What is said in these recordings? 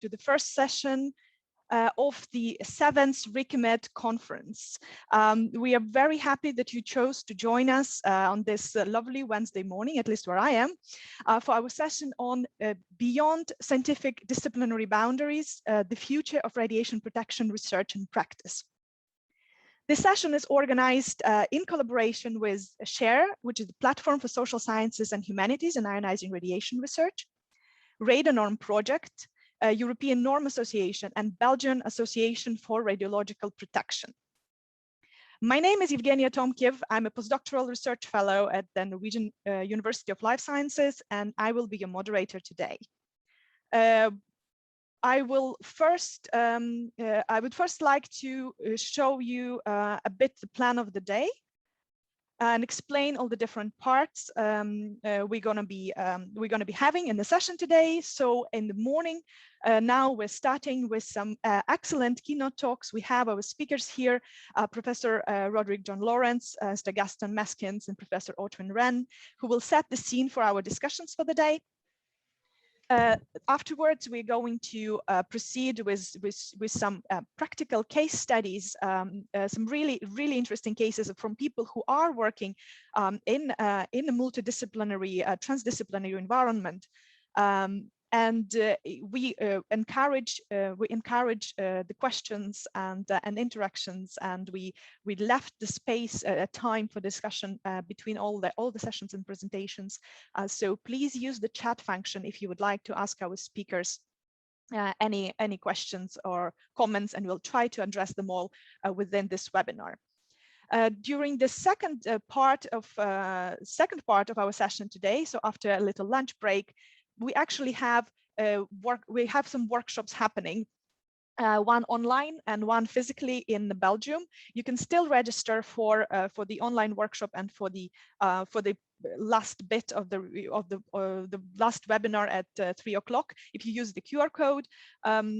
to the first session of the 7th RICOMET conference. We are very happy that you chose to join us on this lovely Wednesday morning, at least where I am, for our session on Beyond Scientific Disciplinary Boundaries, the Future of Radiation Protection Research and Practice. This session is organized in collaboration with SHARE, which is the Platform for Social Sciences and Humanities in Ionizing Radiation Research, Radionorm Project, European Norm Association, and Belgian Association for Radiological Protection. My name is Evgenia Tomkiev. I'm a postdoctoral research fellow at the Norwegian University of Life Sciences, and I will be your moderator today. I would first like to show you a bit the plan of the day and explain all the different parts we're gonna be having in the session today. So in the morning, now we're starting with some excellent keynote talks. We have our speakers here, Professor Roderick John Lawrence, Mr. Gaston Meskins, and Professor Otwin Wren, who will set the scene for our discussions for the day. Afterwards, we're going to proceed with some practical case studies, some really interesting cases from people who are working in a multidisciplinary, transdisciplinary environment. We encourage the questions and interactions, and we left the space time for discussion between all the sessions and presentations. So please use the chat function if you would like to ask our speakers any questions or comments, and we'll try to address them all within this webinar. During the second part of our session today, so after a little lunch break, we actually have some workshops happening, one online and one physically in Belgium. You can still register for the online workshop and for the last bit of the last webinar at 3 o'clock if you use the QR code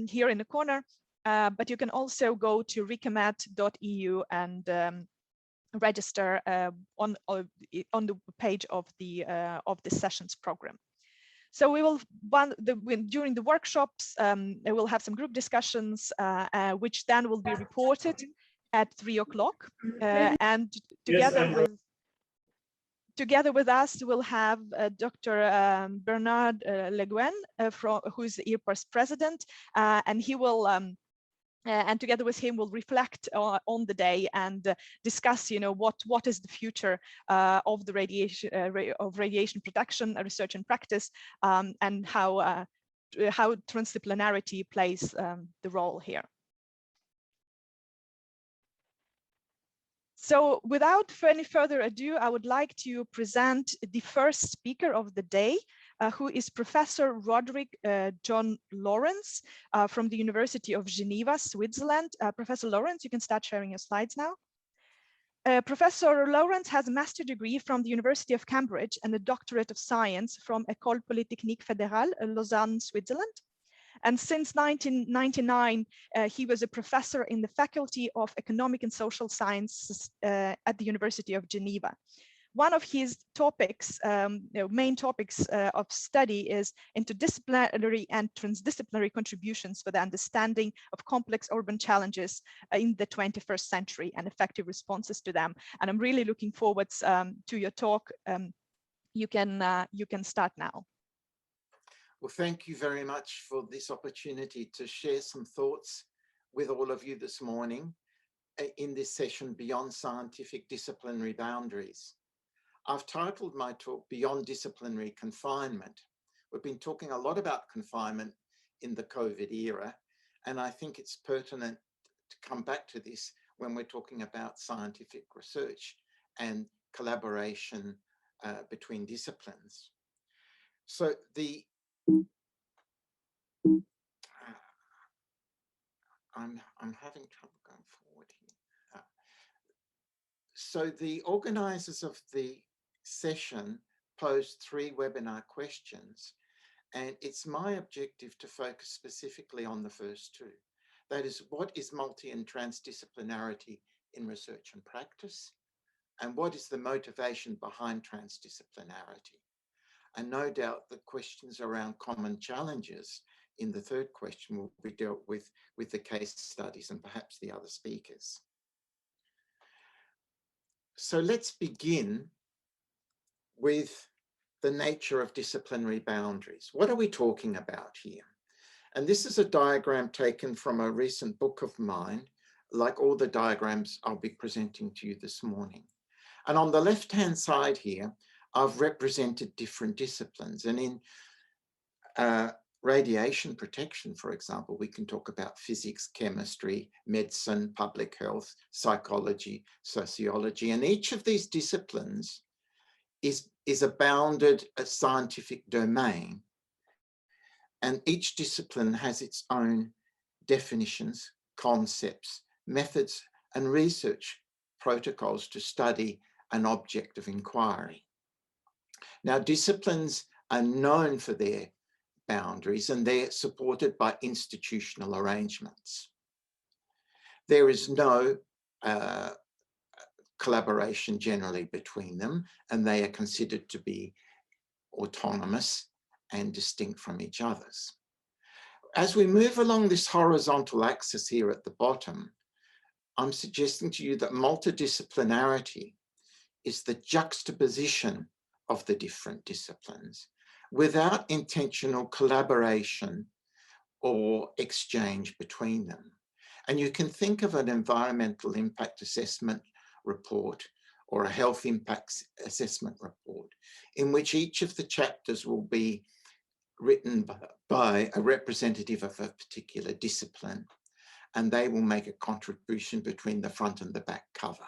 here in the corner. But you can also go to ricomet.eu and register on the page of the sessions program. So we will, during the workshops, we will have some group discussions, which then will be reported at 3 o'clock. And together with us, we'll have Dr. Bernard Le Guen, who is the IRPA's president, and he will, and together with him, we'll reflect on the day and discuss, what is the future of the radiation protection research and practice, and how transdisciplinarity plays the role here. So without any further ado, I would like to present the first speaker of the day, who is Professor Roderick John Lawrence from the University of Geneva, Switzerland. Professor Lawrence, you can start sharing your slides now. Professor Lawrence has a master's degree from the University of Cambridge and a doctorate of science from École Polytechnique Fédérale, Lausanne, Switzerland. And since 1999, he was a professor in the Faculty of Economic and Social Sciences at the University of Geneva. One of his topics, main topics of study is interdisciplinary and transdisciplinary contributions for the understanding of complex urban challenges in the 21st century and effective responses to them. And I'm really looking forward to your talk. You can start now. Well, thank you very much for this opportunity to share some thoughts with all of you this morning in this session, Beyond Scientific Disciplinary Boundaries. I've titled my talk Beyond Disciplinary Confinement. We've been talking a lot about confinement in the COVID era, and I think it's pertinent to come back to this when we're talking about scientific research and collaboration between disciplines. So I'm having trouble going forward here. So the organizers of the session posed 3 webinar questions, and it's my objective to focus specifically on the first 2. That is, what is multi and transdisciplinarity in research and practice? And what is the motivation behind transdisciplinarity? And no doubt the questions around common challenges in the third question will be dealt with the case studies and perhaps the other speakers. So let's begin with the nature of disciplinary boundaries. What are we talking about here? And this is a diagram taken from a recent book of mine, like all the diagrams I'll be presenting to you this morning. And on the left-hand side here, I've represented different disciplines. And in radiation protection, for example, we can talk about physics, chemistry, medicine, public health, psychology, sociology. And each of these disciplines is a bounded scientific domain. And each discipline has its own definitions, concepts, methods, and research protocols to study an object of inquiry. Now, disciplines are known for their boundaries and they're supported by institutional arrangements. There is no collaboration generally between them, and they are considered to be autonomous and distinct from each other's. As we move along this horizontal axis here at the bottom, I'm suggesting to you that multidisciplinarity is the juxtaposition of the different disciplines without intentional collaboration or exchange between them. And you can think of an environmental impact assessment report or a health impacts assessment report in which each of the chapters will be written by a representative of a particular discipline, and they will make a contribution between the front and the back cover.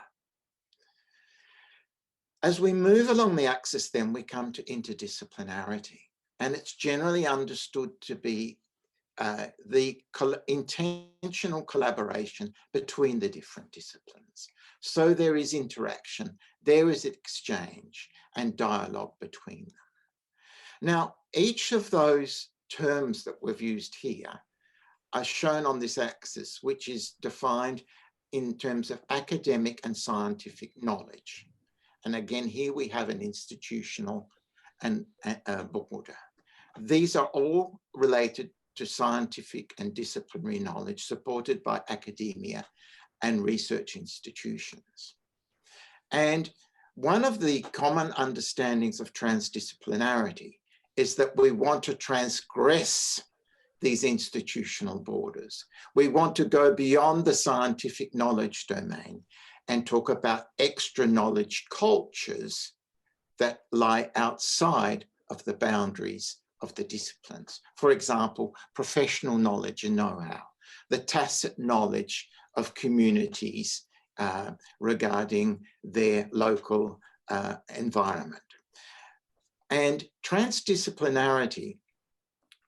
As we move along the axis, then we come to interdisciplinarity, and it's generally understood to be the intentional collaboration between the different disciplines. So there is interaction, there is exchange and dialogue between them. Now, each of those terms that we've used here are shown on this axis, which is defined in terms of academic and scientific knowledge. And again, here we have an institutional and border. These are all related to scientific and disciplinary knowledge supported by academia and research institutions. And one of the common understandings of transdisciplinarity is that we want to transgress these institutional borders. We want to go beyond the scientific knowledge domain and talk about extra knowledge cultures that lie outside of the boundaries of the disciplines. For example, professional knowledge and know-how, the tacit knowledge of communities regarding their local environment. And transdisciplinarity,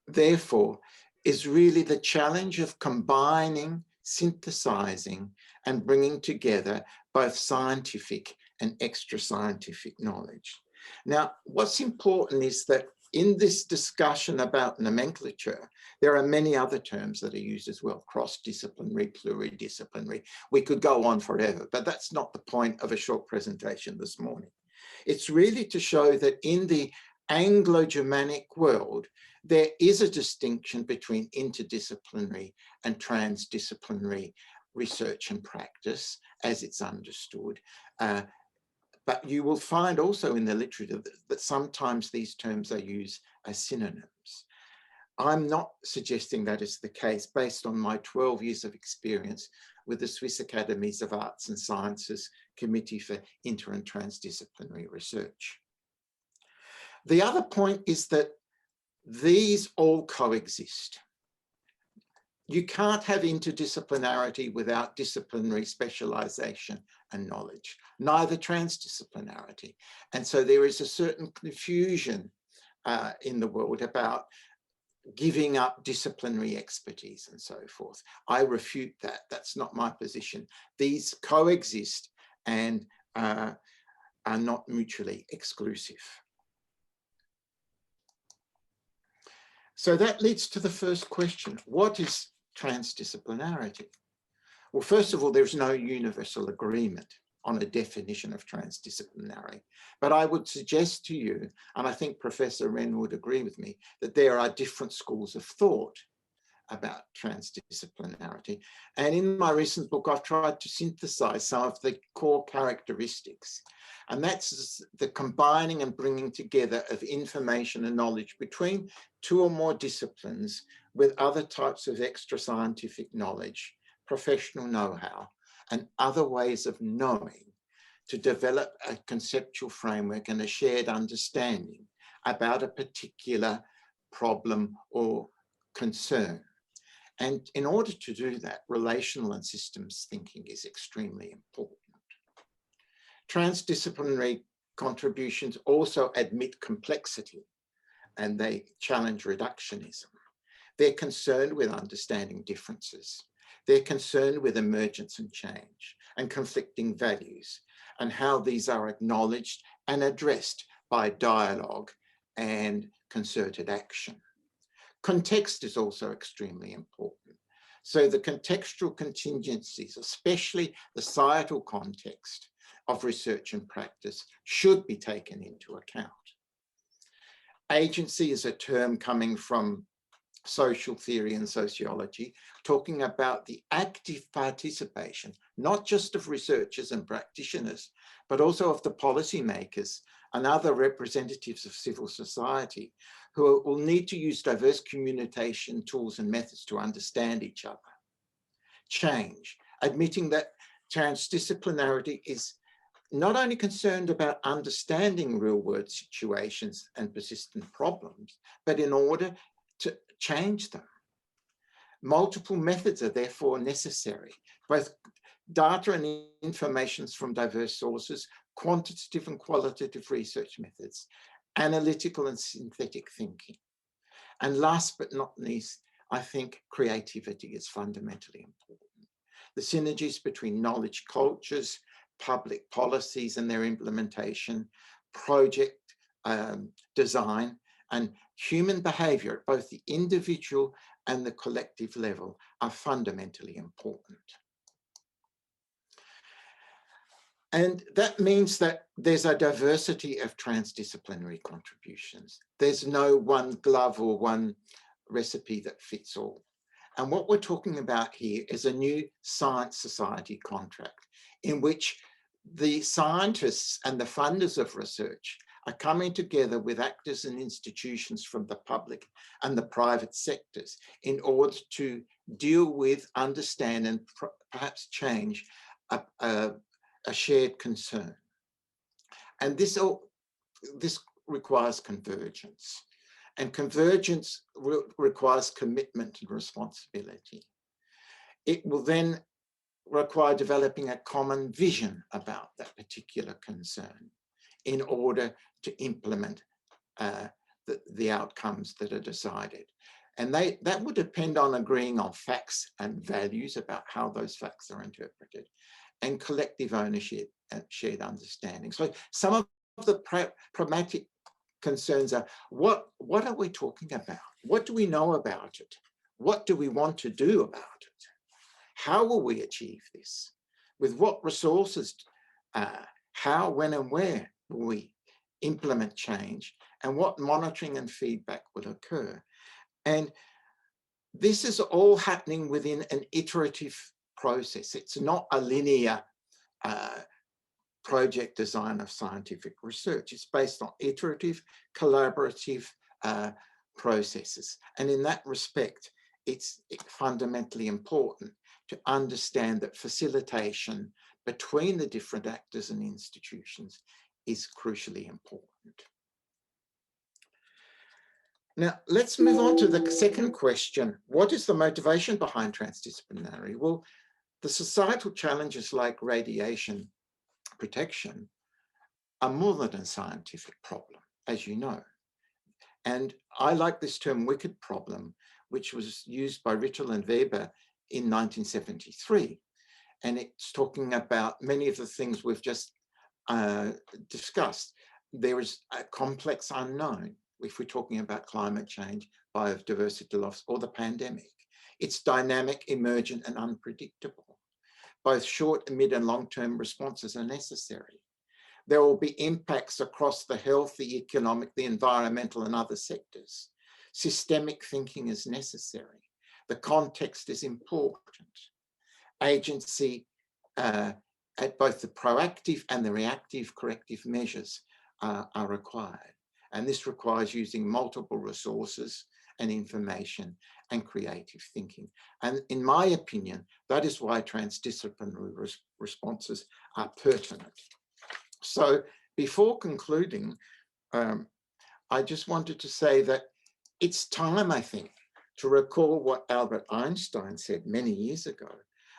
therefore, is really the challenge of combining, synthesizing, and bringing together both scientific and extra scientific knowledge. Now, what's important is that in this discussion about nomenclature, there are many other terms that are used as well: cross-disciplinary, pluridisciplinary. We could go on forever, but that's not the point of a short presentation this morning. It's really to show that in the Anglo-Germanic world, there is a distinction between interdisciplinary and transdisciplinary research and practice as it's understood. But you will find also in the literature that sometimes these terms are used as synonyms. I'm not suggesting that is the case based on my 12 years of experience with the Swiss Academies of Arts and Sciences Committee for Inter and Transdisciplinary Research. The other point is that these all coexist. You can't have interdisciplinarity without disciplinary specialization and knowledge, neither transdisciplinarity. And so there is a certain confusion in the world about giving up disciplinary expertise and so forth. I refute that. That's not my position. These coexist and are not mutually exclusive. So that leads to the first question. What is transdisciplinarity? Well, first of all, there's no universal agreement on a definition of transdisciplinary. But I would suggest to you, and I think Professor Wren would agree with me, that there are different schools of thought about transdisciplinarity. And in my recent book, I've tried to synthesize some of the core characteristics. And that's the combining and bringing together of information and knowledge between two or more disciplines with other types of extra scientific knowledge, professional know-how, and other ways of knowing to develop a conceptual framework and a shared understanding about a particular problem or concern. And in order to do that, relational and systems thinking is extremely important. Transdisciplinary contributions also admit complexity, and they challenge reductionism. They're concerned with understanding differences. They're concerned with emergence and change and conflicting values, and how these are acknowledged and addressed by dialogue and concerted action. Context is also extremely important. So the contextual contingencies, especially the societal context of research and practice, should be taken into account. Agency is a term coming from social theory and sociology, talking about the active participation, not just of researchers and practitioners, but also of the policymakers and other representatives of civil society who will need to use diverse communication tools and methods to understand each other. Change, admitting that transdisciplinarity is not only concerned about understanding real-world situations and persistent problems, but in order to change them. Multiple methods are therefore necessary, both data and information from diverse sources, quantitative and qualitative research methods, analytical and synthetic thinking. And last but not least, I think creativity is fundamentally important. The synergies between knowledge cultures, public policies and their implementation, project design, and human behavior at both the individual and the collective level are fundamentally important. And that means that there's a diversity of transdisciplinary contributions. There's no one glove or one recipe that fits all. And what we're talking about here is a new science society contract in which the scientists and the funders of research are coming together with actors and institutions from the public and the private sectors in order to deal with, understand, and perhaps change a shared concern. And this requires convergence. And convergence requires commitment and responsibility. It will then require developing a common vision about that particular concern in order to implement the outcomes that are decided. And that would depend on agreeing on facts and values about how those facts are interpreted, and collective ownership and shared understanding. So some of the pragmatic concerns are, what are we talking about? What do we know about it? What do we want to do about it? How will we achieve this? With what resources? How, when, and where will we implement change? And what monitoring and feedback will occur? And this is all happening within an iterative process. It's not a linear project design of scientific research. It's based on iterative, collaborative processes. And in that respect, it's fundamentally important to understand that facilitation between the different actors and institutions is crucially important. Now, let's move on to the second question. What is the motivation behind transdisciplinary? Well, the societal challenges like radiation protection are more than a scientific problem, as you know. And I like this term wicked problem, which was used by Rittel and Weber in 1973. And it's talking about many of the things we've just discussed. There is a complex unknown if we're talking about climate change, biodiversity loss, or the pandemic. It's dynamic, emergent, and unpredictable. Both short, mid, and long-term responses are necessary. There will be impacts across the health, the economic, the environmental, and other sectors. Systemic thinking is necessary. The context is important. Agency at both the proactive and the reactive corrective measures are required. And this requires using multiple resources and information and creative thinking. And in my opinion, that is why transdisciplinary responses are pertinent. So before concluding, I just wanted to say that it's time, I think, to recall what Albert Einstein said many years ago,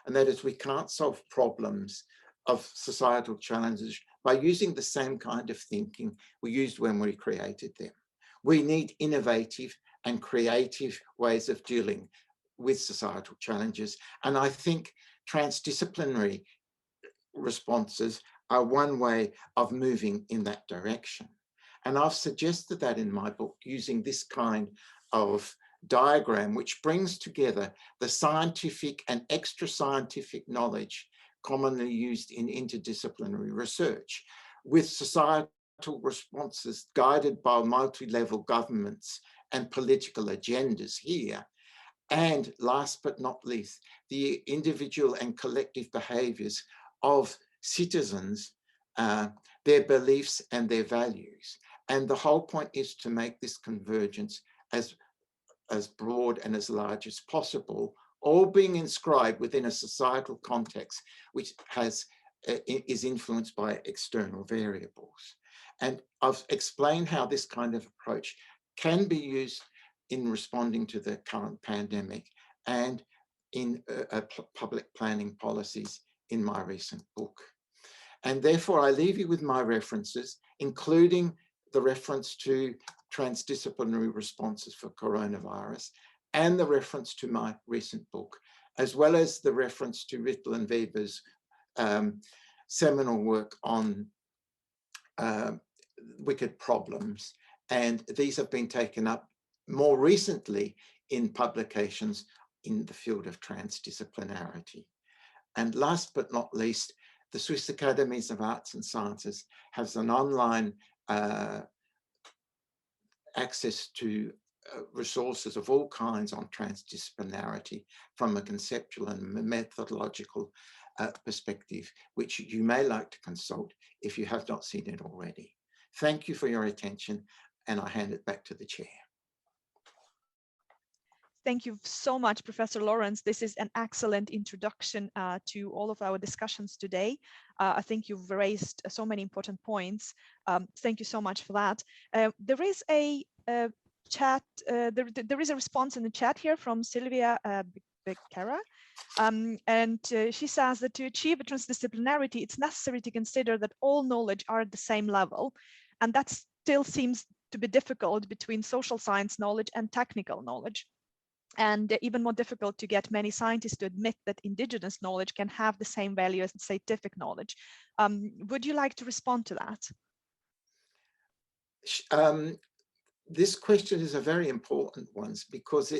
and that is we can't solve problems of societal challenges by using the same kind of thinking we used when we created them. We need innovative and creative ways of dealing with societal challenges. And I think transdisciplinary responses are one way of moving in that direction. And I've suggested that in my book using this kind of diagram, which brings together the scientific and extra scientific knowledge commonly used in interdisciplinary research, with societal responses guided by multi-level governments and political agendas here. And last but not least, the individual and collective behaviors of citizens, their beliefs and their values. And the whole point is to make this convergence as broad and as large as possible, all being inscribed within a societal context which is influenced by external variables. And I've explained how this kind of approach can be used in responding to the current pandemic and in public planning policies in my recent book. And therefore, I leave you with my references, including the reference to transdisciplinary responses for coronavirus and the reference to my recent book, as well as the reference to Rittel and Weber's seminal work on wicked problems. And these have been taken up more recently in publications in the field of transdisciplinarity. And last but not least, the Swiss Academies of Arts and Sciences has an online access to resources of all kinds on transdisciplinarity from a conceptual and methodological perspective, which you may like to consult if you have not seen it already. Thank you for your attention, and I hand it back to the chair. Thank you so much, Professor Lawrence. This is an excellent introduction to all of our discussions today. I think you've raised so many important points. Thank you so much for that. There is a chat, there is a response in the chat here from Sylvia Becerra. And she says that to achieve a transdisciplinarity, it's necessary to consider that all knowledge are at the same level. And that still seems to be difficult between social science knowledge and technical knowledge. And even more difficult to get many scientists to admit that indigenous knowledge can have the same value as scientific knowledge. Would you like to respond to that? This question is a very important one because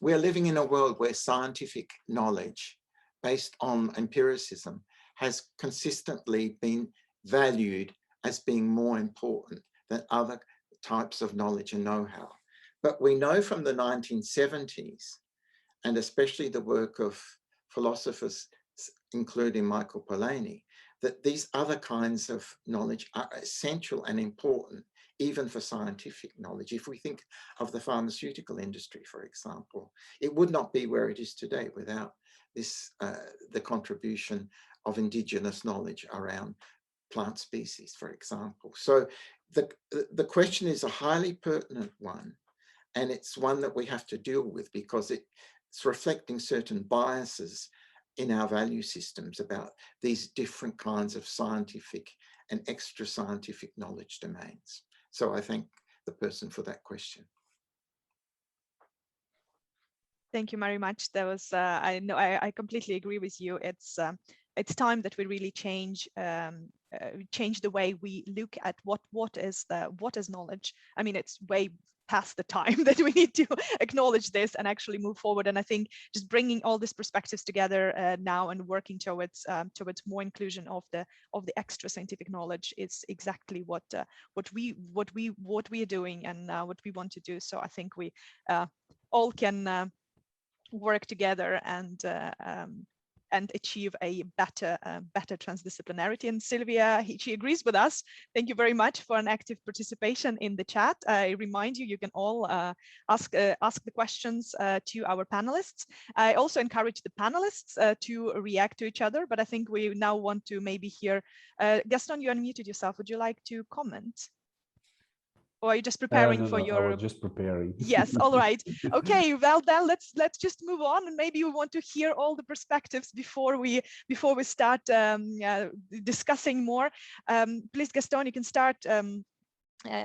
we're living in a world where scientific knowledge based on empiricism has consistently been valued as being more important than other types of knowledge and know-how. But we know from the 1970s, and especially the work of philosophers, including Michael Polanyi, that these other kinds of knowledge are essential and important, even for scientific knowledge. If we think of the pharmaceutical industry, for example, it would not be where it is today without this, the contribution of indigenous knowledge around plant species, for example. So the question is a highly pertinent one. And it's one that we have to deal with because it's reflecting certain biases in our value systems about these different kinds of scientific and extra scientific knowledge domains. So I thank the person for that question. Thank you very much. That was, I completely agree with you. It's time that we really change the way we look at what is knowledge. I mean, it's way past the time that we need to acknowledge this and actually move forward. And I think just bringing all these perspectives together now and working towards more inclusion of the extra scientific knowledge is exactly what we are doing and what we want to do. So I think we all can work together and achieve a better transdisciplinarity. And Sylvia, she agrees with us. Thank you very much for an active participation in the chat. I remind you, you can all ask the questions to our panelists. I also encourage the panelists to react to each other, but I think we now want to maybe hear, Gaston, you unmuted yourself. Would you like to comment? Or are you just preparing for your? I was just preparing. Yes, all right. Okay, well then let's just move on, and maybe we want to hear all the perspectives before we start discussing more. Please, Gaston, you can start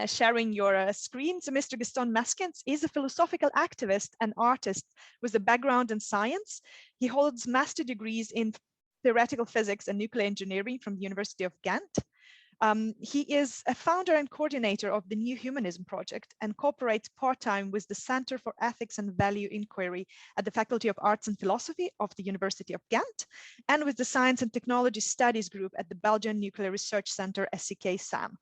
sharing your screen. So Mr. Gaston Maskens is a philosophical activist and artist with a background in science. He holds master degrees in theoretical physics and nuclear engineering from the University of Ghent. He is a founder and coordinator of the New Humanism Project and cooperates part-time with the Center for Ethics and Value Inquiry at the Faculty of Arts and Philosophy of the University of Ghent, and with the Science and Technology Studies Group at the Belgian Nuclear Research Center, SCK-SAM.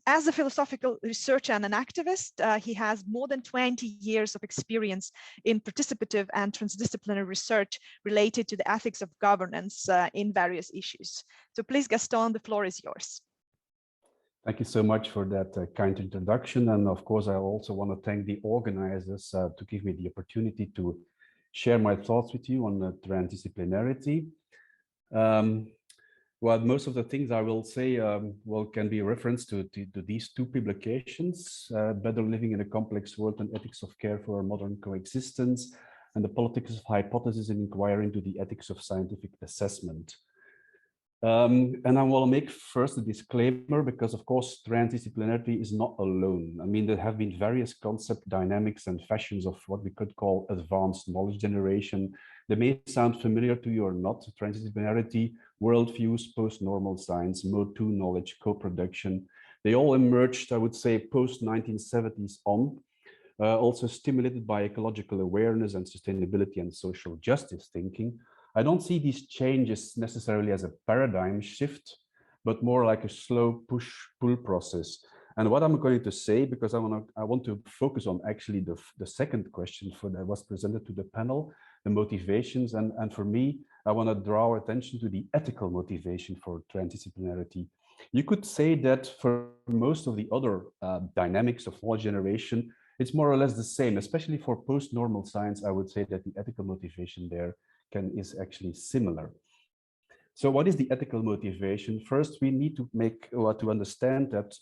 As a philosophical researcher and an activist, he has more than 20 years of experience in participative and transdisciplinary research related to the ethics of governance in various issues. So please, Gaston, the floor is yours. Thank you so much for that kind introduction. And of course, I also want to thank the organizers to give me the opportunity to share my thoughts with you on transdisciplinarity. Well, most of the things I will say can be referenced to these two publications, Better Living in a Complex World and Ethics of Care for Modern Coexistence, and the Politics of Hypothesis and Inquiry into the Ethics of Scientific Assessment. And I will make first a disclaimer, because of course transdisciplinarity is not alone. I mean, there have been various concept dynamics and fashions of what we could call advanced knowledge generation. They may sound familiar to you or not: transdisciplinarity, worldviews, post-normal science, mode 2 knowledge, co-production. They all emerged, I would say, post-1970s on, also stimulated by ecological awareness and sustainability and social justice thinking. I don't see these changes necessarily as a paradigm shift, but more like a slow push-pull process. And what I'm going to say, because I want to focus on actually the second question that was presented to the panel, the motivations. And for me, I want to draw attention to the ethical motivation for transdisciplinarity. You could say that for most of the other dynamics of knowledge generation, it's more or less the same. Especially for post-normal science, I would say that the ethical motivation there is actually similar. So what is the ethical motivation? First, we need to understand that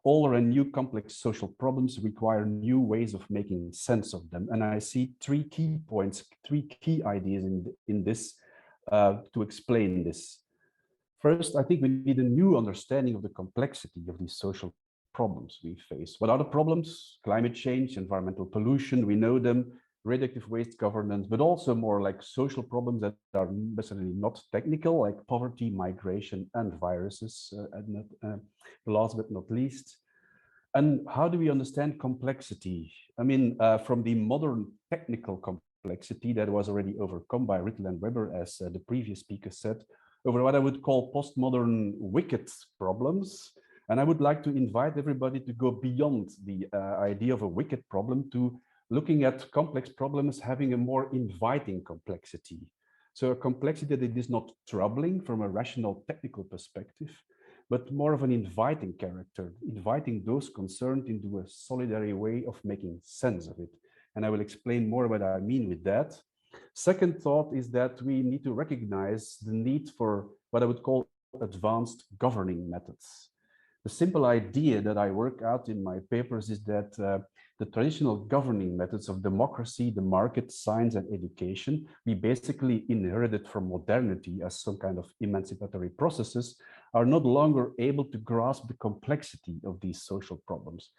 all our new complex social problems require new ways of making sense of them. And I see three key points, three key ideas in this to explain this. First, I think we need a new understanding of the complexity of these social problems we face. What are the problems? Climate change, environmental pollution, we know them, radioactive waste governance, but also more like social problems that are necessarily not technical, like poverty, migration, and viruses, last but not least. And how do we understand complexity? I mean, from the modern technical complexity that was already overcome by Rittel and Weber, as the previous speaker said, over what I would call postmodern wicked problems. And I would like to invite everybody to go beyond the idea of a wicked problem to looking at complex problems having a more inviting complexity. So a complexity that is not troubling from a rational technical perspective, but more of an inviting character, inviting those concerned into a solidary way of making sense of it. And I will explain more what I mean with that. Second thought is that we need to recognize the need for what I would call advanced governing methods. The simple idea that I work out in my papers is that the traditional governing methods of democracy, the market, science, and education, we basically inherited from modernity as some kind of emancipatory processes, are not longer able to grasp the complexity of these social problems.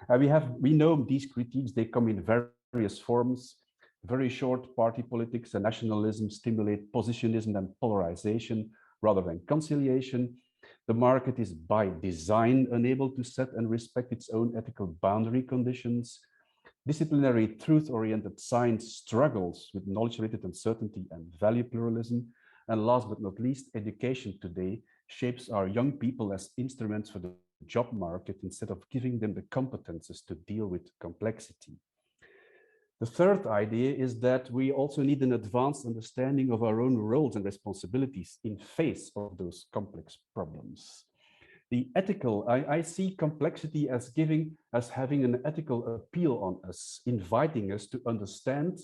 We know these critiques, they come in various forms. Very short party politics and nationalism stimulate positionism and polarization rather than conciliation. The market is by design unable to set and respect its own ethical boundary conditions. Disciplinary, truth-oriented science struggles with knowledge-related uncertainty and value pluralism. And last but not least, education today shapes our young people as instruments for the job market instead of giving them the competences to deal with complexity. The third idea is that we also need an advanced understanding of our own roles and responsibilities in face of those complex problems. The ethical, I see complexity as having an ethical appeal on us, inviting us to understand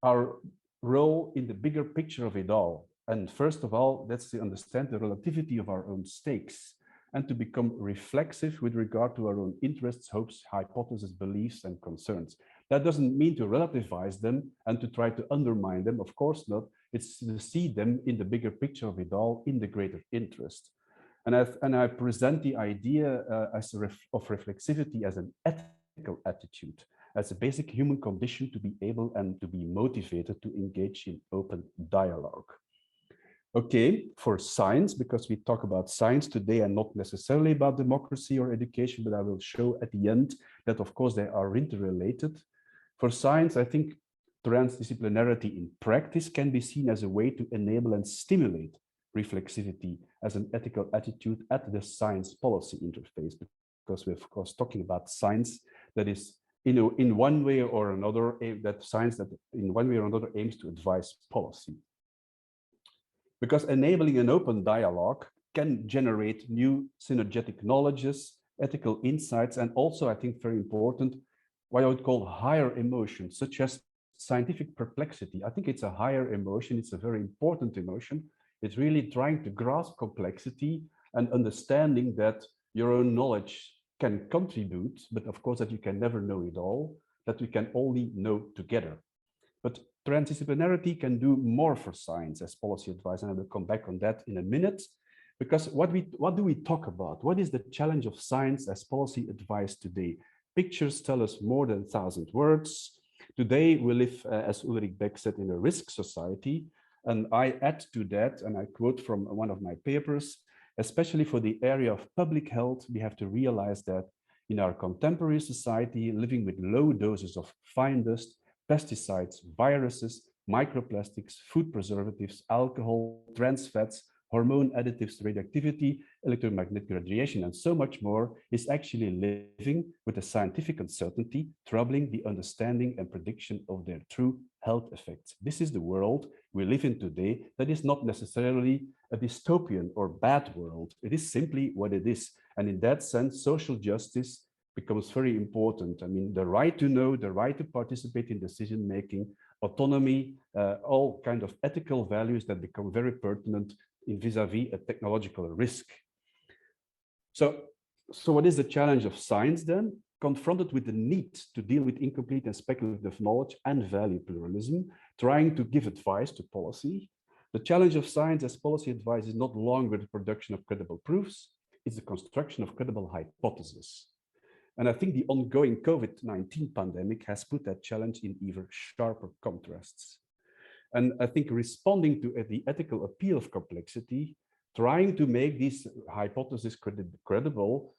our role in the bigger picture of it all. And first of all, that's to understand the relativity of our own stakes and to become reflexive with regard to our own interests, hopes, hypotheses, beliefs, and concerns. That doesn't mean to relativize them and to try to undermine them, of course not. It's to see them in the bigger picture of it all, in the greater interest. And I present the idea of reflexivity as an ethical attitude, as a basic human condition to be able and to be motivated to engage in open dialogue. Okay, for science, because we talk about science today and not necessarily about democracy or education, but I will show at the end that, of course, they are interrelated. For science, I think transdisciplinarity in practice can be seen as a way to enable and stimulate reflexivity as an ethical attitude at the science policy interface, because we're, of course, talking about science that is, in one way or another, that science that in one way or another aims to advise policy. Because enabling an open dialogue can generate new synergetic knowledges, ethical insights, and also, I think, very important, what I would call higher emotions, such as scientific perplexity. I think it's a higher emotion. It's a very important emotion. It's really trying to grasp complexity and understanding that your own knowledge can contribute, but of course that you can never know it all, that we can only know together. But transdisciplinarity can do more for science as policy advice, and I will come back on that in a minute. Because what do we talk about? What is the challenge of science as policy advice today? Pictures tell us more than 1,000 words. Today we live, as Ulrich Beck said, in a risk society. And I add to that, and I quote from one of my papers, especially for the area of public health, we have to realize that in our contemporary society, living with low doses of fine dust, pesticides, viruses, microplastics, food preservatives, alcohol, trans fats, hormone additives, radioactivity, electromagnetic radiation, and so much more is actually living with a scientific uncertainty, troubling the understanding and prediction of their true health effects. This is the world we live in today. That is not necessarily a dystopian or bad world. It is simply what it is. And in that sense, social justice becomes very important. I mean, the right to know, the right to participate in decision-making, autonomy, all kind of ethical values that become very pertinent in vis-a-vis a technological risk. So what is the challenge of science then? Confronted with the need to deal with incomplete and speculative knowledge and value pluralism, trying to give advice to policy. The challenge of science as policy advice is not longer the production of credible proofs, it's the construction of credible hypotheses. And I think the ongoing COVID-19 pandemic has put that challenge in even sharper contrasts. And I think responding to the ethical appeal of complexity, trying to make these hypotheses credible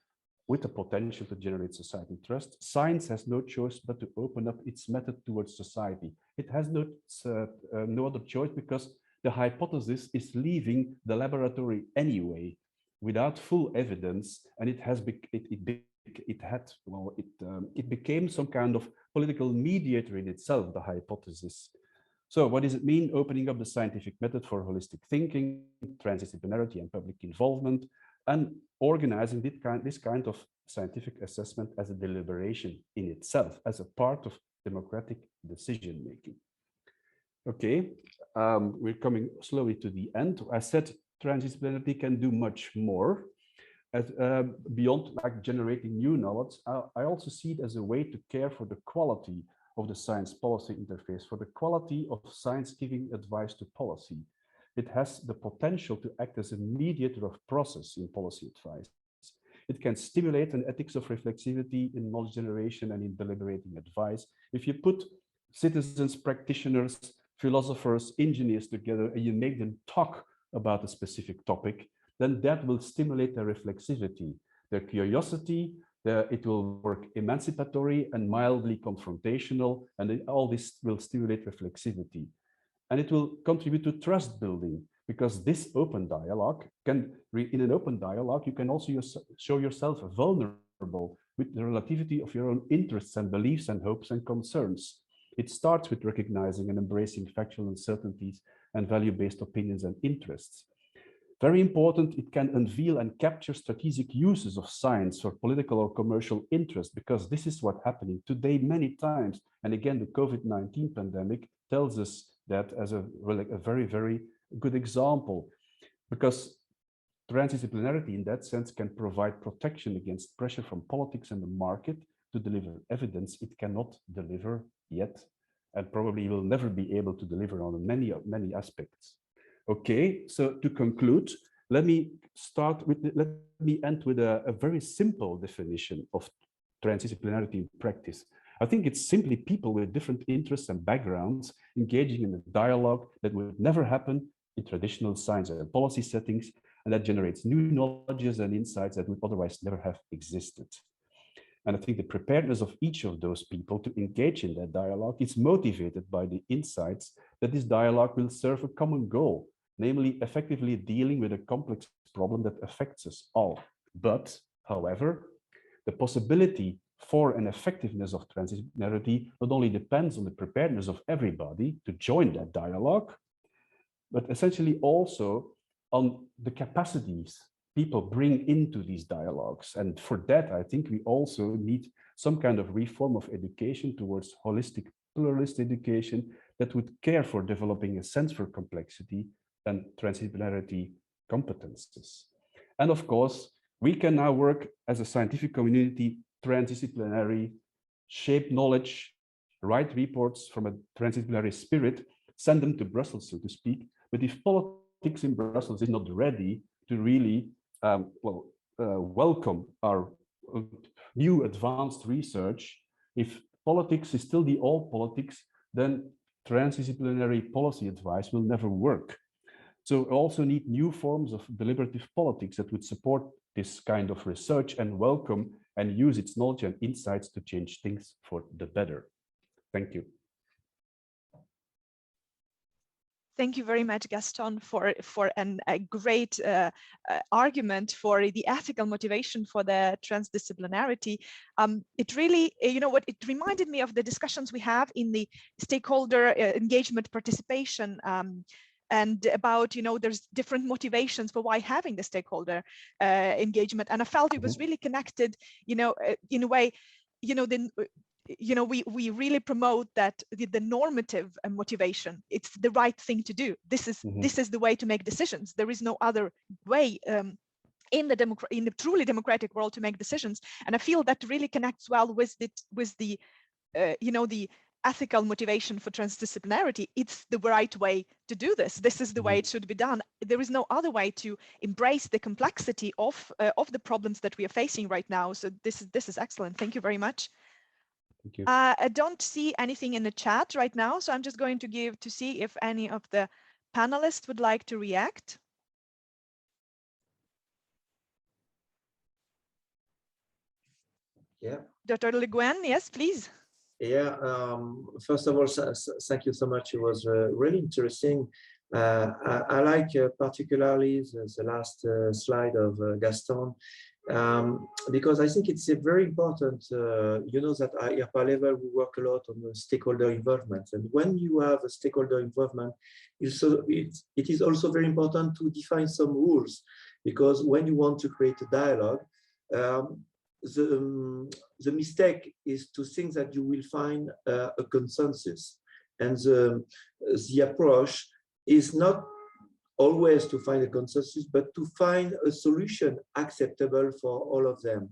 with the potential to generate societal trust, science has no choice but to open up its method towards society. It has no other choice because the hypothesis is leaving the laboratory anyway, without full evidence, and it became some kind of political mediator in itself, the hypothesis. So what does it mean? Opening up the scientific method for holistic thinking, transdisciplinarity and public involvement, and organizing this kind of scientific assessment as a deliberation in itself, as a part of democratic decision-making. Okay, we're coming slowly to the end. I said transdisciplinarity can do much more. Beyond like generating new knowledge, I also see it as a way to care for the quality of the science policy interface, for the quality of science giving advice to policy. It has the potential to act as a mediator of process in policy advice. It can stimulate an ethics of reflexivity in knowledge generation and in deliberating advice. If you put citizens, practitioners, philosophers, engineers together and you make them talk about a specific topic, then that will stimulate their reflexivity, their curiosity. It will work emancipatory and mildly confrontational, and all this will stimulate reflexivity. And it will contribute to trust building, because this open dialogue in an open dialogue, you can also show yourself vulnerable with the relativity of your own interests and beliefs and hopes and concerns. It starts with recognizing and embracing factual uncertainties and value-based opinions and interests. Very important, it can unveil and capture strategic uses of science for political or commercial interest, because this is what's happening today many times. And again, the COVID-19 pandemic tells us that as a very, very good example, because transdisciplinarity in that sense can provide protection against pressure from politics and the market to deliver evidence it cannot deliver yet, and probably will never be able to deliver on many aspects. Okay, so to conclude, let me end with a very simple definition of transdisciplinarity in practice. I think it's simply people with different interests and backgrounds engaging in a dialogue that would never happen in traditional science and policy settings, and that generates new knowledges and insights that would otherwise never have existed. And I think the preparedness of each of those people to engage in that dialogue is motivated by the insights that this dialogue will serve a common goal, namely effectively dealing with a complex problem that affects us all. But, however, the possibility for an effectiveness of transdisciplinarity not only depends on the preparedness of everybody to join that dialogue, but essentially also on the capacities people bring into these dialogues. And for that, I think we also need some kind of reform of education towards holistic pluralist education that would care for developing a sense for complexity and transdisciplinarity competences. And of course, we can now work as a scientific community, transdisciplinary, shape knowledge, write reports from a transdisciplinary spirit, send them to Brussels, so to speak. But if politics in Brussels is not ready to really welcome our new advanced research, if politics is still the old politics, then transdisciplinary policy advice will never work. So we also need new forms of deliberative politics that would support this kind of research and welcome and use its knowledge and insights to change things for the better. Thank you. Thank you very much, Gaston, for a great argument for the ethical motivation for the transdisciplinarity. It really, you know what, it reminded me of the discussions we have in the stakeholder engagement participation, and about, you know, there's different motivations for why having the stakeholder engagement. And I felt it was really connected, you know, in a way, you know, we really promote that the normative motivation, it's the right thing to do. This is the way to make decisions. There is no other way in the truly democratic world to make decisions. And I feel that really connects well with the you know, the ethical motivation for transdisciplinarity. It's the right way to do this. This is the way it should be done. There is no other way to embrace the complexity of the problems that we are facing right now. So this is excellent. Thank you very much. Thank you. I don't see anything in the chat right now, so I'm just going to see if any of the panelists would like to react. Yeah. Dr. Le Guin, yes, please. Yeah, first of all, thank you so much. It was really interesting. I like particularly the last slide of Gaston, because I think it's very important. You know that at IRPA level, we work a lot on the stakeholder involvement. And when you have a stakeholder involvement, it is also very important to define some rules, because when you want to create a dialogue, the mistake is to think that you will find a consensus. And the approach is not always to find a consensus, but to find a solution acceptable for all of them.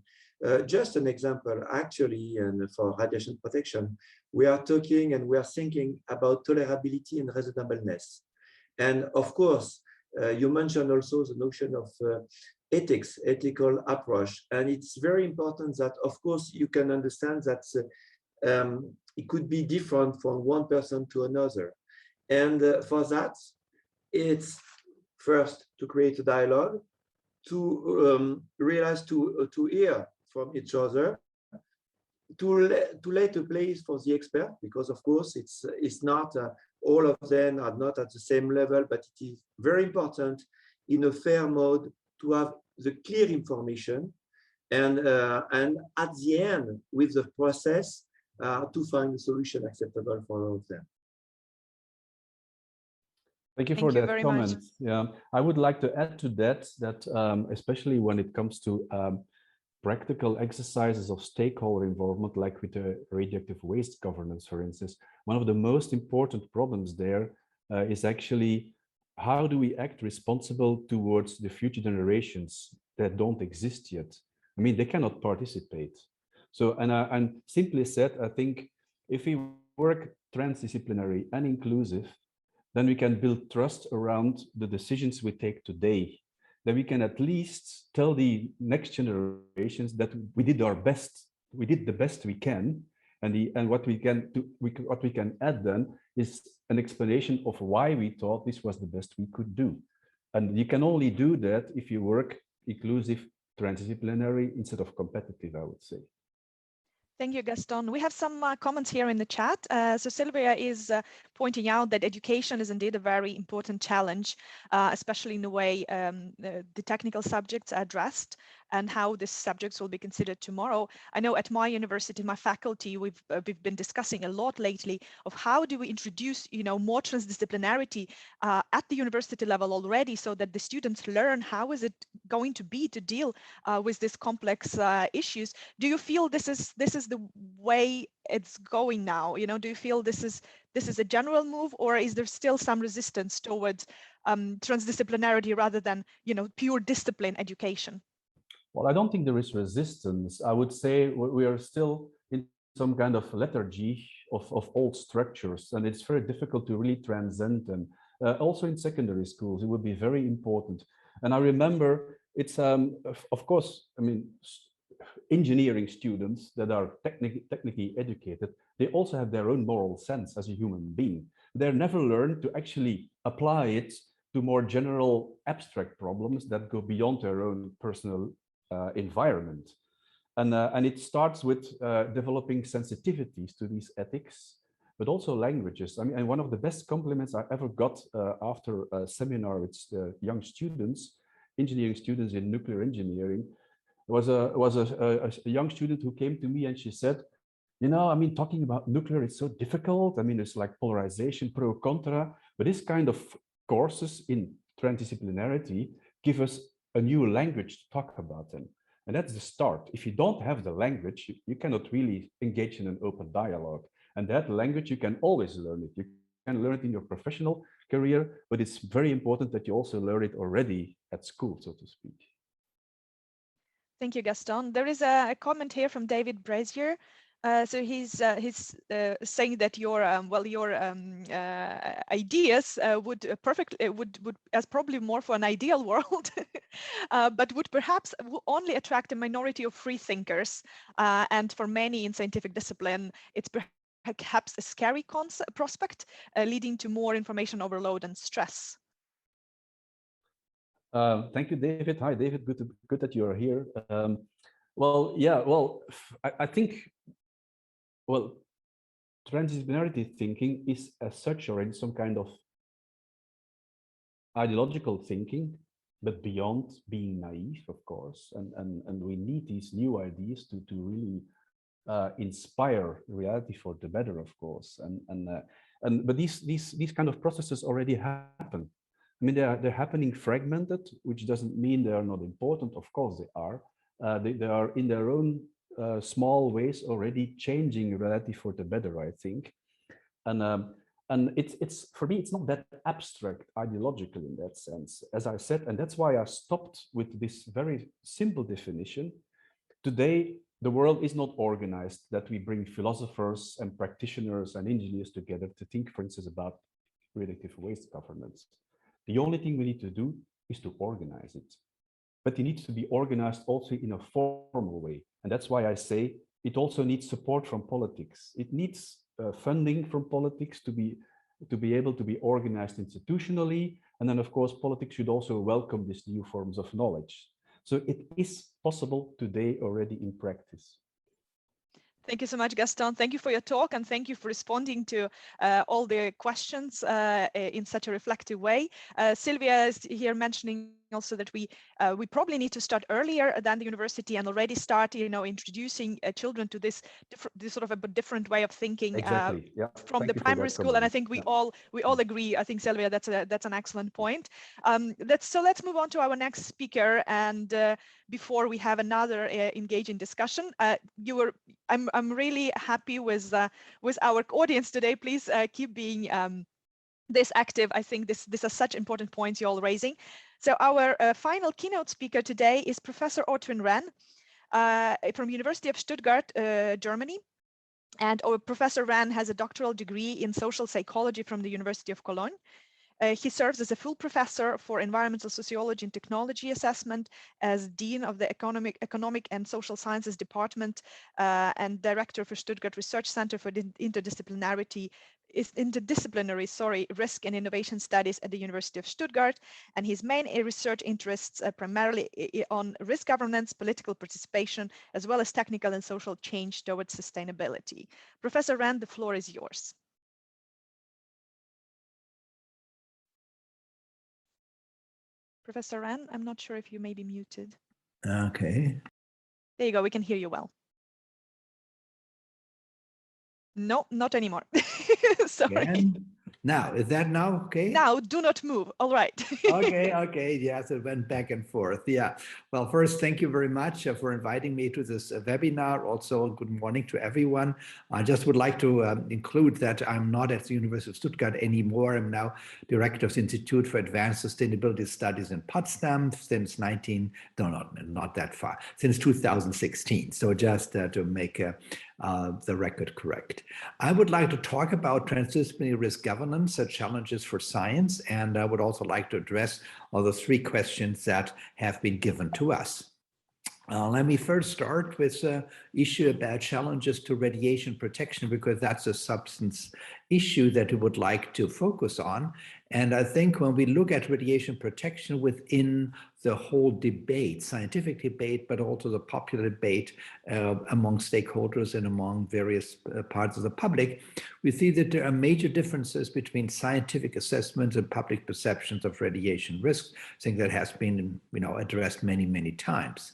Just an example, actually, and for radiation protection, we are talking and we are thinking about tolerability and reasonableness. And of course, you mentioned also the notion of ethics, ethical approach. And it's very important that, of course, you can understand that it could be different from one person to another. And for that, it's first to create a dialogue, to realize to hear from each other, to let a place for the expert, because of course it's not all of them are not at the same level, but it is very important in a fair mode to have the clear information, and at the end with the process, to find a solution acceptable for all of them. Thank you for that comment. Yeah, I would like to add to that especially when it comes to practical exercises of stakeholder involvement, like with the radioactive waste governance, for instance, one of the most important problems there is actually how do we act responsible towards the future generations that don't exist yet? I mean, they cannot participate. So, and simply said, I think if we work transdisciplinary and inclusive, then we can build trust around the decisions we take today. Then we can at least tell the next generations that we did our best, we did the best we can, and what we can do, what we can add then is an explanation of why we thought this was the best we could do. And you can only do that if you work inclusive, transdisciplinary instead of competitive, I would say. Thank you, Gaston. We have some comments here in the chat. So Sylvia is pointing out that education is indeed a very important challenge, especially in the way the technical subjects are addressed and how these subjects will be considered tomorrow. I know at my university, my faculty, we've been discussing a lot lately of how do we introduce, more transdisciplinarity at the university level already, so that the students learn how is it going to be to deal with these complex issues. Do you feel this is the way it's going now? Do you feel this is a general move, or is there still some resistance towards transdisciplinarity rather than pure discipline education? Well, I don't think there is resistance. I would say we are still in some kind of lethargy of old structures, and it's very difficult to really transcend them. Also in secondary schools, it would be very important. And I remember it's, of course, I mean, engineering students that are technically educated, they also have their own moral sense as a human being. They're never learned to actually apply it to more general abstract problems that go beyond their own personal environment. And it starts with developing sensitivities to these ethics, but also languages. I mean, and one of the best compliments I ever got after a seminar with young students, engineering students in nuclear engineering, was a young student who came to me and she said, I mean, talking about nuclear is so difficult. I mean, it's like polarization, pro, contra, but this kind of courses in transdisciplinarity give us a new language to talk about them. And that's the start. If you don't have the language, you cannot really engage in an open dialogue. And that language, you can always learn it. You can learn it in your professional career, but it's very important that you also learn it already at school, so to speak. Thank you, Gaston. There is a comment here from David Brazier. So he's saying that your ideas would as probably more for an ideal world, but would perhaps only attract a minority of free thinkers. And for many in scientific discipline, it's perhaps a scary prospect, leading to more information overload and stress. Thank you, David. Hi, David. Good that you are here. Well, yeah. Well, I think. Well, transdisciplinarity thinking is as such already some kind of ideological thinking, but beyond being naive, of course. And we need these new ideas to really inspire reality for the better, of course. But these kind of processes already happen. I mean, they're happening fragmented, which doesn't mean they are not important. Of course, they are. They are in their own small ways already changing reality for the better, I think. And it's for me, it's not that abstract ideological in that sense, as I said, and that's why I stopped with this very simple definition. Today, the world is not organized that we bring philosophers and practitioners and engineers together to think, for instance, about radioactive waste governance. The only thing we need to do is to organize it. But it needs to be organized also in a formal way. And that's why I say it also needs support from politics. It needs funding from politics to be able to be organized institutionally. And then, of course, politics should also welcome these new forms of knowledge. So it is possible today already in practice. Thank you so much, Gaston. Thank you for your talk, and thank you for responding to all the questions in such a reflective way. Sylvia is here mentioning also that we probably need to start earlier than the university and already start, introducing children to this sort of a different way of thinking. Exactly. Yeah. From the primary school, and I think we all agree. I think, Sylvia, that's an excellent point. Let's move on to our next speaker, and before we have another engaging discussion, I'm really happy with our audience today. Please keep being this active. I think these are such important points you're all raising. So our final keynote speaker today is Professor Ortwin Renn from University of Stuttgart, Germany. And Professor Renn has a doctoral degree in social psychology from the University of Cologne. He serves as a full professor for environmental sociology and technology assessment, as dean of the economic and social sciences department, and director for Stuttgart Research Center for interdisciplinary risk and innovation studies at the University of Stuttgart. And his main research interests primarily on risk governance, political participation, as well as technical and social change towards sustainability. Professor Renn, the floor is yours. Professor Renn, I'm not sure if you may be muted. Okay. There you go, we can hear you well. No, not anymore. Sorry. Again? Now, is that now okay? Now, do not move. All right. Okay. Yes, it went back and forth. Yeah. Well, first, thank you very much for inviting me to this webinar. Also, good morning to everyone. I just would like to include that I'm not at the University of Stuttgart anymore. I'm now director of the Institute for Advanced Sustainability Studies in Potsdam since not that far, since 2016. So just to make the record correct. I would like to talk about transdisciplinary risk governance, challenges for science, and I would also like to address all the three questions that have been given to us. Let me first start with the issue about challenges to radiation protection, because that's a substance issue that we would like to focus on. And I think when we look at radiation protection within the whole debate, scientific debate, but also the popular debate among stakeholders and among various parts of the public, we see that there are major differences between scientific assessments and public perceptions of radiation risk. I think that has been, addressed many, many times.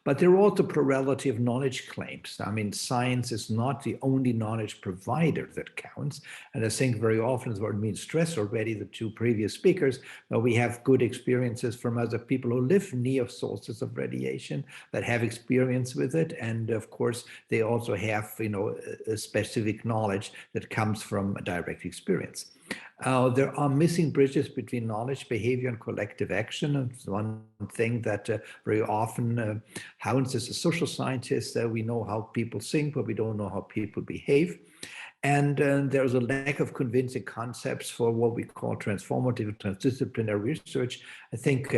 But there are also plurality of knowledge claims. I mean, science is not the only knowledge provider that counts. And I think very often, as what means stress already, the two previous speakers, we have good experiences from other people who live near sources of radiation that have experience with it. And of course, they also have, a specific knowledge that comes from a direct experience. There are missing bridges between knowledge, behavior, and collective action. It's one thing that very often happens as a social scientist. We know how people think, but we don't know how people behave. And there's a lack of convincing concepts for what we call transformative transdisciplinary research. I think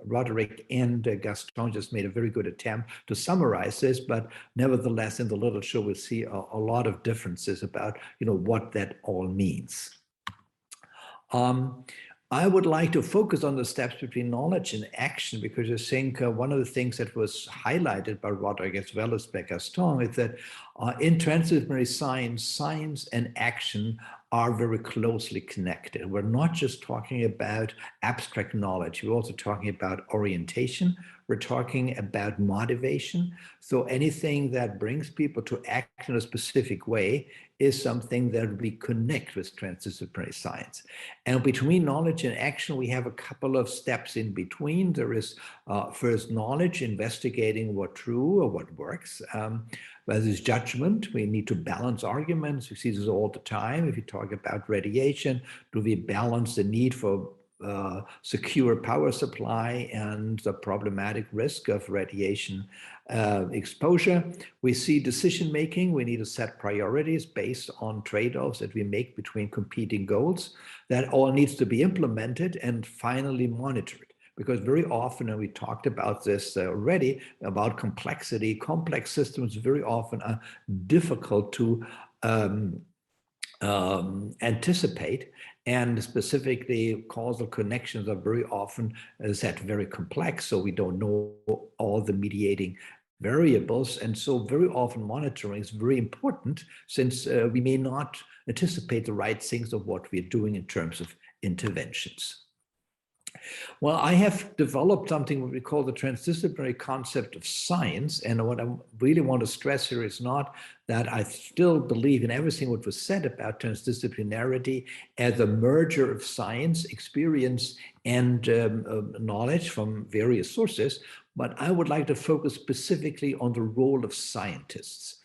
Roderick and Gaston just made a very good attempt to summarize this, but nevertheless, in the literature, we'll see a lot of differences about what that all means. I would like to focus on the steps between knowledge and action, because I think one of the things that was highlighted by Roderick as well as by Gaston is that in transdisciplinary science, science and action are very closely connected. We're not just talking about abstract knowledge, we're also talking about orientation, we're talking about motivation. So anything that brings people to act in a specific way is something that we connect with transdisciplinary science. And between knowledge and action, we have a couple of steps in between. There is first knowledge, investigating what's true or what works. There's judgment. We need to balance arguments. We see this all the time. If you talk about radiation, do we balance the need for secure power supply and the problematic risk of radiation exposure? We see decision making. We need to set priorities based on trade-offs that we make between competing goals. That all needs to be implemented and finally monitored. Because very often, and we talked about this already, about complexity, complex systems very often are difficult to anticipate, and specifically causal connections are very often set very complex, so we don't know all the mediating variables. And so very often monitoring is very important, since we may not anticipate the right things of what we're doing in terms of interventions. Well, I have developed something what we call the transdisciplinary concept of science. And what I really want to stress here is not that I still believe in everything what was said about transdisciplinarity as a merger of science, experience, and knowledge from various sources, but I would like to focus specifically on the role of scientists.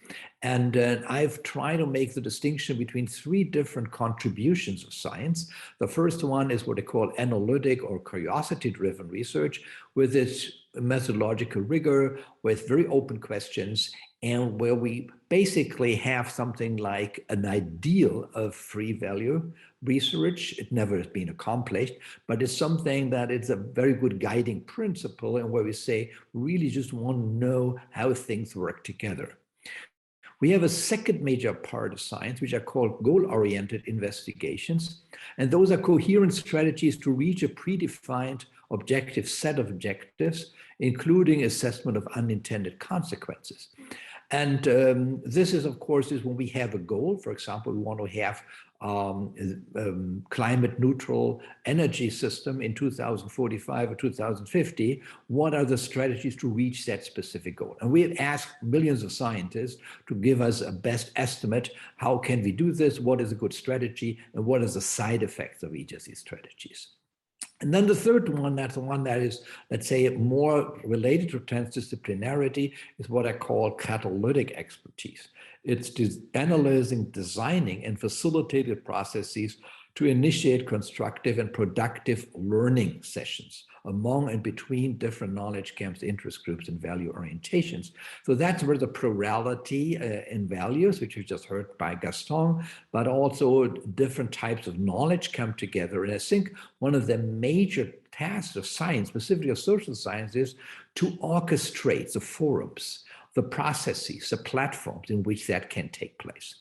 And I've tried to make the distinction between three different contributions of science. The first one is what I call analytic or curiosity-driven research, with its methodological rigor, with very open questions, and where we basically have something like an ideal of free value research. It never has been accomplished, but it's something that it's a very good guiding principle, and where we say, really just want to know how things work together. We have a second major part of science, which are called goal-oriented investigations. And those are coherent strategies to reach a predefined objective set of objectives, including assessment of unintended consequences. And this is, of course, is when we have a goal. For example, we want to have climate neutral energy system in 2045 or 2050. What are the strategies to reach that specific goal? And we have asked millions of scientists to give us a best estimate. How can we do this? What is a good strategy? And what is the side effects of each of these strategies? And then the third one, that's the one that is, let's say, more related to transdisciplinarity, is what I call catalytic expertise. It's analyzing, designing, and facilitating processes to initiate constructive and productive learning sessions among and between different knowledge camps, interest groups, and value orientations. So that's where the plurality in values, which we just heard by Gaston, but also different types of knowledge come together. And I think one of the major tasks of science, specifically of social science, is to orchestrate the forums, the processes, the platforms in which that can take place.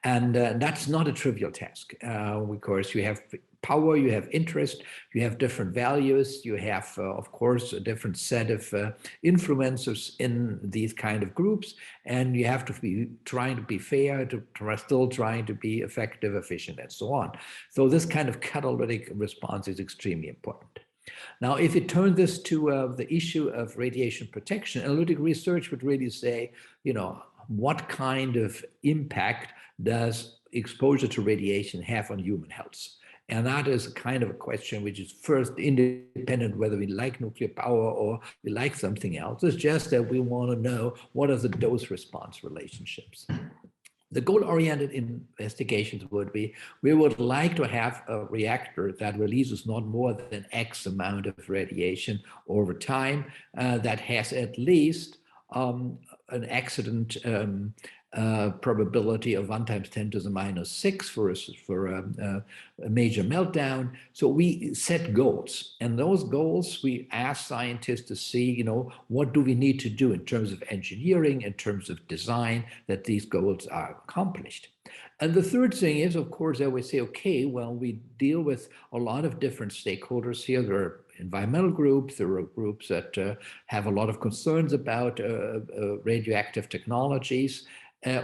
And that's not a trivial task. Of course, you have power, you have interest, you have different values, you have, of course, a different set of influencers in these kind of groups, and you have to be trying to be fair, still trying to be effective, efficient, and so on. So this kind of catalytic response is extremely important. Now, if you turn this to the issue of radiation protection, analytic research would really say, you know, what kind of impact does exposure to radiation have on human health? And that is a kind of a question which is first independent whether we like nuclear power or we like something else. It's just that we want to know what are the dose-response relationships. The goal-oriented investigations would be, we would like to have a reactor that releases not more than X amount of radiation over time, that has at least an accident probability of 1 × 10⁻⁶ for a major meltdown. So we set goals, and those goals we ask scientists to see, you know, what do we need to do in terms of engineering, in terms of design, that these goals are accomplished. And the third thing is, of course, that we say, okay, well, we deal with a lot of different stakeholders here. There are environmental groups, there are groups that have a lot of concerns about radioactive technologies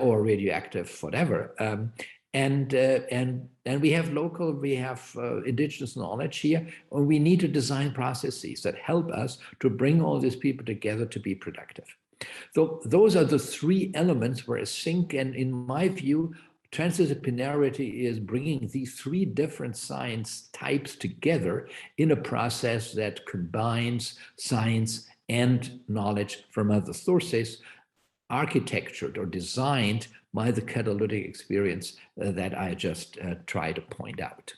or radioactive whatever. And we have local, we have indigenous knowledge here, and we need to design processes that help us to bring all these people together to be productive. So those are the three elements where I think, and in my view, transdisciplinarity is bringing these three different science types together in a process that combines science and knowledge from other sources, architectured or designed by the catalytic experience that I just tried to point out.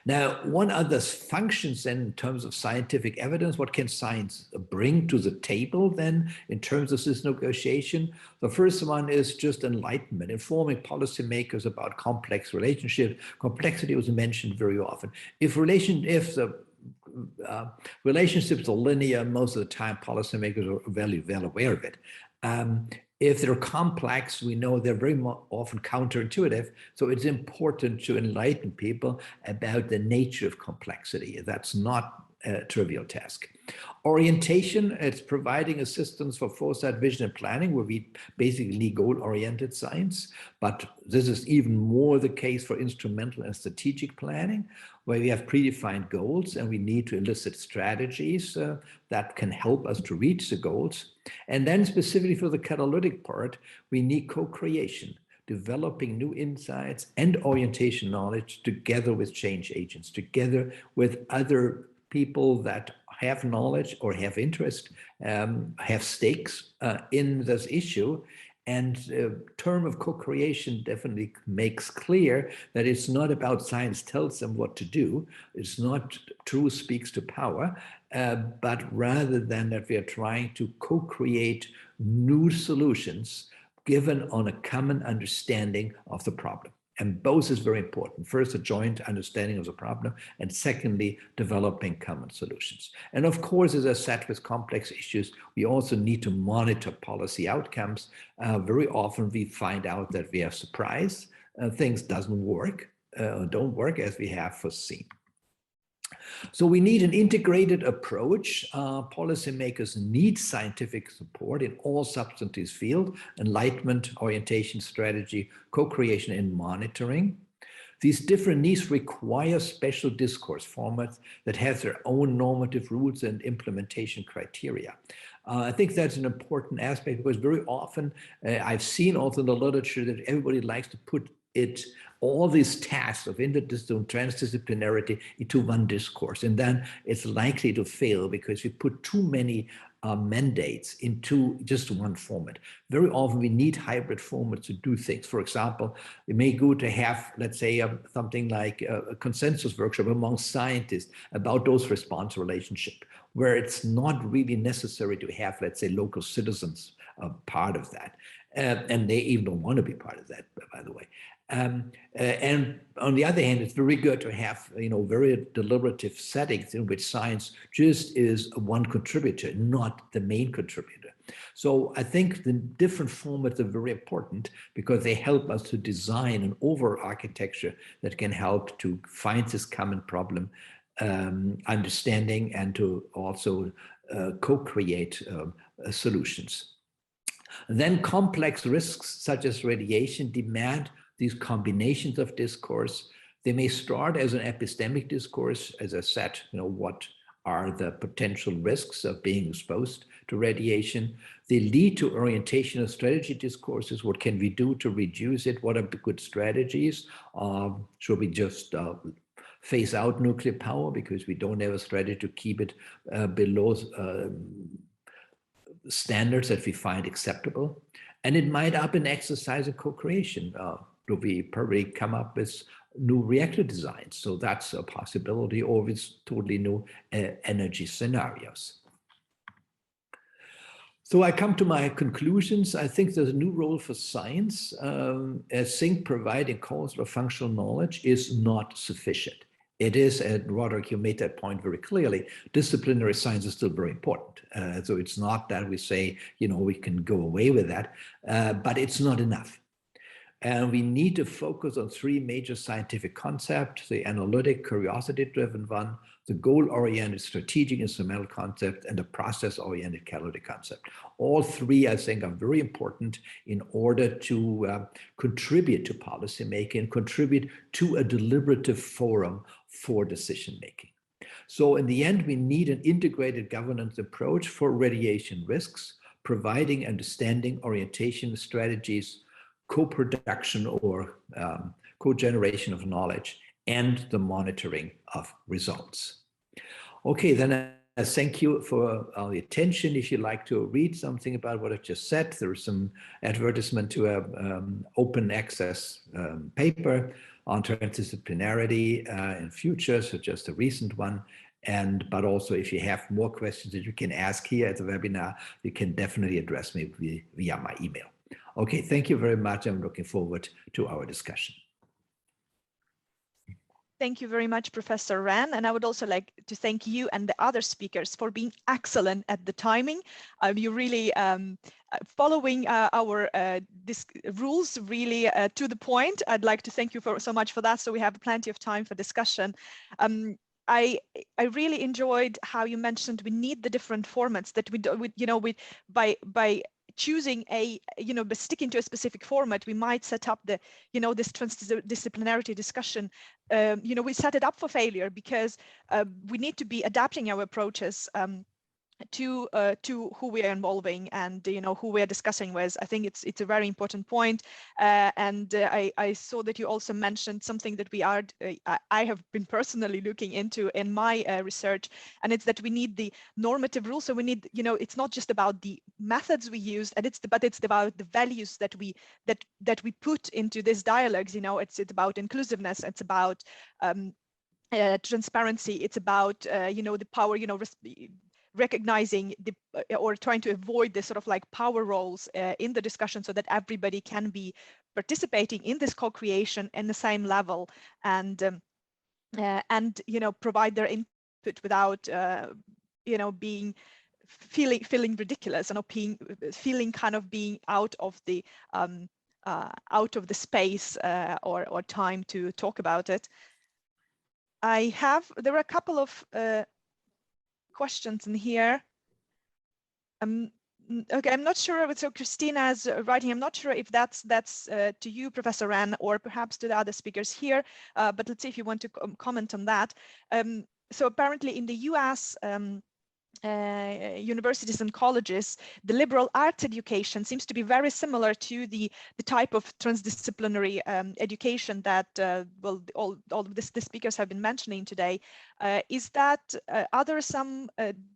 Now, one other functions in terms of scientific evidence, what can science bring to the table then in terms of this negotiation? The first one is just enlightenment, informing policymakers about complex relationships. Complexity was mentioned very often. If the relationships are linear, most of the time policymakers are very well aware of it. If they're complex, we know they're very often counterintuitive. So it's important to enlighten people about the nature of complexity. That's not a trivial task. Orientation, it's providing assistance for foresight, vision, and planning, where we basically need goal-oriented science. But this is even more the case for instrumental and strategic planning, where we have predefined goals and we need to elicit strategies that can help us to reach the goals. And then specifically for the catalytic part, we need co-creation, developing new insights and orientation knowledge together with change agents, together with other people that have knowledge or have interest, have stakes in this issue. And the term of co-creation definitely makes clear that it's not about science tells them what to do. It's not truth speaks to power, but rather than that we are trying to co-create new solutions given on a common understanding of the problem. And both is very important. First, a joint understanding of the problem, and secondly, developing common solutions. And of course, as I said, with complex issues, we also need to monitor policy outcomes. Very often we find out that we are surprised, things don't work as we have foreseen. So we need an integrated approach. Policymakers need scientific support in all substantive fields: enlightenment, orientation, strategy, co-creation, and monitoring. These different needs require special discourse formats that have their own normative rules and implementation criteria. I think that's an important aspect, because very often I've seen also in the literature that everybody likes to put all these tasks of interdisciplinary, transdisciplinarity into one discourse. And then it's likely to fail because we put too many mandates into just one format. Very often we need hybrid formats to do things. For example, it may go to have, let's say, something like a consensus workshop among scientists about dose response relationship, where it's not really necessary to have, let's say, local citizens part of that. And they even don't want to be part of that, by the way. And on the other hand, it's very good to have, very deliberative settings in which science just is one contributor, not the main contributor. So I think the different formats are very important because they help us to design an overall architecture that can help to find this common problem understanding and to also co-create solutions. And then complex risks such as radiation demand these combinations of discourse. They may start as an epistemic discourse, as I said, what are the potential risks of being exposed to radiation. They lead to orientation of strategy discourses. What can we do to reduce it? What are the good strategies? Should we just phase out nuclear power because we don't have a strategy to keep it below standards that we find acceptable? And it might up an exercise of co-creation. Do we probably come up with new reactor designs? So that's a possibility, or with totally new energy scenarios. So I come to my conclusions. I think there's a new role for science. As think providing causal or functional knowledge is not sufficient. It is, and Roderick, you made that point very clearly, disciplinary science is still very important. So it's not that we say, we can go away with that, but it's not enough. And we need to focus on three major scientific concepts: the analytic, curiosity-driven one, the goal-oriented, strategic, instrumental concept, and the process-oriented catalytic concept. All three, I think, are very important in order to contribute to policymaking, contribute to a deliberative forum for decision-making. So in the end, we need an integrated governance approach for radiation risks, providing understanding, orientation strategies, co-production or co-generation of knowledge, and the monitoring of results. Okay, then I thank you for the attention. If you'd like to read something about what I just said, there is some advertisement to an open access paper on transdisciplinarity in future, so just a recent one. But also if you have more questions that you can ask here at the webinar, you can definitely address me via my email. Okay, thank you very much. I'm looking forward to our discussion. Thank you very much, Professor Ran. And I would also like to thank you and the other speakers for being excellent at the timing. You really following our rules really to the point. I'd like to thank you so much for that. So we have plenty of time for discussion. I really enjoyed how you mentioned we need the different formats, that by choosing by sticking to a specific format, we might set up the, this transdisciplinarity discussion. We set it up for failure, because we need to be adapting our approaches to who we are involving and who we are discussing with. I think it's a very important point. And I saw that you also mentioned something that I have been personally looking into in my research, and it's that we need the normative rules. So we need, it's not just about the methods we use, and but it's about the values that we put into these dialogues. It's about inclusiveness, it's about transparency, it's about the power, recognizing or trying to avoid the sort of like power roles in the discussion, so that everybody can be participating in this co-creation in the same level, and provide their input without feeling ridiculous, and feeling kind of being out of the space or time to talk about it. There are a couple of questions in here. Okay, I'm not sure. So Christina's writing. I'm not sure if that's to you, Professor Wren, or perhaps to the other speakers here. But let's see if you want to comment on that. So apparently in the US, universities and colleges, the liberal arts education seems to be very similar to the type of transdisciplinary education that all of the speakers have been mentioning today. Are there some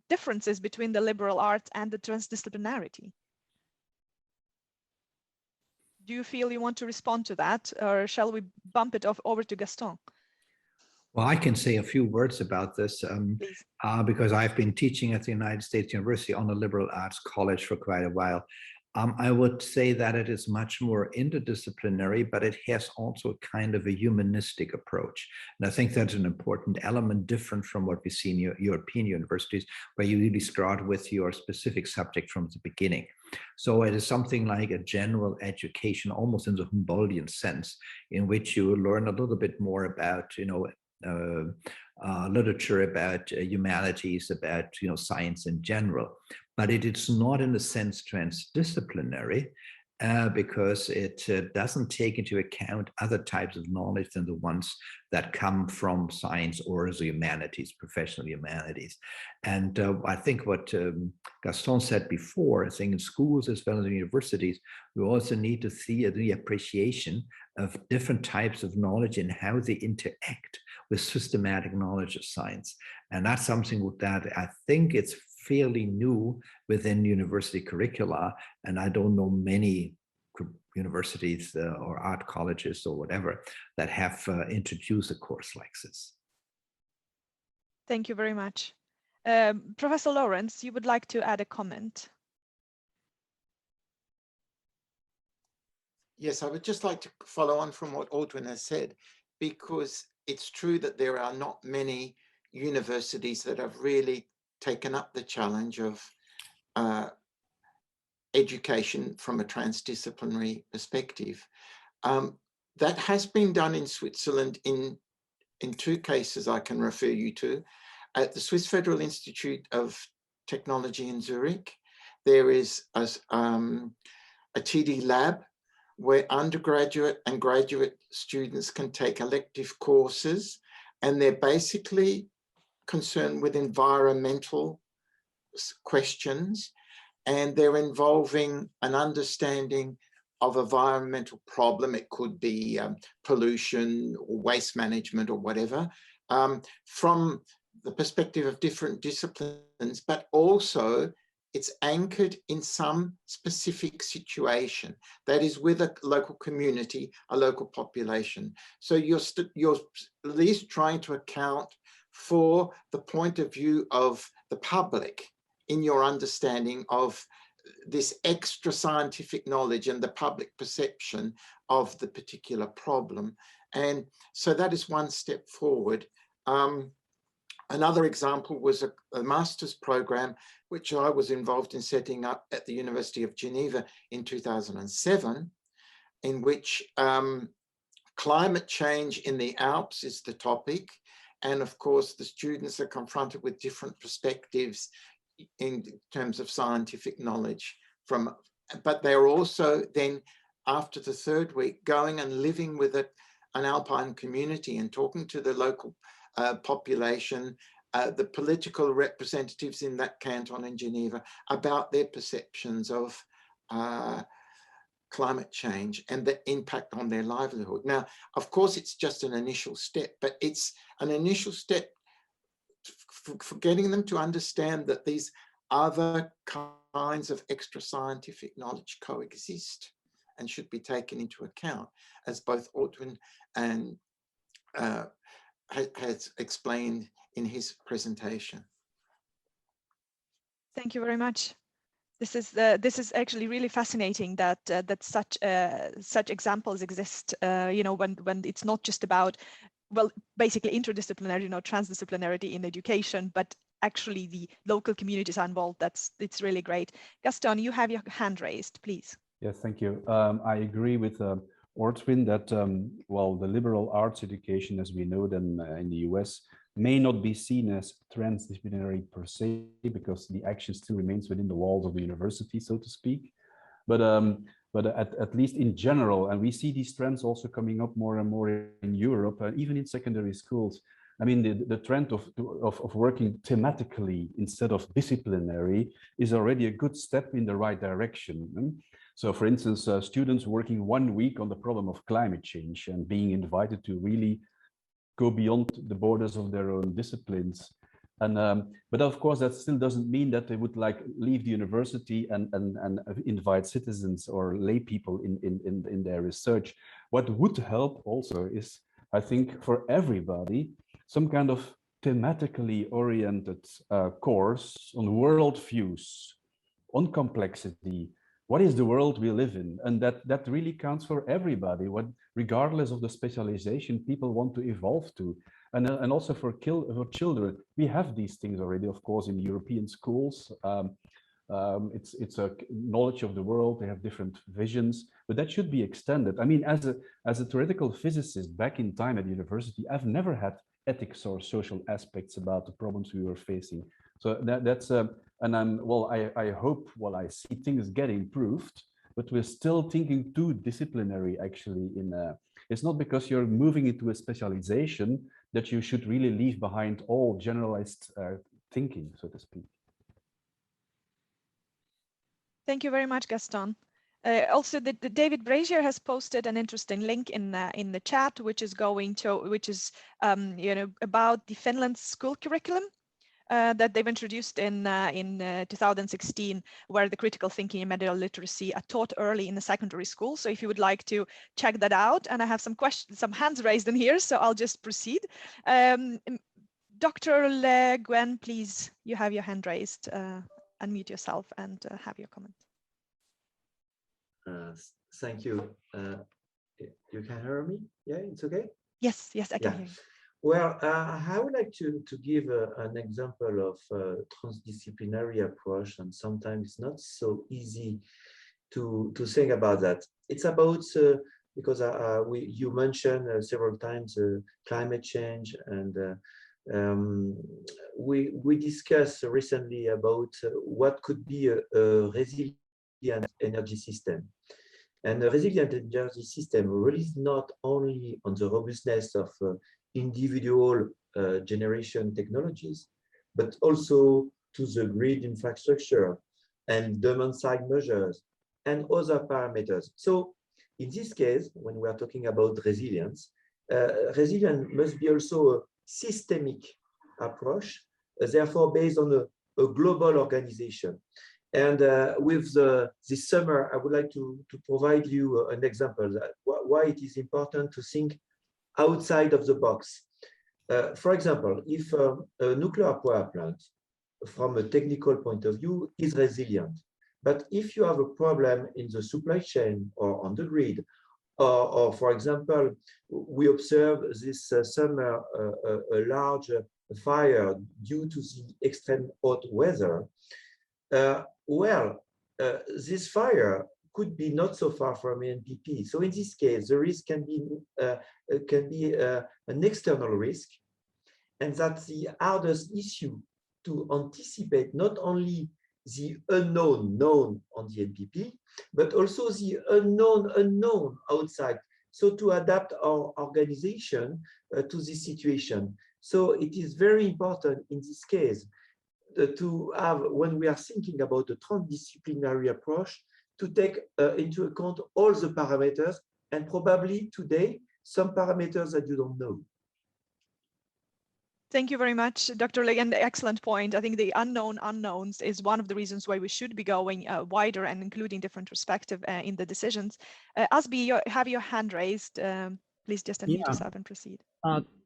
differences between the liberal arts and the transdisciplinarity? Do you feel you want to respond to that, or shall we bump it over to Gaston? Well, I can say a few words about this because I've been teaching at the United States University on a liberal arts college for quite a while. I would say that it is much more interdisciplinary, but it has also kind of a humanistic approach. And I think that's an important element, different from what we see in European universities, where you really start with your specific subject from the beginning. So it is something like a general education, almost in the Humboldtian sense, in which you learn a little bit more about, literature, about humanities, about science in general. But it is not, in a sense, transdisciplinary because it doesn't take into account other types of knowledge than the ones that come from science or the humanities, professional humanities. And I think what Gaston said before, I think in schools as well as in universities, we also need to see the appreciation of different types of knowledge and how they interact with systematic knowledge of science. And that's something that I think it's fairly new within university curricula, and I don't know many universities or art colleges or whatever that have introduced a course like this. Thank you very much. Professor Lawrence, you would like to add a comment? Yes, I would just like to follow on from what Audryn has said, because it's true that there are not many universities that have really taken up the challenge of education from a transdisciplinary perspective. That has been done in Switzerland in two cases I can refer you to. At the Swiss Federal Institute of Technology in Zurich, there is a TD lab where undergraduate and graduate students can take elective courses, and they're basically concerned with environmental questions, and they're involving an understanding of environmental problem. It could be pollution or waste management or whatever, from the perspective of different disciplines, but also it's anchored in some specific situation that is with a local community, a local population. So you're at least trying to account for the point of view of the public in your understanding of this extra scientific knowledge and the public perception of the particular problem. And so that is one step forward. Another example was a master's program, which I was involved in setting up at the University of Geneva in 2007, in which climate change in the Alps is the topic. And of course, the students are confronted with different perspectives in terms of scientific knowledge but they're also then, after the third week, going and living with an alpine community and talking to the local population, the political representatives in that canton in Geneva, about their perceptions of climate change and the impact on their livelihood. Now, of course, it's just an initial step, but it's an initial step for getting them to understand that these other kinds of extra scientific knowledge coexist and should be taken into account, as both Ortwin and has explained in his presentation. Thank you very much. This is actually really fascinating that that such examples exist. You know, when it's not just about, well, basically interdisciplinary, you know, transdisciplinarity in education, but actually the local communities are involved. It's really great. Gaston, you have your hand raised, please. Yes, thank you. I agree with Ortwin that, well, the liberal arts education, as we know them in the US, may not be seen as transdisciplinary per se, because the action still remains within the walls of the university, so to speak. But at least in general, and we see these trends also coming up more and more in Europe, even in secondary schools. I mean, the trend of working thematically instead of disciplinary is already a good step in the right direction. So, for instance, students working 1 week on the problem of climate change and being invited to really go beyond the borders of their own disciplines. And but of course, that still doesn't mean that they would like leave the university and invite citizens or lay people in their research. What would help also is, I think, for everybody, some kind of thematically oriented course on worldviews, on complexity. What is the world we live in? And that really counts for everybody, regardless of the specialization people want to evolve to. And also for children, we have these things already, of course, in European schools. It's a knowledge of the world. They have different visions, but that should be extended. I mean, as a theoretical physicist back in time at university, I've never had ethics or social aspects about the problems we were facing. So that's and I hope, well, I see things get improved, but we're still thinking too disciplinary actually. It's not because you're moving into a specialization that you should really leave behind all generalized thinking, so to speak. Thank you very much, Gaston. Also, the David Brazier has posted an interesting link in the chat, which is you know, about the Finland school curriculum that they've introduced in 2016, where the critical thinking and medical literacy are taught early in the secondary school. So if you would like to check that out, and I have some questions, some hands raised in here, so I'll just proceed. Dr. Le Guin, please, you have your hand raised. Unmute yourself and have your comment. Thank you. You can hear me? Yeah, it's okay? Yes, I can hear you. Well, I would like to give an example of transdisciplinary approach, and sometimes it's not so easy to think about that. It's about, because you mentioned several times climate change, and we discussed recently about what could be a resilient energy system. And a resilient energy system relies not only on the robustness of individual generation technologies, but also to the grid infrastructure and demand-side measures and other parameters. So in this case, when we are talking about resilience, resilience must be also a systemic approach, therefore based on a global organization. And with this summer, I would like to provide you an example that why it is important to think outside of the box. For example, if a nuclear power plant, from a technical point of view, is resilient, but if you have a problem in the supply chain or on the grid, or for example, we observe this summer a large fire due to the extreme hot weather, this fire could be not so far from NPP. So in this case, the risk can be an external risk, and that's the hardest issue, to anticipate not only the unknown known on the NPP, but also the unknown outside. So to adapt our organization to this situation. So it is very important in this case to have, when we are thinking about a transdisciplinary approach, to take into account all the parameters, and probably today, some parameters that you don't know. Thank you very much, Dr. Lee, and excellent point. I think the unknown unknowns is one of the reasons why we should be going wider and including different perspective in the decisions. Asbi, you have your hand raised. Please just unmute yourself and proceed.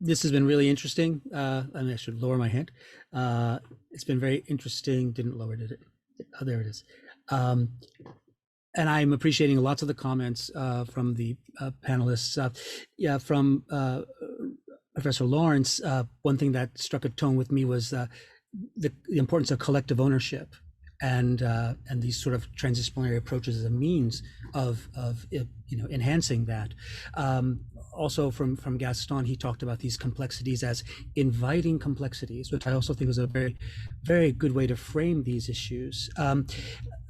This has been really interesting. And I should lower my hand. It's been very interesting. Didn't lower it. Oh, there it is. And I'm appreciating lots of the comments from the panelists. Yeah, from Professor Lawrence, one thing that struck a tone with me was the importance of collective ownership, and these sort of transdisciplinary approaches as a means of enhancing that. Also from Gaston, he talked about these complexities as inviting complexities, which I also think was a very, very good way to frame these issues.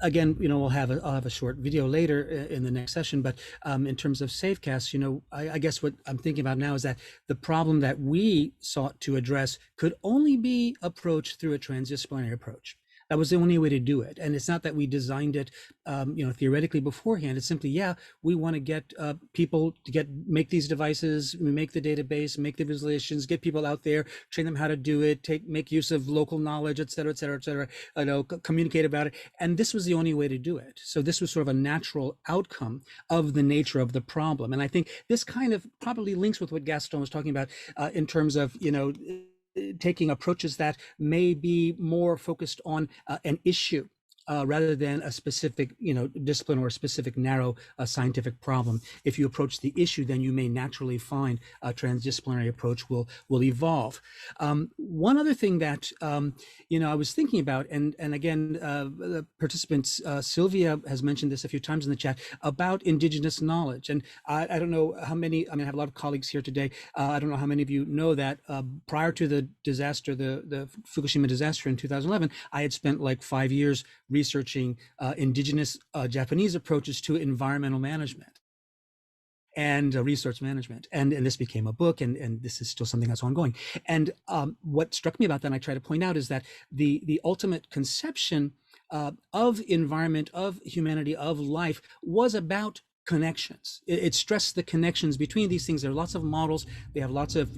Again, I'll have a short video later in the next session, but in terms of SafeCast, I guess what I'm thinking about now is that the problem that we sought to address could only be approached through a transdisciplinary approach. That was the only way to do it. And it's not that we designed it, theoretically beforehand. It's simply, we want to get people to make these devices, make the database, make the visualizations, get people out there, train them how to do it, make use of local knowledge, et cetera, et cetera, et cetera, communicate about it. And this was the only way to do it. So this was sort of a natural outcome of the nature of the problem. And I think this kind of probably links with what Gaston was talking about in terms of, taking approaches that may be more focused on an issue rather than a specific, discipline or a specific narrow scientific problem. If you approach the issue, then you may naturally find a transdisciplinary approach will evolve. One other thing that I was thinking about, and again, the participants, Sylvia has mentioned this a few times in the chat about indigenous knowledge, and I don't know how many. I have a lot of colleagues here today. I don't know how many of you know that prior to the disaster, the Fukushima disaster in 2011, I had spent like 5 years researching indigenous Japanese approaches to environmental management and resource management. And this became a book, and this is still something that's ongoing. And what struck me about that, and I try to point out, is that the ultimate conception of environment, of humanity, of life was about connections. It stressed the connections between these things. There are lots of models. They have lots of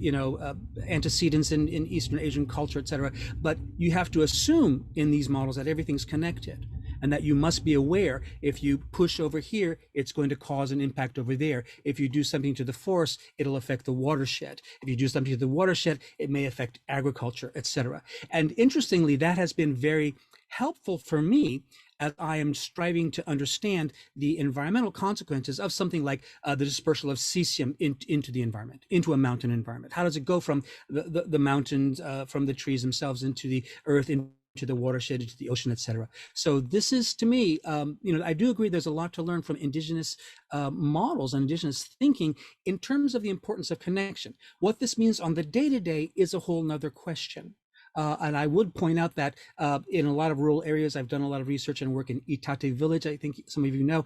antecedents in Eastern Asian culture, etc. But you have to assume in these models that everything's connected, and that you must be aware if you push over here, it's going to cause an impact over there. If you do something to the forest, it'll affect the watershed. If you do something to the watershed, it may affect agriculture, etc. And interestingly, that has been very helpful for me as I am striving to understand the environmental consequences of something like the dispersal of cesium into the environment, into a mountain environment. How does it go from the mountains, from the trees themselves, into the earth, into the watershed, into the ocean, etc. So this is, to me, I do agree there's a lot to learn from indigenous models and indigenous thinking in terms of the importance of connection. What this means on the day-to-day is a whole nother question. And I would point out that in a lot of rural areas, I've done a lot of research and work in Itate village. I think some of you know,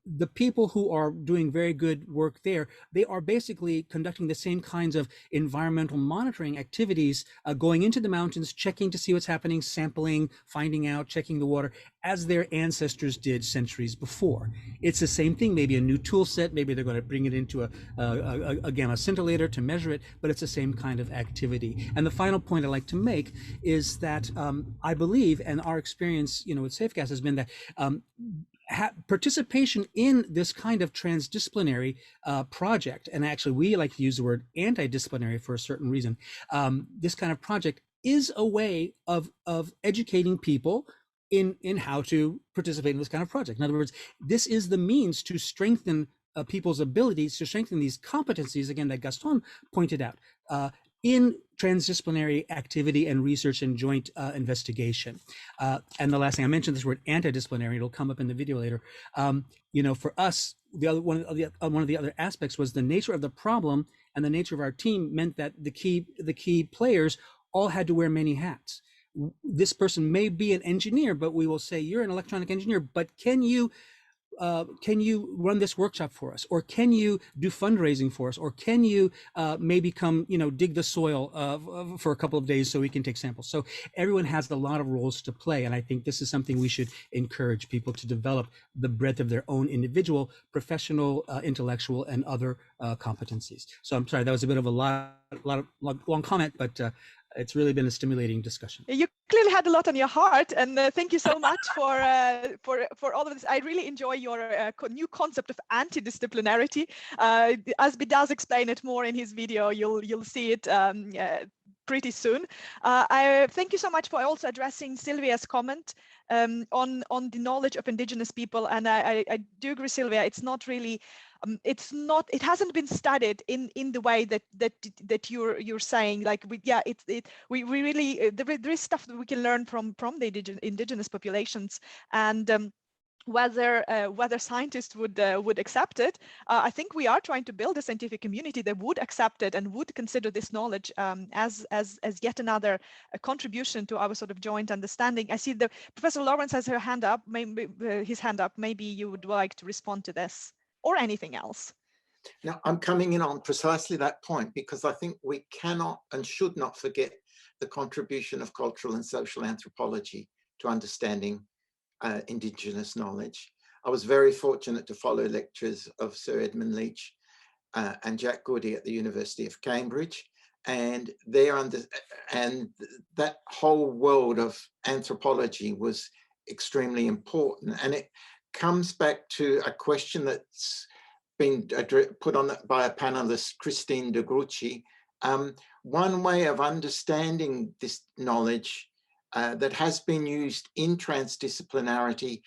the people who are doing very good work there, they are basically conducting the same kinds of environmental monitoring activities, going into the mountains, checking to see what's happening, sampling, finding out, checking the water, as their ancestors did centuries before. It's the same thing, maybe a new tool set, maybe they're going to bring it into a gamma scintillator to measure it, but it's the same kind of activity. And the final point I'd like to make is that I believe, and our experience, with SafeCast has been that participation in this kind of transdisciplinary project, and actually we like to use the word anti-disciplinary for a certain reason, this kind of project is a way of educating people in how to participate in this kind of project. In other words, this is the means to strengthen people's abilities, to strengthen these competencies, again, that Gaston pointed out. in transdisciplinary activity and research and joint investigation. And the last thing, I mentioned this word anti-disciplinary, it'll come up in the video later. You know, for us, one of the other aspects was the nature of the problem and the nature of our team meant that the key players all had to wear many hats. This person may be an engineer, but we will say, you're an electronic engineer, but can you run this workshop for us, or can you do fundraising for us, or can you maybe come, you know, dig the soil for a couple of days so we can take samples. So everyone has a lot of roles to play, and I think this is something we should encourage people to develop the breadth of their own individual, professional, intellectual, and other competencies. So I'm sorry, that was a bit of a long comment, but it's really been a stimulating discussion. You clearly had a lot on your heart, and thank you so much for all of this. I really enjoy your new concept of anti-disciplinarity. As Bidaz explained it more in his video, you'll see it pretty soon. I thank you so much for also addressing Sylvia's comment on the knowledge of indigenous people, and I do agree, Sylvia. It's not really. It hasn't been studied in the way that you're saying. Like we really there is stuff that we can learn from the indigenous populations, and whether scientists would accept it. I think we are trying to build a scientific community that would accept it and would consider this knowledge as yet another contribution to our sort of joint understanding. I see Professor Lawrence has her hand up. Maybe his hand up. Maybe you would like to respond to this or anything else. Now, I'm coming in on precisely that point, because I think we cannot and should not forget the contribution of cultural and social anthropology to understanding Indigenous knowledge. I was very fortunate to follow lectures of Sir Edmund Leach and Jack Goody at the University of Cambridge, and that whole world of anthropology was extremely important. And it comes back to a question that's been put on by a panelist, Christine de Grucci. One way of understanding this knowledge that has been used in transdisciplinarity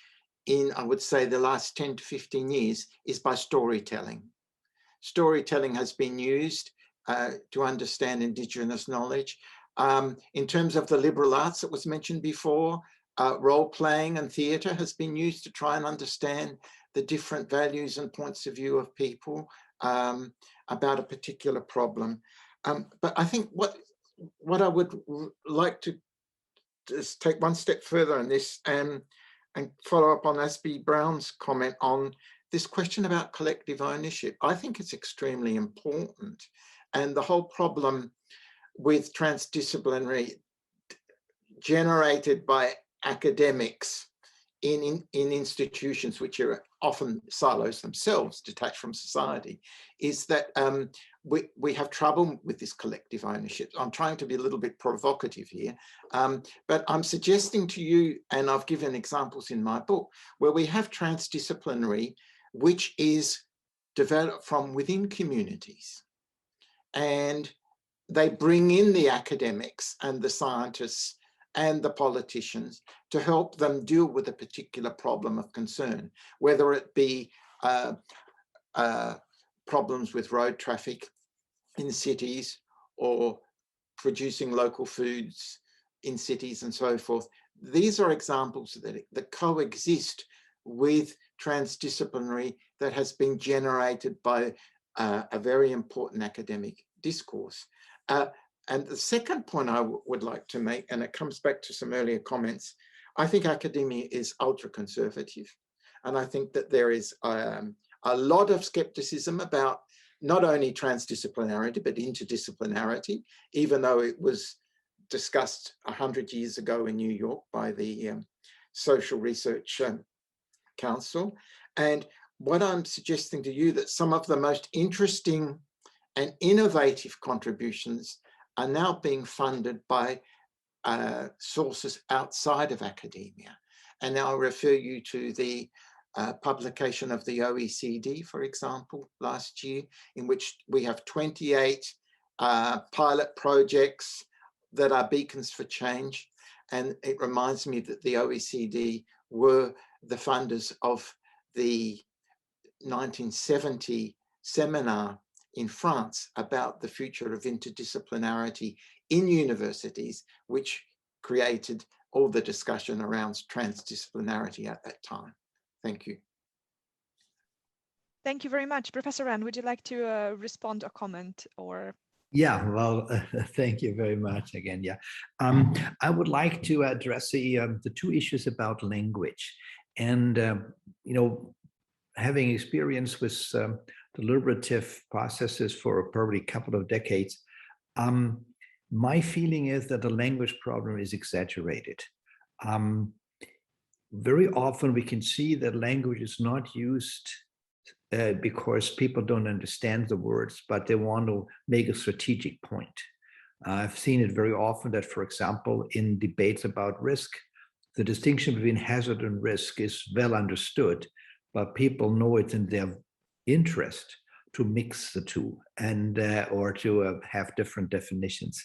in, I would say, the last 10 to 15 years is by storytelling. Storytelling has been used to understand Indigenous knowledge. In terms of the liberal arts that was mentioned before, role-playing and theatre has been used to try and understand the different values and points of view of people about a particular problem. But I think what I would like to just take one step further on this and follow up on Asby Brown's comment on this question about collective ownership. I think it's extremely important. And the whole problem with transdisciplinary generated by academics in institutions which are often silos themselves, detached from society, is that we have trouble with this collective ownership. I'm trying to be a little bit provocative here, but I'm suggesting to you, and I've given examples in my book, where we have transdisciplinary, which is developed from within communities. And they bring in the academics and the scientists and the politicians to help them deal with a particular problem of concern, whether it be problems with road traffic in cities or producing local foods in cities and so forth. These are examples that coexist with transdisciplinary that has been generated by a very important academic discourse. And the second point I would like to make, and it comes back to some earlier comments, I think academia is ultra-conservative. And I think that there is a lot of skepticism about not only transdisciplinarity, but interdisciplinarity, even though it was discussed 100 years ago in New York by the Social Research Council. And what I'm suggesting to you, that some of the most interesting and innovative contributions are now being funded by sources outside of academia. And I'll refer you to the publication of the OECD, for example, last year, in which we have 28 pilot projects that are beacons for change. And it reminds me that the OECD were the funders of the 1970 seminar in France about the future of interdisciplinarity in universities, which created all the discussion around transdisciplinarity at that time. Thank you. Thank you very much. Professor Rand, would you like to respond or comment or? Yeah, well, thank you very much again. Yeah, I would like to address the two issues about language, and you know, having experience with deliberative processes for probably a couple of decades, my feeling is that the language problem is exaggerated. Very often we can see that language is not used because people don't understand the words, but they want to make a strategic point. I've seen it very often that, for example, in debates about risk, the distinction between hazard and risk is well understood, but people know it's in their interest to mix the two and or to have different definitions.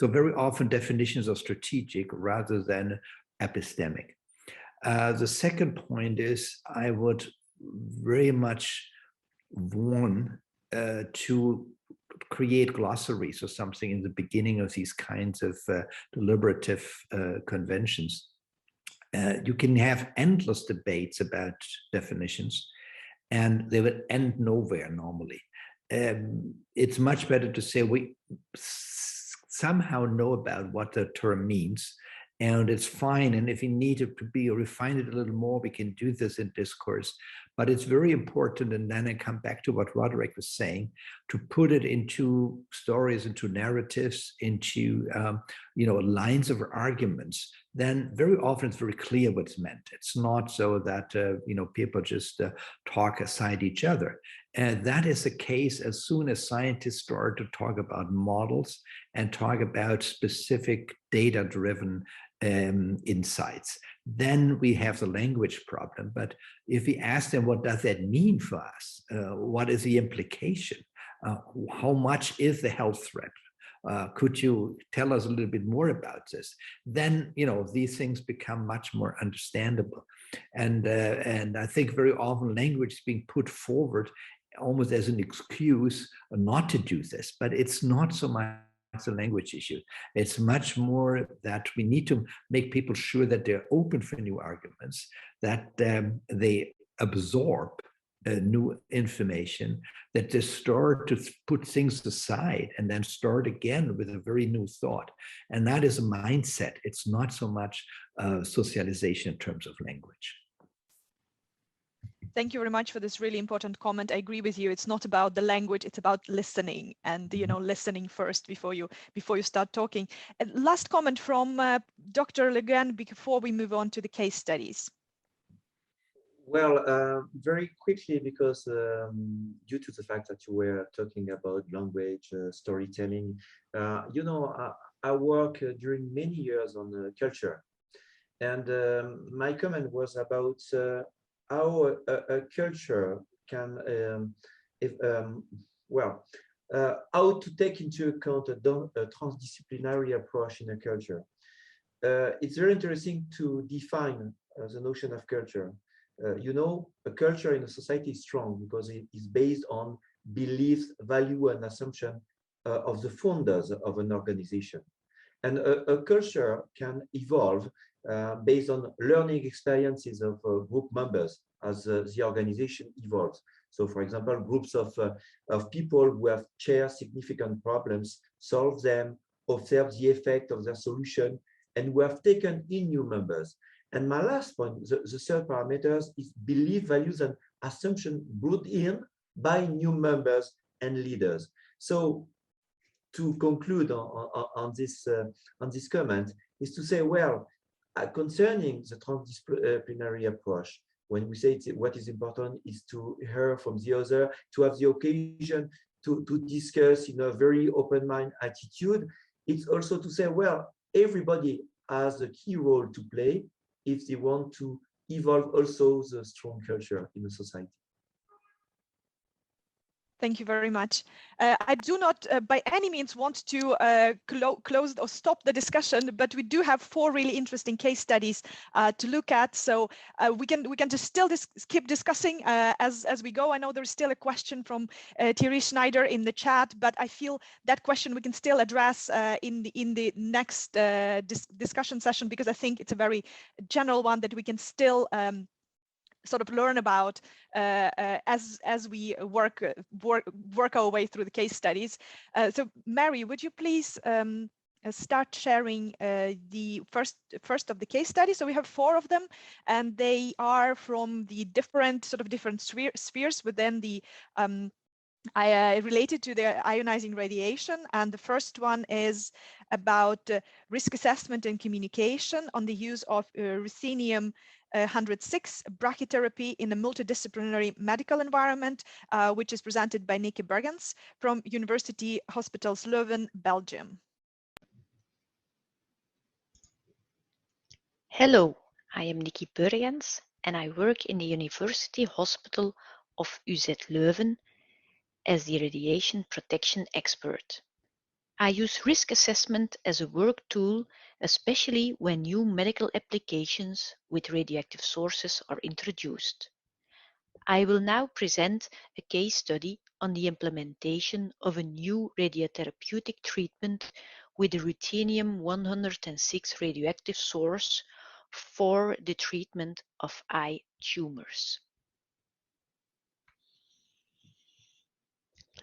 So very often definitions are strategic rather than epistemic. The second point is I would very much warn to create glossaries or something in the beginning of these kinds of deliberative conventions. You can have endless debates about definitions, and they will end nowhere normally. It's much better to say we somehow know about what the term means, and it's fine. And if we need it to be refine it a little more, we can do this in discourse. But it's very important, and then I come back to what Roderick was saying, to put it into stories, into narratives, into lines of arguments. Then very often it's very clear what's meant. It's not so that people just talk aside each other. And that is the case as soon as scientists start to talk about models and talk about specific data-driven insights. Then we have the language problem. But if we ask them, what does that mean for us? What is the implication? How much is the health threat? Could you tell us a little bit more about this? Then, these things become much more understandable. And I think very often language is being put forward almost as an excuse not to do this, but it's not so much a language issue. It's much more that we need to make people sure that they're open for new arguments, that they absorb new information, that they start to put things aside and then start again with a very new thought. And that is a mindset. It's not so much socialization in terms of language. Thank you very much for this really important comment. I agree with you. It's not about the language, it's about listening, and listening first before you start talking. And last comment from Dr. Le Guen before we move on to the case studies. Well, very quickly, because due to the fact that you were talking about language, storytelling, I work during many years on culture, and my comment was about how a culture can, how to take into account a transdisciplinary approach in a culture. It's very interesting to define the notion of culture. A culture in a society is strong because it is based on beliefs, value, and assumption of the founders of an organization. And a culture can evolve based on learning experiences of group members as the organization evolves. So, for example, groups of people who have shared significant problems, solve them, observe the effect of their solution, and who have taken in new members. And my last point, the third parameter is belief, values, and assumption brought in by new members and leaders. So, to conclude on this comment is to say, well, concerning the transdisciplinary approach, when we say what is important is to hear from the other, to have the occasion to discuss in a very open mind attitude. It's also to say, well, everybody has a key role to play if they want to evolve also the strong culture in the society. Thank you very much. I do not by any means want to close or stop the discussion, but we do have 4 really interesting case studies to look at. So we can just still keep discussing as we go. I know there's still a question from Thierry Schneider in the chat, but I feel that question we can still address in the next discussion session, because I think it's a very general one that we can still sort of learn about as we work our way through the case studies. So Mary, would you please start sharing the first of the case studies? So we have 4 of them, and they are from the different spheres within the related to the ionizing radiation. And the first one is about risk assessment and communication on the use of ruthenium 106 brachytherapy in a multidisciplinary medical environment, which is presented by Nicky Bergens from University Hospitals Leuven, Belgium. Hello, I am Nicky Bergens and I work in the University Hospital of UZ Leuven as the radiation protection expert. I use risk assessment as a work tool, especially when new medical applications with radioactive sources are introduced. I will now present a case study on the implementation of a new radiotherapeutic treatment with a ruthenium-106 radioactive source for the treatment of eye tumors.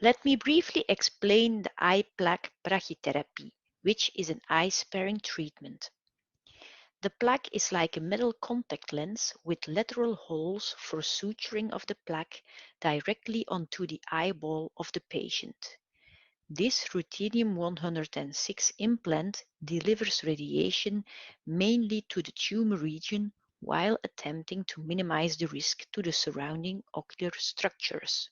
Let me briefly explain the eye plaque brachytherapy, which is an eye-sparing treatment. The plaque is like a metal contact lens with lateral holes for suturing of the plaque directly onto the eyeball of the patient. This ruthenium-106 implant delivers radiation mainly to the tumor region while attempting to minimize the risk to the surrounding ocular structures.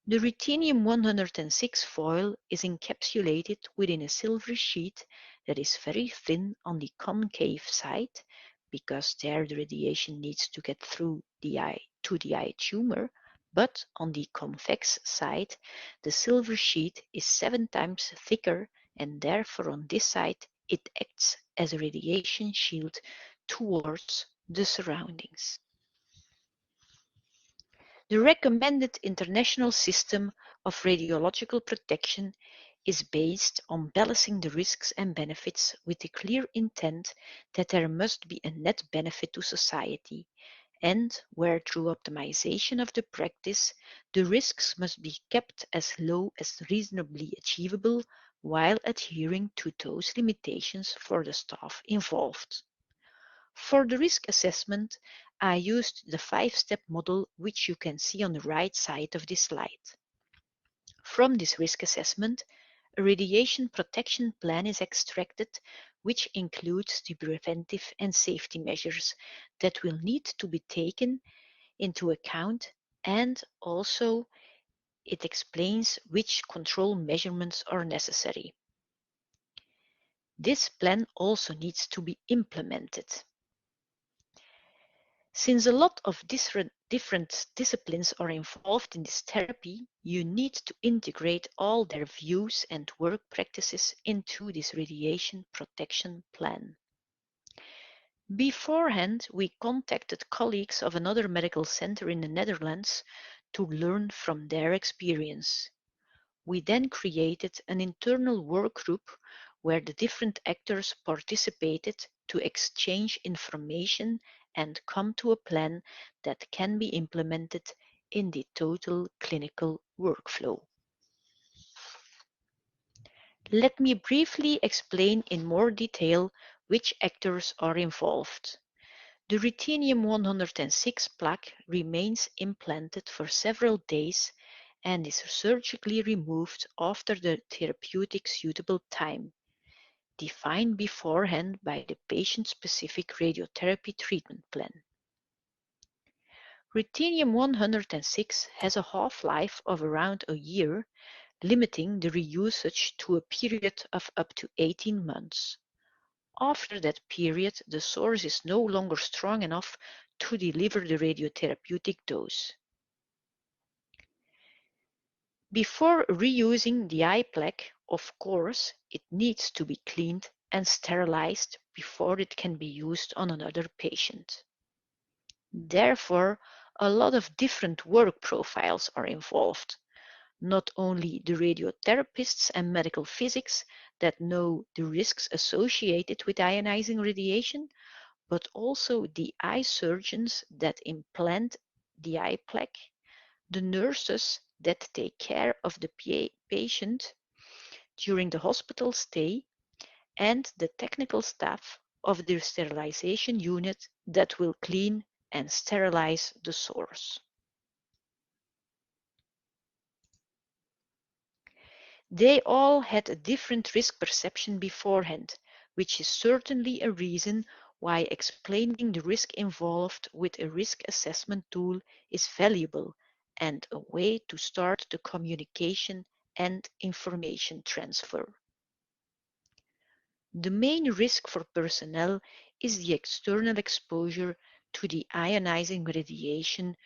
The ruthenium-106 foil is encapsulated within a silver sheet that is very thin on the concave side, because there the radiation needs to get through the eye to the eye tumor, but on the convex side, the silver sheet is 7 times thicker, and therefore on this side it acts as a radiation shield towards the surroundings. The recommended international system of radiological protection is based on balancing the risks and benefits with the clear intent that there must be a net benefit to society, and where through optimization of the practice, the risks must be kept as low as reasonably achievable while adhering to those limitations for the staff involved. For the risk assessment, I used the 5-step model, which you can see on the right side of this slide. From this risk assessment, a radiation protection plan is extracted, which includes the preventive and safety measures that will need to be taken into account, and also it explains which control measurements are necessary. This plan also needs to be implemented. Since a lot of different disciplines are involved in this therapy, you need to integrate all their views and work practices into this radiation protection plan. Beforehand, we contacted colleagues of another medical center in the Netherlands to learn from their experience. We then created an internal work group where the different actors participated to exchange information and come to a plan that can be implemented in the total clinical workflow. Let me briefly explain in more detail which actors are involved. The ruthenium-106 plaque remains implanted for several days and is surgically removed after the therapeutic suitable time, defined beforehand by the patient-specific radiotherapy treatment plan. Ruthenium-106 has a half-life of around a year, limiting the reusage to a period of up to 18 months. After that period, the source is no longer strong enough to deliver the radiotherapeutic dose. Before reusing the eye plaque, of course, it needs to be cleaned and sterilized before it can be used on another patient. Therefore, a lot of different work profiles are involved. Not only the radiotherapists and medical physics that know the risks associated with ionizing radiation, but also the eye surgeons that implant the eye plaque, the nurses that take care of the patient during the hospital stay, and the technical staff of the sterilization unit that will clean and sterilize the source. They all had a different risk perception beforehand, which is certainly a reason why explaining the risk involved with a risk assessment tool is valuable and a way to start the communication and information transfer. The main risk for personnel is the external exposure to the ionizing radiation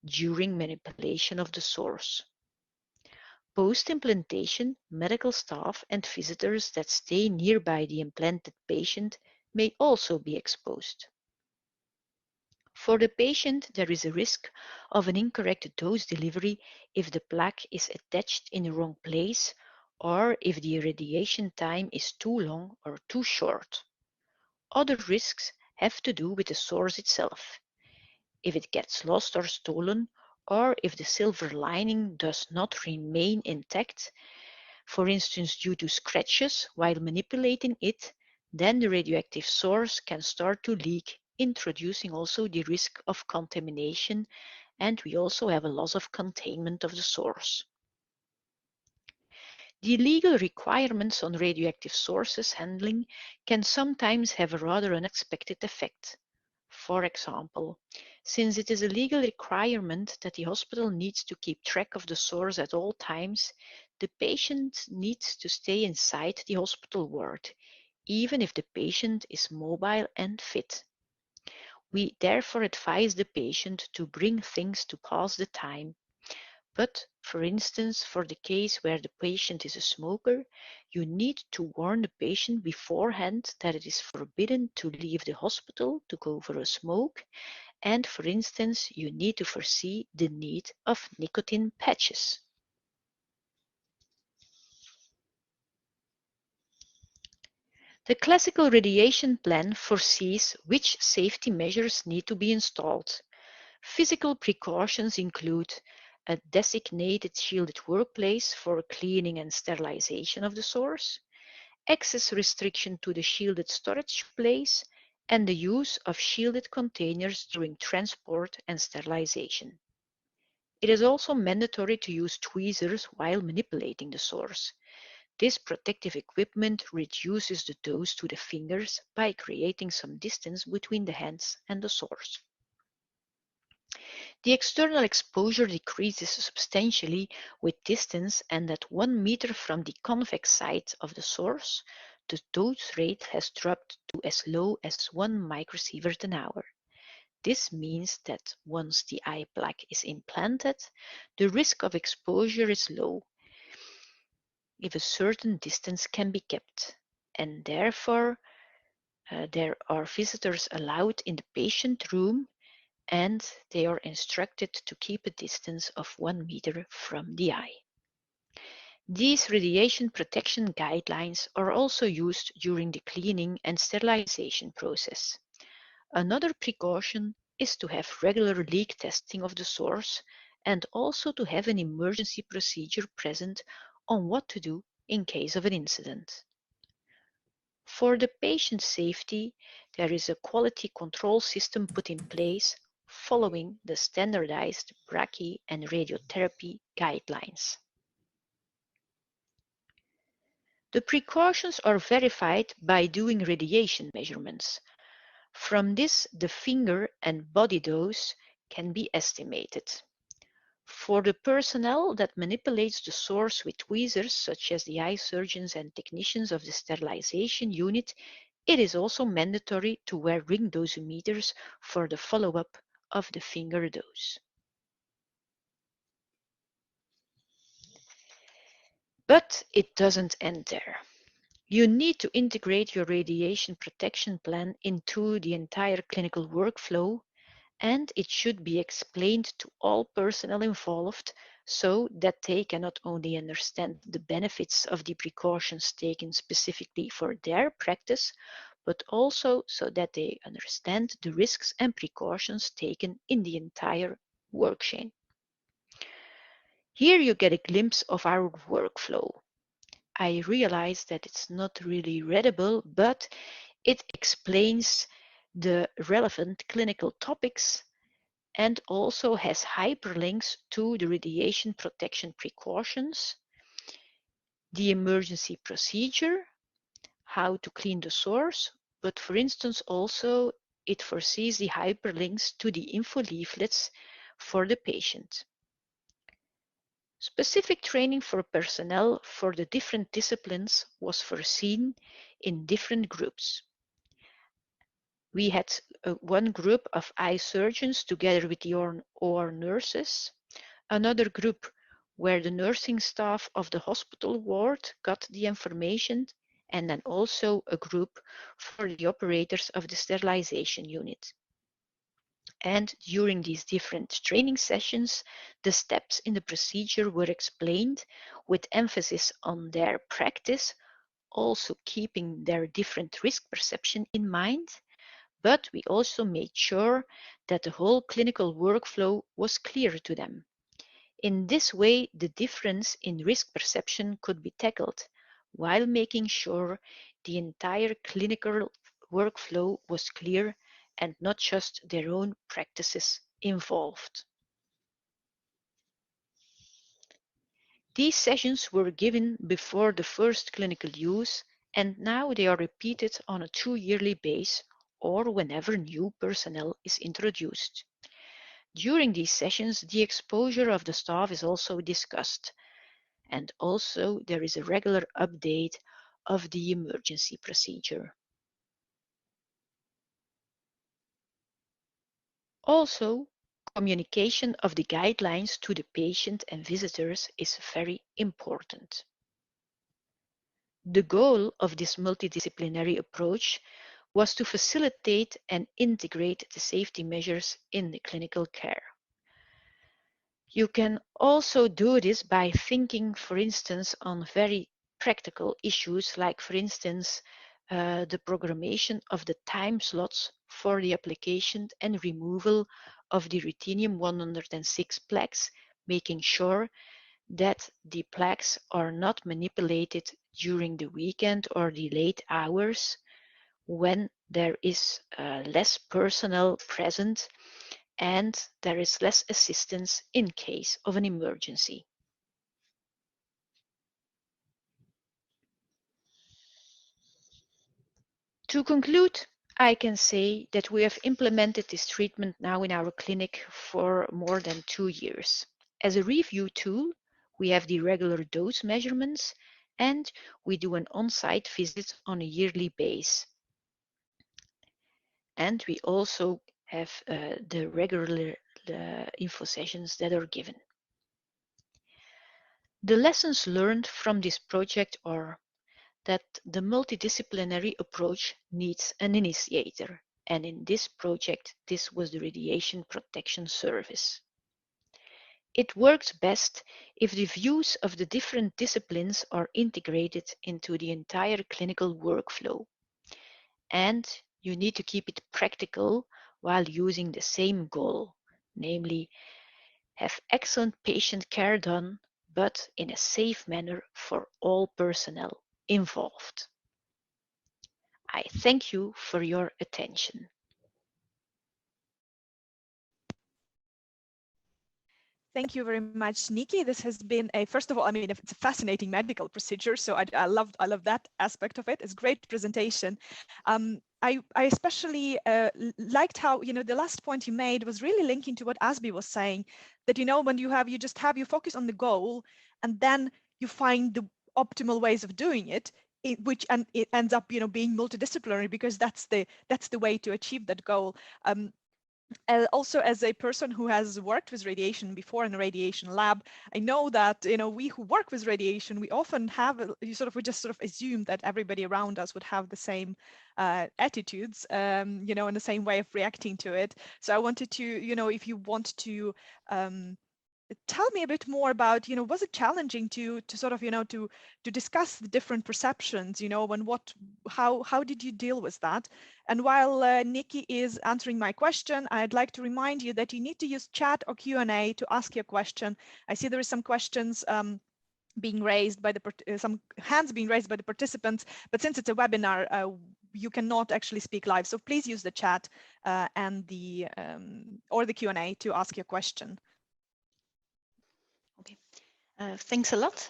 during manipulation of the source. Post-implantation, medical staff and visitors that stay nearby the implanted patient may also be exposed. For the patient, there is a risk of an incorrect dose delivery if the plaque is attached in the wrong place or if the irradiation time is too long or too short. Other risks have to do with the source itself. If it gets lost or stolen, or if the silver lining does not remain intact, for instance due to scratches while manipulating it, then the radioactive source can start to leak, introducing also the risk of contamination, and we also have a loss of containment of the source. The legal requirements on radioactive sources handling can sometimes have a rather unexpected effect. For example, since it is a legal requirement that the hospital needs to keep track of the source at all times, the patient needs to stay inside the hospital ward, even if the patient is mobile and fit. We therefore advise the patient to bring things to pass the time. But, for instance, for the case where the patient is a smoker, you need to warn the patient beforehand that it is forbidden to leave the hospital to go for a smoke, and, for instance, you need to foresee the need of nicotine patches. The classical radiation plan foresees which safety measures need to be installed. Physical precautions include a designated shielded workplace for cleaning and sterilization of the source, access restriction to the shielded storage place, and the use of shielded containers during transport and sterilization. It is also mandatory to use tweezers while manipulating the source. This protective equipment reduces the dose to the fingers by creating some distance between the hands and the source. The external exposure decreases substantially with distance, and at 1 meter from the convex side of the source, the dose rate has dropped to as low as 1 microsievert an hour. This means that once the eye plaque is implanted, the risk of exposure is low if a certain distance can be kept, and therefore there are visitors allowed in the patient room, and they are instructed to keep a distance of 1 meter from the eye. These radiation protection guidelines are also used during the cleaning and sterilization process. Another precaution is to have regular leak testing of the source and also to have an emergency procedure present on what to do in case of an incident. For the patient safety, there is a quality control system put in place following the standardized brachy and radiotherapy guidelines. The precautions are verified by doing radiation measurements. From this, the finger and body dose can be estimated. For the personnel that manipulates the source with tweezers, such as the eye surgeons and technicians of the sterilization unit, it is also mandatory to wear ring dosimeters for the follow-up of the finger dose. But it doesn't end there. You need to integrate your radiation protection plan into the entire clinical workflow, and it should be explained to all personnel involved so that they can not only understand the benefits of the precautions taken specifically for their practice, but also so that they understand the risks and precautions taken in the entire work chain. Here you get a glimpse of our workflow. I realize that it's not really readable, but it explains the relevant clinical topics and also has hyperlinks to the radiation protection precautions, the emergency procedure, how to clean the source, but for instance also it foresees the hyperlinks to the info leaflets for the patient. Specific training for personnel for the different disciplines was foreseen in different groups. We had one group of eye surgeons together with the OR nurses, another group where the nursing staff of the hospital ward got the information, and then also a group for the operators of the sterilization unit. And during these different training sessions, the steps in the procedure were explained with emphasis on their practice, also keeping their different risk perception in mind. But we also made sure that the whole clinical workflow was clear to them. In this way, the difference in risk perception could be tackled while making sure the entire clinical workflow was clear and not just their own practices involved. These sessions were given before the first clinical use, and now they are repeated on a 2-yearly base or whenever new personnel is introduced. During these sessions, the exposure of the staff is also discussed, and also there is a regular update of the emergency procedure. Also, communication of the guidelines to the patient and visitors is very important. The goal of this multidisciplinary approach was to facilitate and integrate the safety measures in the clinical care. You can also do this by thinking, for instance, on very practical issues like, for instance, the programmation of the time slots for the application and removal of the ruthenium-106 plaques, making sure that the plaques are not manipulated during the weekend or the late hours when there is less personnel present and there is less assistance in case of an emergency. To conclude, I can say that we have implemented this treatment now in our clinic for more than 2 years. As a review tool, we have the regular dose measurements and we do an on-site visit on a yearly basis. And we also have the regular info sessions that are given. The lessons learned from this project are that the multidisciplinary approach needs an initiator, and in this project, this was the Radiation Protection Service. It works best if the views of the different disciplines are integrated into the entire clinical workflow. And you need to keep it practical while using the same goal, namely, have excellent patient care done, but in a safe manner for all personnel involved. I thank you for your attention. Thank you very much, Nikki. This has been first of all, I mean, it's a fascinating medical procedure, so I love that aspect of it. It's a great presentation. I especially liked how, the last point you made was really linking to what Asby was saying, that, when you focus on the goal and then you find the optimal ways of doing it, and it ends up, being multidisciplinary, because that's the way to achieve that goal. Also, as a person who has worked with radiation before in a radiation lab, I know that, you know, we who work with radiation, we often have we just sort of assume that everybody around us would have the same attitudes, you know, and the same way of reacting to it. So I wanted to, you know, if you want to tell me a bit more about, you know, was it challenging to sort of, you know, to discuss the different perceptions, you know, and how did you deal with that? And while Nikki is answering my question, I'd like to remind you that you need to use chat or Q&A to ask your question. I see there is some questions being raised by some hands being raised by the participants, but since it's a webinar, you cannot actually speak live. So please use the chat and the or the Q&A to ask your question. Okay. Thanks a lot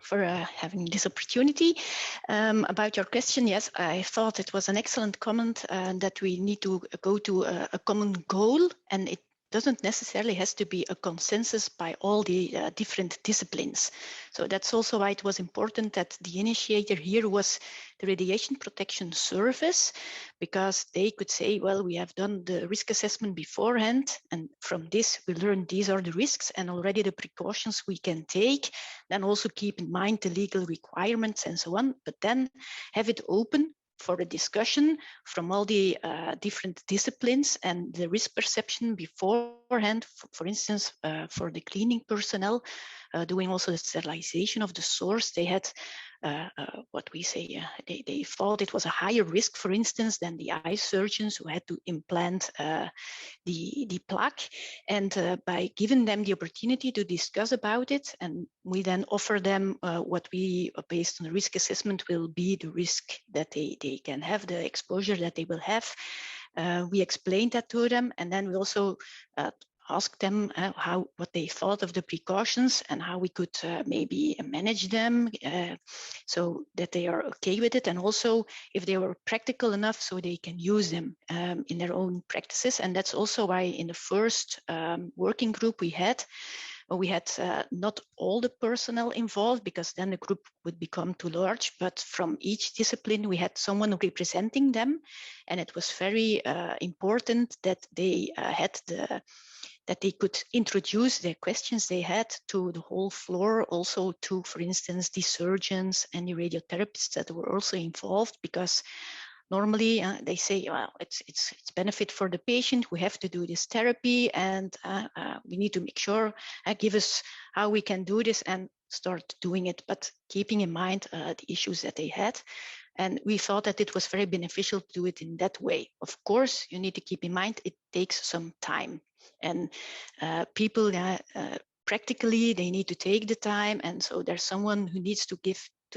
for having this opportunity. About your question, yes, I thought it was an excellent comment that we need to go to a common goal, and it doesn't necessarily has to be a consensus by all the different disciplines. So that's also why it was important that the initiator here was the Radiation Protection Service, because they could say, well, we have done the risk assessment beforehand, and from this we learned these are the risks and already the precautions we can take. Then also keep in mind the legal requirements and so on, but then have it open for a discussion from all the different disciplines and the risk perception beforehand. For instance, for the cleaning personnel, doing also the sterilization of the source, they had what we say, they thought it was a higher risk, for instance, than the eye surgeons who had to implant the plaque. And by giving them the opportunity to discuss about it, and we then offer them what we, based on the risk assessment, will be the risk that they can have, the exposure that they will have. We explained that to them, and then we also asked them what they thought of the precautions and how we could maybe manage them so that they are okay with it, and also if they were practical enough so they can use them in their own practices. And that's also why in the first working group we had not all the personnel involved, because then the group would become too large, but from each discipline we had someone representing them, and it was very important that they that they could introduce the questions they had to the whole floor, also to, for instance, the surgeons and the radiotherapists that were also involved, because normally they say, well, it's benefit for the patient, we have to do this therapy, and we need to make sure, give us how we can do this and start doing it, but keeping in mind the issues that they had. And we thought that it was very beneficial to do it in that way. Of course, you need to keep in mind it takes some time, and people practically they need to take the time, and so there's someone who needs to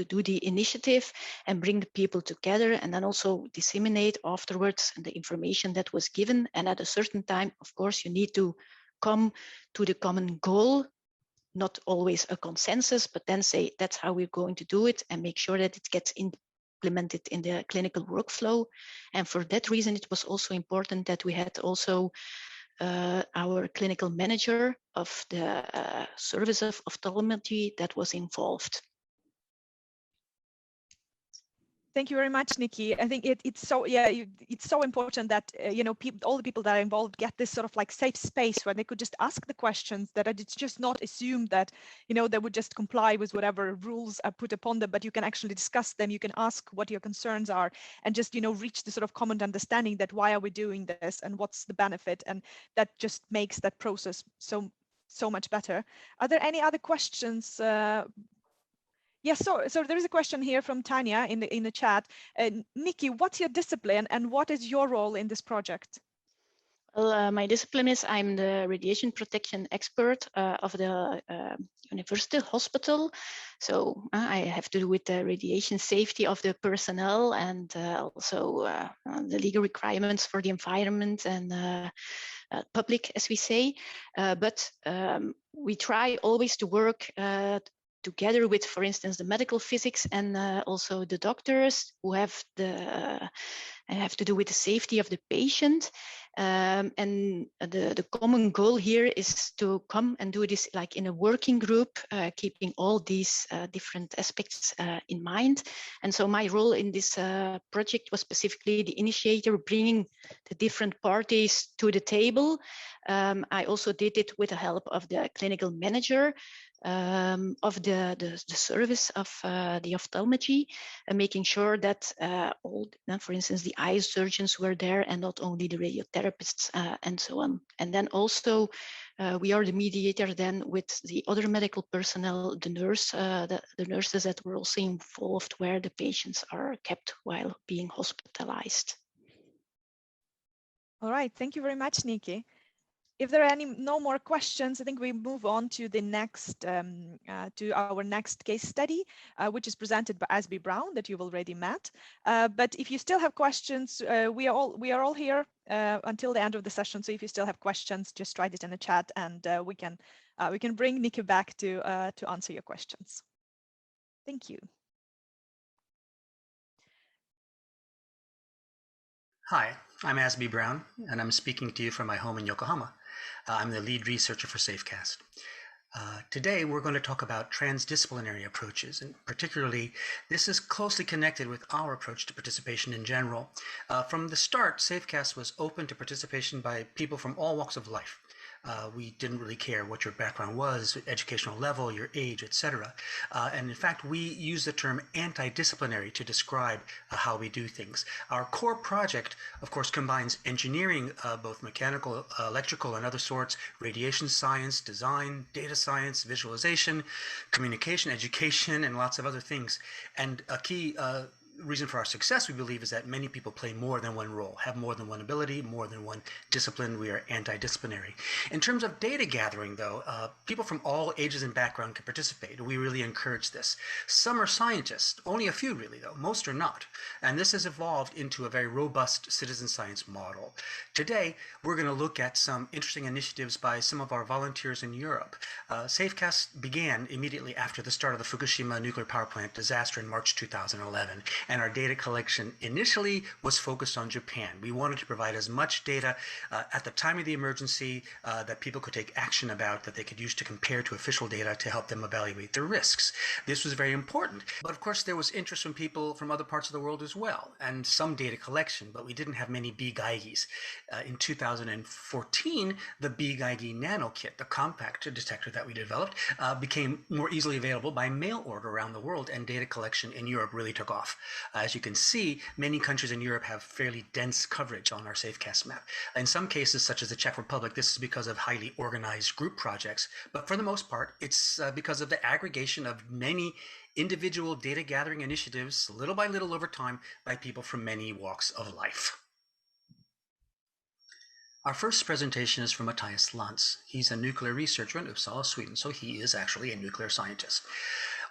do the initiative and bring the people together, and then also disseminate afterwards the information that was given. And at a certain time, of course, you need to come to the common goal, not always a consensus, but then say that's how we're going to do it and make sure that it gets implemented in the clinical workflow. And for that reason, it was also important that we had also our clinical manager of the service of ophthalmology that was involved. Thank you very much, Nikki. I think it's so important that you know, all the people that are involved get this sort of like safe space where they could just ask the questions, that it's just not assumed that, you know, they would just comply with whatever rules are put upon them, but you can actually discuss them, you can ask what your concerns are, and just, you know, reach the sort of common understanding that why are we doing this and what's the benefit, and that just makes that process so much better. Are there any other questions? Yes, so there is a question here from Tanya in the chat. Nikki, what's your discipline and what is your role in this project? Well, my discipline is I'm the radiation protection expert of the university hospital. So I have to do with the radiation safety of the personnel, and also the legal requirements for the environment and public, as we say. But we try always to work together with, for instance, the medical physics and also the doctors who have to do with the safety of the patient. And the common goal here is to come and do this like in a working group, keeping all these different aspects in mind. And so my role in this project was specifically the initiator, bringing the different parties to the table. I also did it with the help of the clinical manager of the service of the ophthalmology, making sure that all, for instance, the eye surgeons were there and not only the radiotherapists and so on. And then also we are the mediator then with the other medical personnel, the nurses that were also involved where the patients are kept while being hospitalized. All right, thank you very much, Nikki. If there are no more questions, I think we move on to the next, to our next case study, which is presented by Asby Brown that you've already met. But if you still have questions, we are all here until the end of the session. So if you still have questions, just write it in the chat, and we can bring Nikki back to answer your questions. Thank you. Hi, I'm Asby Brown, and I'm speaking to you from my home in Yokohama. I'm the lead researcher for SafeCast. Today, we're going to talk about transdisciplinary approaches, and particularly, this is closely connected with our approach to participation in general. From the start, SafeCast was open to participation by people from all walks of life. We didn't really care what your background was, educational level, your age, etc. And in fact, we use the term anti-disciplinary to describe how we do things. Our core project, of course, combines engineering, both mechanical, electrical, and other sorts, radiation science, design, data science, visualization, communication, education, and lots of other things. And a key reason for our success, we believe, is that many people play more than one role, have more than one ability, more than one discipline. We are anti-disciplinary. In terms of data gathering, though, people from all ages and background can participate. We really encourage this. Some are scientists, only a few really, though. Most are not. And this has evolved into a very robust citizen science model. Today, we're going to look at some interesting initiatives by some of our volunteers in Europe. SafeCast began immediately after the start of the Fukushima nuclear power plant disaster in March 2011. And our data collection initially was focused on Japan. We wanted to provide as much data at the time of the emergency that people could take action about, that they could use to compare to official data to help them evaluate their risks. This was very important. But of course, there was interest from people from other parts of the world as well, and some data collection, but we didn't have many B Geigis. In 2014, the B Geigi Nano Kit, the compact detector that we developed, became more easily available by mail order around the world, and data collection in Europe really took off. As you can see, many countries in Europe have fairly dense coverage on our SafeCast map. In some cases, such as the Czech Republic, this is because of highly organized group projects, but for the most part, it's because of the aggregation of many individual data gathering initiatives, little by little over time, by people from many walks of life. Our first presentation is from Matthias Lantz. He's a nuclear researcher in Uppsala, Sweden, so he is actually a nuclear scientist.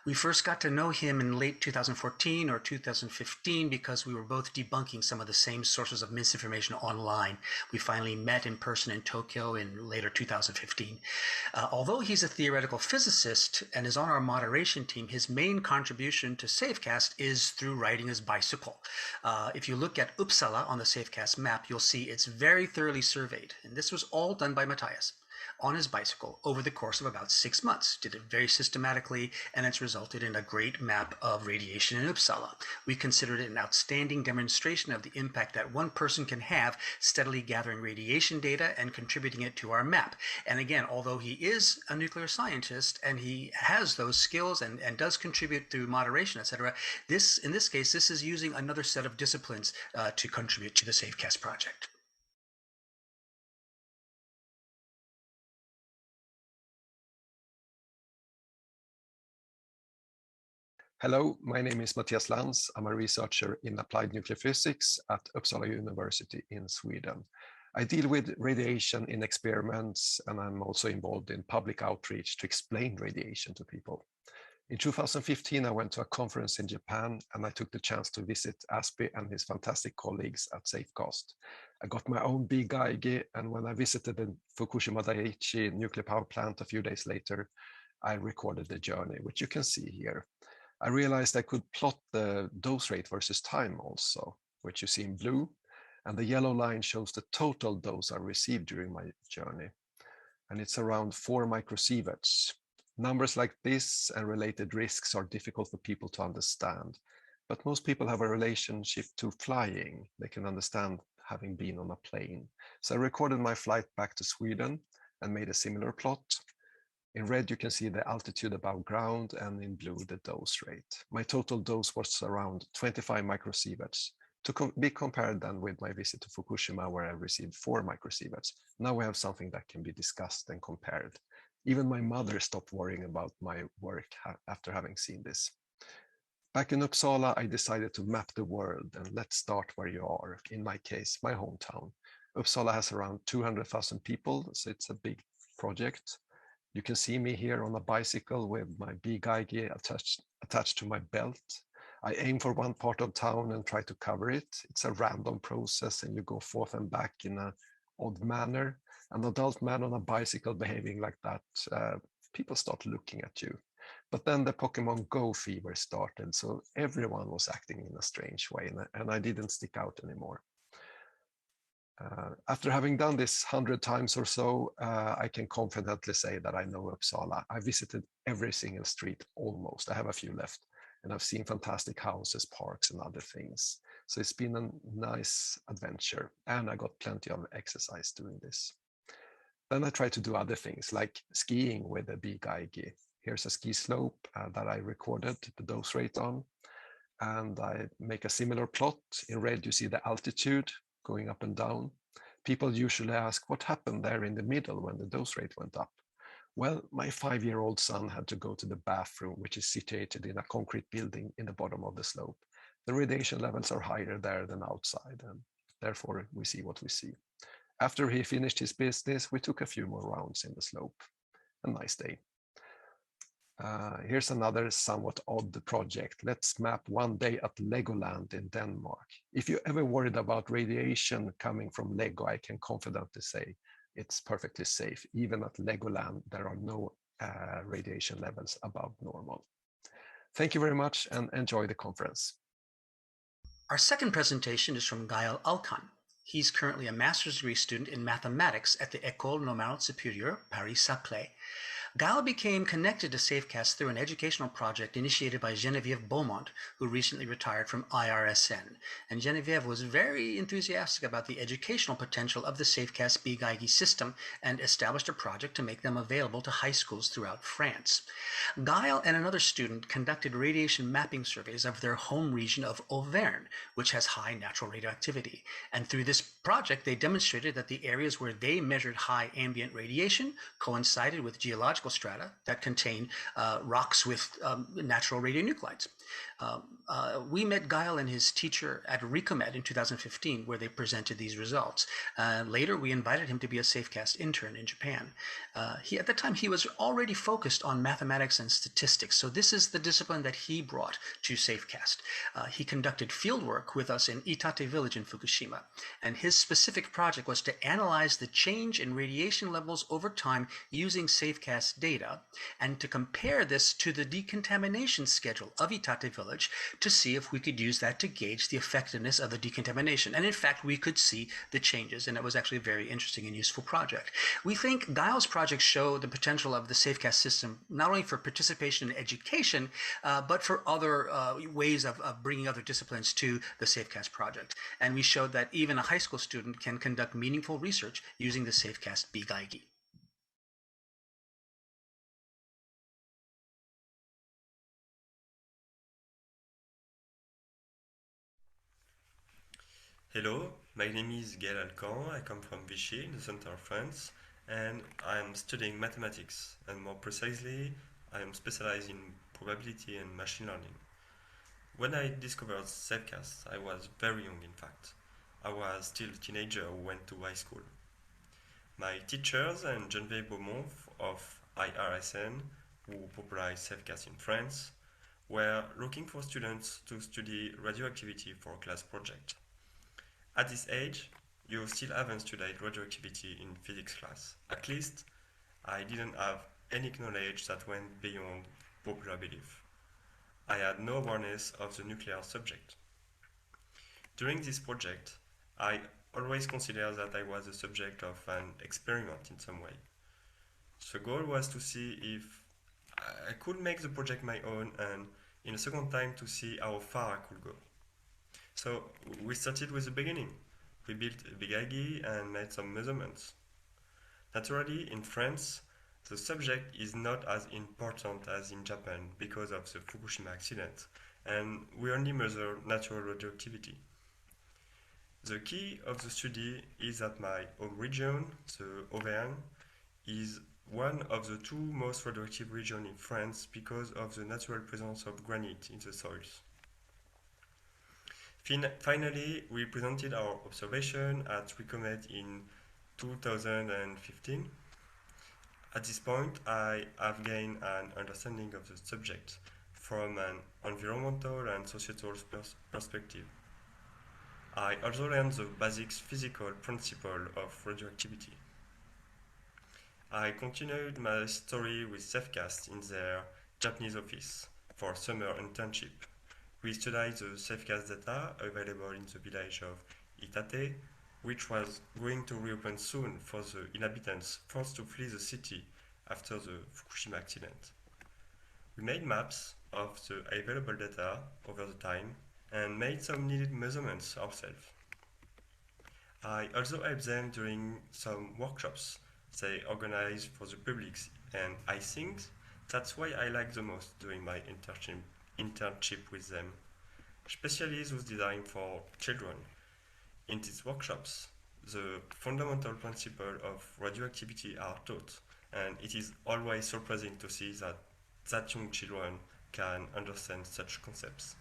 We first got to know him in late 2014 or 2015 because we were both debunking some of the same sources of misinformation online. We finally met in person in Tokyo in later 2015. Although he's a theoretical physicist and is on our moderation team, his main contribution to SafeCast is through riding his bicycle. If you look at Uppsala on the SafeCast map, you'll see it's very thoroughly surveyed. And this was all done by Matthias on his bicycle over the course of about 6 months. Did it very systematically, and it's resulted in a great map of radiation in Uppsala. We considered it an outstanding demonstration of the impact that one person can have steadily gathering radiation data and contributing it to our map. And again, although he is a nuclear scientist and he has those skills and does contribute through moderation, etc., in this case, this is using another set of disciplines to contribute to the SafeCast project. Hello, my name is Matthias Lantz. I'm a researcher in applied nuclear physics at Uppsala University in Sweden. I deal with radiation in experiments, and I'm also involved in public outreach to explain radiation to people. In 2015, I went to a conference in Japan, and I took the chance to visit Asby and his fantastic colleagues at SafeCast. I got my own B Geigi, and when I visited the Fukushima Daiichi nuclear power plant a few days later, I recorded the journey, which you can see here. I realized I could plot the dose rate versus time also, which you see in blue. And the yellow line shows the total dose I received during my journey. And it's around 4 microsieverts. Numbers like this and related risks are difficult for people to understand, but most people have a relationship to flying. They can understand having been on a plane. So I recorded my flight back to Sweden and made a similar plot. In red, you can see the altitude above ground, and in blue, the dose rate. My total dose was around 25 microsieverts, to be compared then with my visit to Fukushima, where I received 4 microsieverts. Now we have something that can be discussed and compared. Even my mother stopped worrying about my work after having seen this. Back in Uppsala, I decided to map the world, and let's start where you are. In my case, my hometown. Uppsala has around 200,000 people, so it's a big project. You can see me here on a bicycle with my big-igi attached to my belt. I aim for one part of town and try to cover it. It's a random process, and you go forth and back in an odd manner. An adult man on a bicycle behaving like that, people start looking at you. But then the Pokemon Go fever started, so everyone was acting in a strange way, and I didn't stick out anymore. After having done this 100 times or so, I can confidently say that I know Uppsala. I visited every single street almost. I have a few left, and I've seen fantastic houses, parks, and other things. So it's been a nice adventure, and I got plenty of exercise doing this. Then I try to do other things like skiing with a big-igi. Here's a ski slope that I recorded the dose rate on, and I make a similar plot. In red, you see the altitude going up and down. People usually ask what happened there in the middle when the dose rate went up. Well, my 5-year-old son had to go to the bathroom, which is situated in a concrete building in the bottom of the slope. The radiation levels are higher there than outside, and therefore we see what we see. After he finished his business, we took a few more rounds in the slope. A nice day. Here's another somewhat odd project. Let's map one day at Legoland in Denmark. If you're ever worried about radiation coming from Lego, I can confidently say it's perfectly safe. Even at Legoland, there are no radiation levels above normal. Thank you very much and enjoy the conference. Our second presentation is from Gael Alkan. He's currently a master's degree student in mathematics at the École Normale Supérieure Paris-Saclay. Gael became connected to SafeCast through an educational project initiated by Geneviève Beaumont, who recently retired from IRSN. And Geneviève was very enthusiastic about the educational potential of the SafeCast big-igi system and established a project to make them available to high schools throughout France. Gael and another student conducted radiation mapping surveys of their home region of Auvergne, which has high natural radioactivity. And through this project, they demonstrated that the areas where they measured high ambient radiation coincided with geological strata that contain rocks with natural radionuclides. We met Gael and his teacher at RICOMET in 2015, where they presented these results. Later, we invited him to be a SafeCast intern in Japan. At the time, he was already focused on mathematics and statistics, so this is the discipline that he brought to SafeCast. He conducted fieldwork with us in Itate village in Fukushima, and his specific project was to analyze the change in radiation levels over time using SafeCast data, and to compare this to the decontamination schedule of Itate village to see if we could use that to gauge the effectiveness of the decontamination. And in fact, we could see the changes, and it was actually a very interesting and useful project. We think Gael's projects show the potential of the SafeCast system, not only for participation in education, but for other ways of bringing other disciplines to the SafeCast project. And we showed that even a high school student can conduct meaningful research using the SafeCast big-igi. Hello, my name is Gael Alcan. I come from Vichy in the center of France, and I'm studying mathematics, and more precisely, I am specialized in probability and machine learning. When I discovered SafeCast, I was very young, in fact. I was still a teenager who went to high school. My teachers and Geneviève Beaumont of IRSN, who popularized SafeCast in France, were looking for students to study radioactivity for a class project. At this age, you still haven't studied radioactivity in physics class. At least, I didn't have any knowledge that went beyond popular belief. I had no awareness of the nuclear subject. During this project, I always considered that I was the subject of an experiment in some way. The goal was to see if I could make the project my own, and in a second time to see how far I could go. So we started with the beginning. We built a big IGE and made some measurements. Naturally, in France, the subject is not as important as in Japan because of the Fukushima accident, and we only measure natural radioactivity. The key of the study is that my home region, the Auvergne, is one of the two most radioactive regions in France because of the natural presence of granite in the soils. Finally, we presented our observation at RICOMET in 2015. At this point, I have gained an understanding of the subject from an environmental and societal perspective. I also learned the basic physical principle of radioactivity. I continued my story with SafeCast in their Japanese office for summer internship. We studied the SafeCast data available in the village of Itate, which was going to reopen soon for the inhabitants forced to flee the city after the Fukushima accident. We made maps of the available data over the time and made some needed measurements ourselves. I also helped them during some workshops they organized for the public, and I think that's why I like the most doing my internship with them, especially those designed for children. In these workshops, the fundamental principles of radioactivity are taught, and it is always surprising to see that young children can understand such concepts.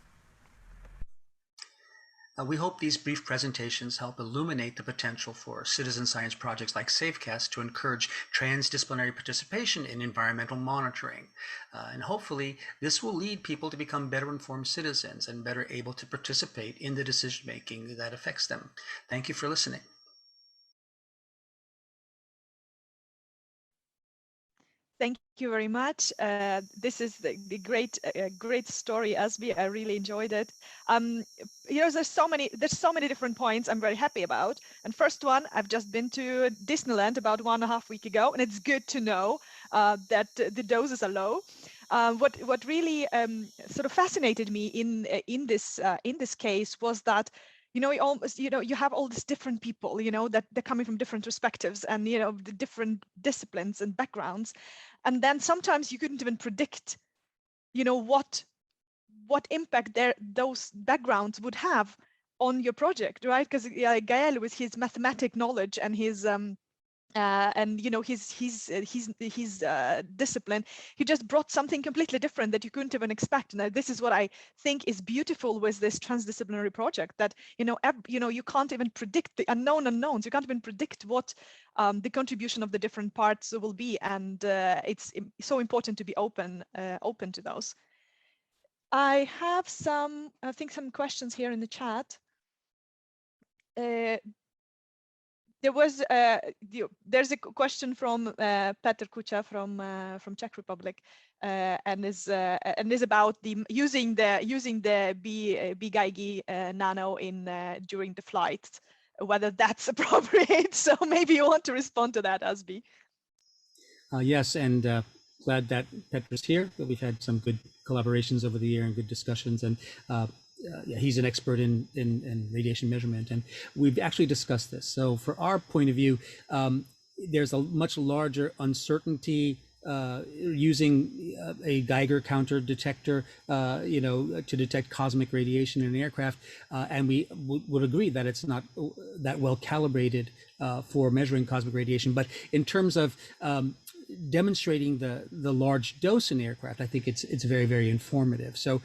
We hope these brief presentations help illuminate the potential for citizen science projects like SafeCast to encourage transdisciplinary participation in environmental monitoring. And hopefully, this will lead people to become better informed citizens and better able to participate in the decision-making that affects them. Thank you for listening. Thank you very much. This is the great story, Asbi. I really enjoyed it. There's so many different points I'm very happy about. And first one, I've just been to Disneyland about 1.5 weeks ago, and it's good to know that the doses are low. What really sort of fascinated me in this case was that you have all these different people, that they're coming from different perspectives and, the different disciplines and backgrounds. And then sometimes you couldn't even predict, what impact those backgrounds would have on your project, right? Because Gael, with his mathematic knowledge and his his discipline, he just brought something completely different that you couldn't even expect. Now, this is what I think is beautiful with this transdisciplinary project, that you can't even predict the unknown unknowns. You can't even predict what the contribution of the different parts will be, and it's so important to be open to those. I have some questions here in the chat. There's a question from Petr Kucha from Czech Republic, and is about using the big IG nano during the flight, whether that's appropriate. So maybe you want to respond to that, Asbi. Yes, and glad that Petr's here. We've had some good collaborations over the year and good discussions, and he's an expert in radiation measurement, and we've actually discussed this. So for our point of view, there's a much larger uncertainty using a Geiger counter detector, to detect cosmic radiation in an aircraft, and we would agree that it's not that well calibrated for measuring cosmic radiation. But in terms of demonstrating the large dose in aircraft, I think it's very, very informative. So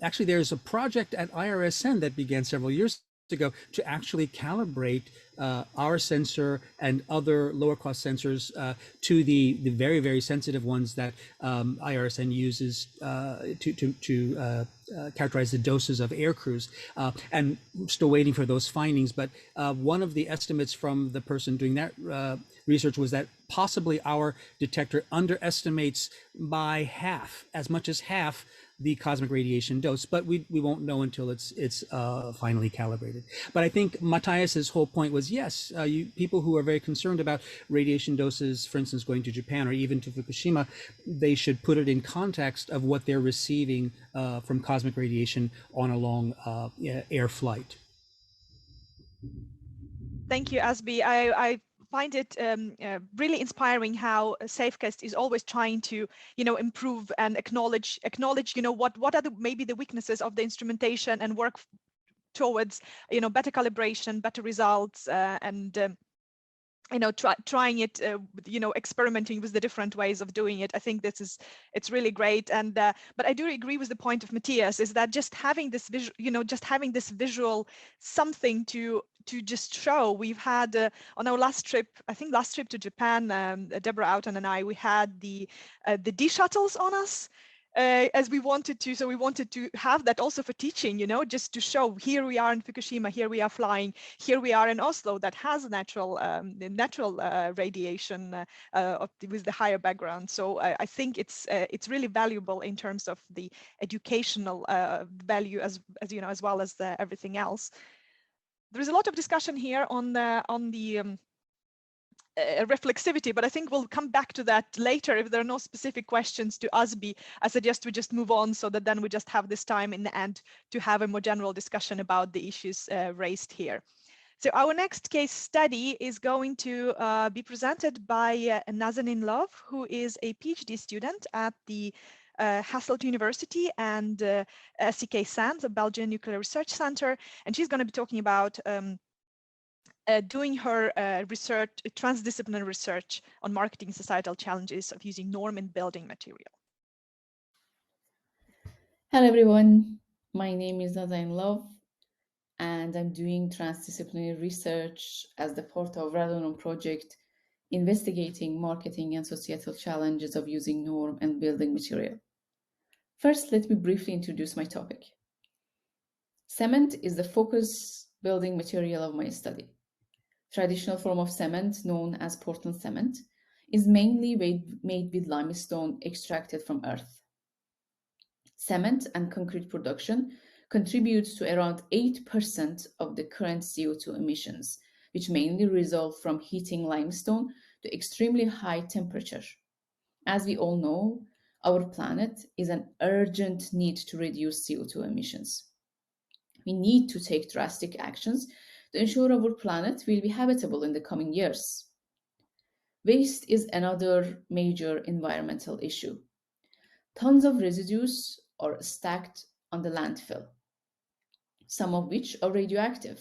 actually, there's a project at IRSN that began several years ago to actually calibrate our sensor and other lower cost sensors to the very, very sensitive ones that IRSN uses to characterize the doses of air crews, and still waiting for those findings. But one of the estimates from the person doing that research was that possibly our detector underestimates by half, as much as half, the cosmic radiation dose, but we won't know until it's finally calibrated. But I think Matthias's whole point was, yes, people who are very concerned about radiation doses, for instance, going to Japan or even to Fukushima, they should put it in context of what they're receiving from cosmic radiation on a long air flight. Thank you, Asbi. I find it really inspiring how SafeCast is always trying to, improve and acknowledge, what are maybe the weaknesses of the instrumentation and work towards, better calibration, better results, and trying it, experimenting with the different ways of doing it. I think it's really great. And but I do agree with the point of Matthias, is that just having this visual, visual something to just show. We've had on our last trip to Japan, Deborah Oughton and I, we had the D shuttles on us. As we wanted to, so we wanted to have that also for teaching, just to show, here we are in Fukushima, here we are flying, here we are in Oslo, that has natural radiation with the higher background. So I think it's really valuable in terms of the educational value as well as everything else. There is a lot of discussion here on the reflexivity, but I think we'll come back to that later. If there are no specific questions to Asbi, I suggest we just move on, so that then we just have this time in the end to have a more general discussion about the issues raised here. So our next case study is going to be presented by Nazanin Love, who is a PhD student at the Hasselt University and SCK SAN, the Belgian Nuclear Research Center, and she's going to be talking about doing her research, transdisciplinary research on marketing societal challenges of using norm in building material. Hello everyone, my name is Nazanin Love, and I'm doing transdisciplinary research as the part of Radon project, investigating marketing and societal challenges of using norm and building material. First, let me briefly introduce my topic. Cement is the focus building material of my study. Traditional form of cement, known as Portland cement, is mainly made with limestone extracted from earth. Cement and concrete production contributes to around 8% of the current CO2 emissions, which mainly result from heating limestone to extremely high temperature. As we all know, our planet is an urgent need to reduce CO2 emissions. We need to take drastic actions to ensure our planet will be habitable in the coming years. Waste is another major environmental issue. Tons of residues are stacked on the landfill, some of which are radioactive.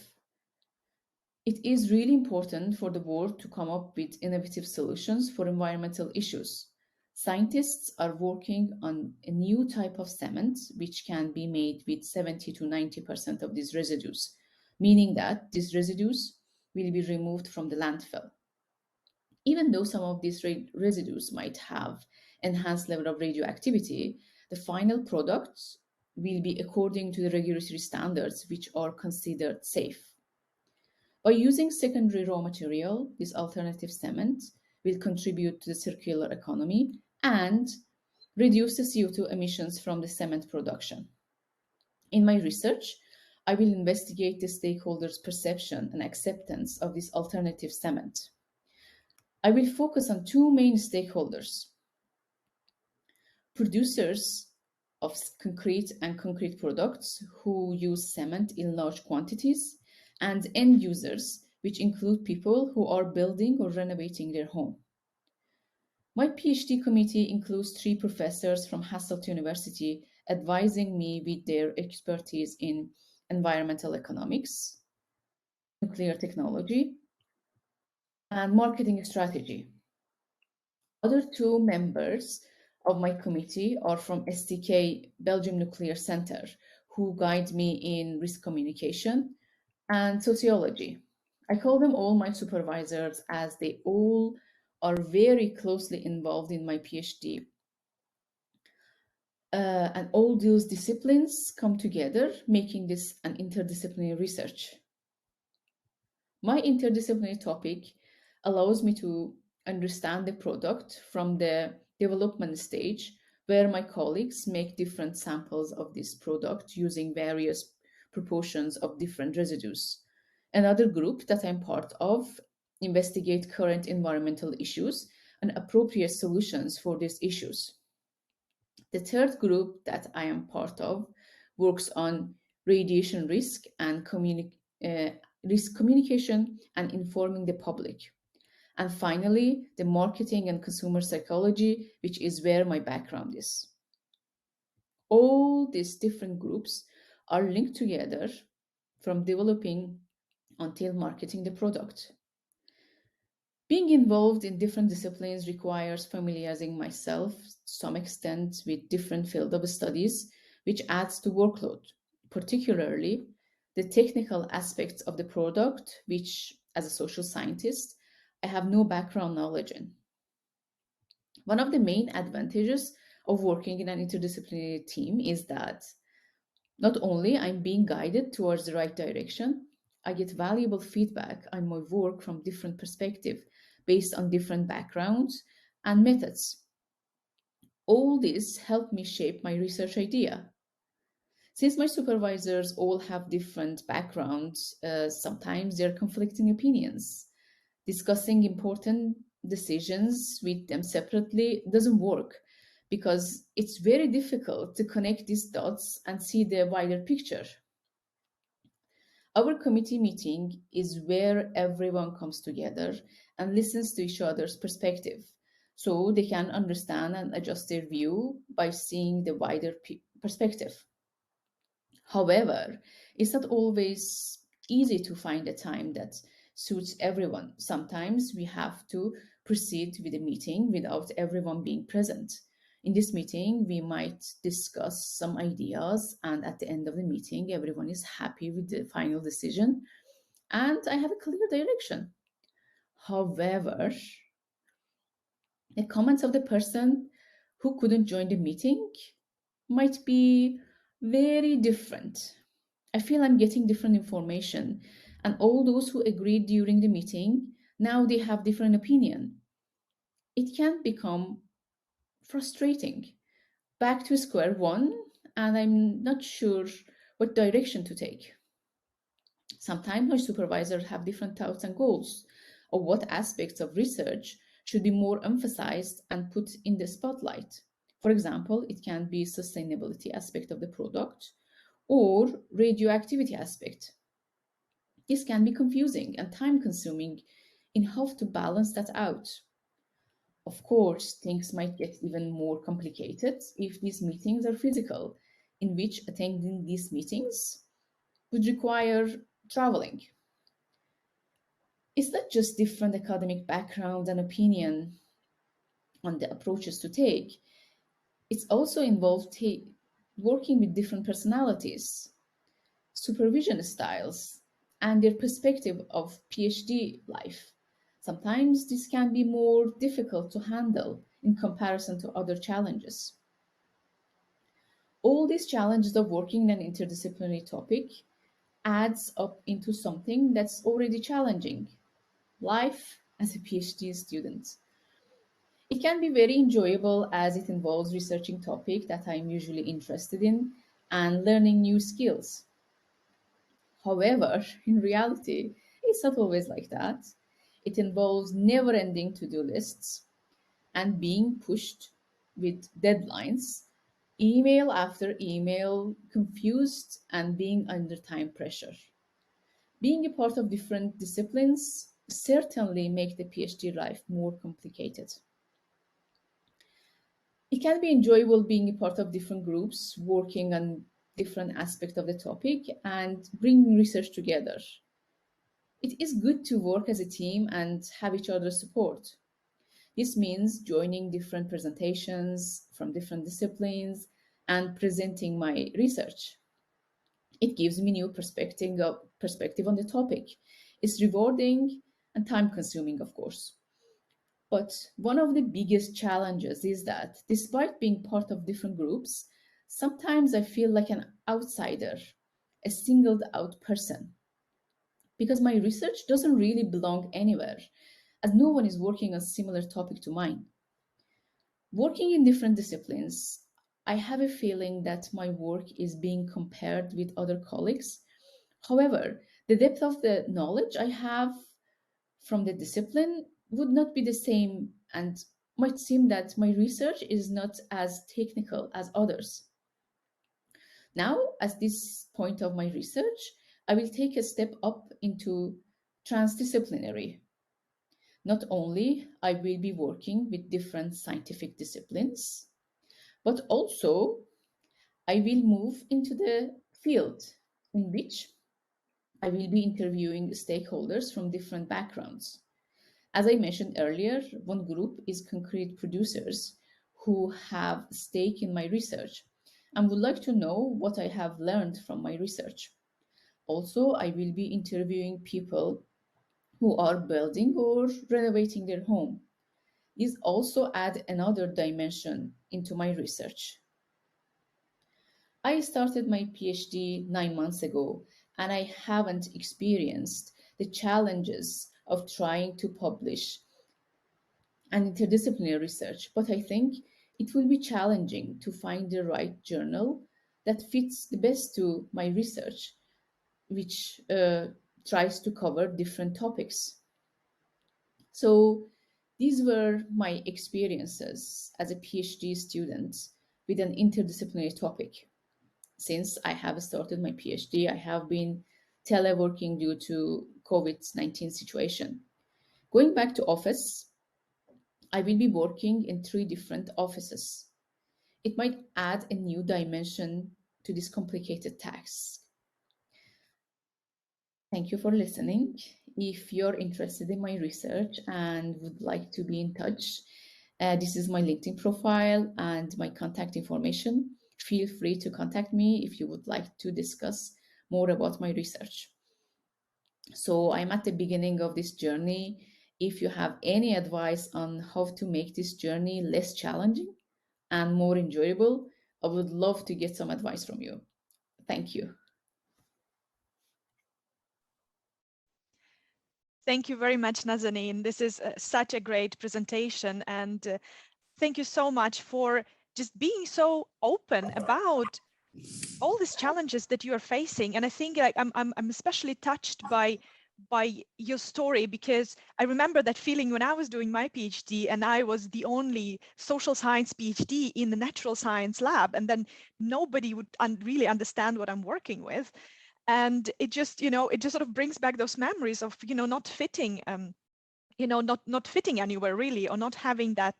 It is really important for the world to come up with innovative solutions for environmental issues. Scientists are working on a new type of cement which can be made with 70 to 90% of these residues, meaning that these residues will be removed from the landfill. Even though some of these residues might have enhanced level of radioactivity, the final products will be according to the regulatory standards which are considered safe. By using secondary raw material, this alternative cement will contribute to the circular economy and reduce the CO2 emissions from the cement production. In my research, I will investigate the stakeholders' perception and acceptance of this alternative cement. I will focus on two main stakeholders: producers of concrete and concrete products who use cement in large quantities, and end users, which include people who are building or renovating their home. My PhD committee includes 3 professors from Hasselt University advising me with their expertise in environmental economics, nuclear technology, and marketing strategy. Other 2 members of my committee are from STK Belgium Nuclear Center, who guide me in risk communication and sociology. I call them all my supervisors, as they all are very closely involved in my PhD. And all those disciplines come together, making this an interdisciplinary research. My interdisciplinary topic allows me to understand the product from the development stage, where my colleagues make different samples of this product using various proportions of different residues. Another group that I'm part of investigate current environmental issues and appropriate solutions for these issues. The third group that I am part of works on radiation risk and risk communication and informing the public. And finally, the marketing and consumer psychology, which is where my background is. All these different groups are linked together from developing until marketing the product. Being involved in different disciplines requires familiarizing myself to some extent with different fields of studies, which adds to workload, particularly the technical aspects of the product, which as a social scientist, I have no background knowledge in. One of the main advantages of working in an interdisciplinary team is that not only I'm being guided towards the right direction, I get valuable feedback on my work from different perspectives based on different backgrounds and methods. All this helped me shape my research idea. Since my supervisors all have different backgrounds, sometimes there are conflicting opinions. Discussing important decisions with them separately doesn't work because it's very difficult to connect these dots and see the wider picture. Our committee meeting is where everyone comes together and listens to each other's perspective so they can understand and adjust their view by seeing the wider perspective. However, it's not always easy to find a time that suits everyone. Sometimes we have to proceed with a meeting without everyone being present. In this meeting, we might discuss some ideas, and at the end of the meeting, everyone is happy with the final decision, and I have a clear direction. However, the comments of the person who couldn't join the meeting might be very different. I feel I'm getting different information, and all those who agreed during the meeting, now they have different opinion. It can become frustrating. Back to square one, and I'm not sure what direction to take. Sometimes my supervisors have different thoughts and goals of what aspects of research should be more emphasized and put in the spotlight. For example, it can be sustainability aspect of the product or radioactivity aspect. This can be confusing and time-consuming in how to balance that out. Of course, things might get even more complicated if these meetings are physical, in which attending these meetings would require traveling. It's not just different academic background and opinion on the approaches to take. It's also involved working with different personalities, supervision styles, and their perspective of PhD life. Sometimes this can be more difficult to handle in comparison to other challenges. All these challenges of working in an interdisciplinary topic adds up into something that's already challenging, life as a PhD student. It can be very enjoyable as it involves researching topics that I'm usually interested in and learning new skills. However, in reality, it's not always like that. It involves never-ending to-do lists and being pushed with deadlines, email after email, confused and being under time pressure. Being a part of different disciplines certainly make the PhD life more complicated. It can be enjoyable being a part of different groups, working on different aspects of the topic and bringing research together. It is good to work as a team and have each other's support. This means joining different presentations from different disciplines and presenting my research. It gives me new perspective on the topic. It's rewarding and time-consuming, of course. But one of the biggest challenges is that despite being part of different groups, sometimes I feel like an outsider, a singled out person, because my research doesn't really belong anywhere, as no one is working on a similar topic to mine. Working in different disciplines I have a feeling that my work is being compared with other colleagues. However, the depth of the knowledge I have from the discipline would not be the same and might seem that my research is not as technical as others. Now, at this point of my research, I will take a step up into transdisciplinary. Not only I will be working with different scientific disciplines, but also I will move into the field in which I will be interviewing stakeholders from different backgrounds. As I mentioned earlier, one group is concrete producers who have stake in my research and would like to know what I have learned from my research. Also, I will be interviewing people who are building or renovating their home. These also add another dimension into my research. I started my PhD 9 months ago, and I haven't experienced the challenges of trying to publish an interdisciplinary research, but I think it will be challenging to find the right journal that fits the best to my research, which tries to cover different topics. So these were my experiences as a PhD student with an interdisciplinary topic. Since I have started my PhD, I have been teleworking due to COVID-19 situation. Going back to office, I will be working in 3 different offices. It might add a new dimension to this complicated task. Thank you for listening. If you're interested in my research and would like to be in touch, this is my LinkedIn profile and my contact information. Feel free to contact me if you would like to discuss more about my research. So I'm at the beginning of this journey. If you have any advice on how to make this journey less challenging and more enjoyable, I would love to get some advice from you. Thank you. Thank you very much, Nazanin. This is such a great presentation, and thank you so much for just being so open about all these challenges that you are facing. And I think I'm especially touched by your story, because I remember that feeling when I was doing my PhD and I was the only social science PhD in the natural science lab, and then nobody would really understand what I'm working with. And it just, it just sort of brings back those memories of, not fitting, not fitting anywhere really, or not having that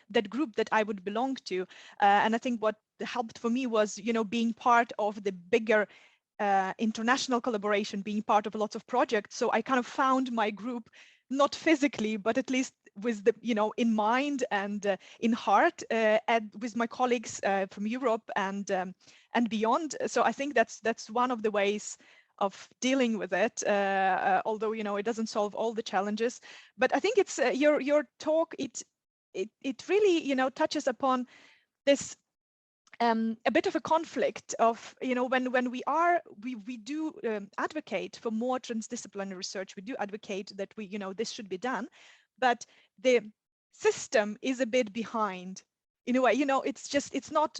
that group that I would belong to. And I think what helped for me was, being part of the bigger international collaboration, being part of lots of projects. So I kind of found my group, not physically, but at least with the, in mind and in heart, and with my colleagues from Europe and beyond. So I think that's one of the ways of dealing with it, although it doesn't solve all the challenges. But I think it's your talk. It really touches upon this a bit of a conflict of when we do advocate for more transdisciplinary research. We do advocate that this should be done, but the system is a bit behind. In a way, it's not,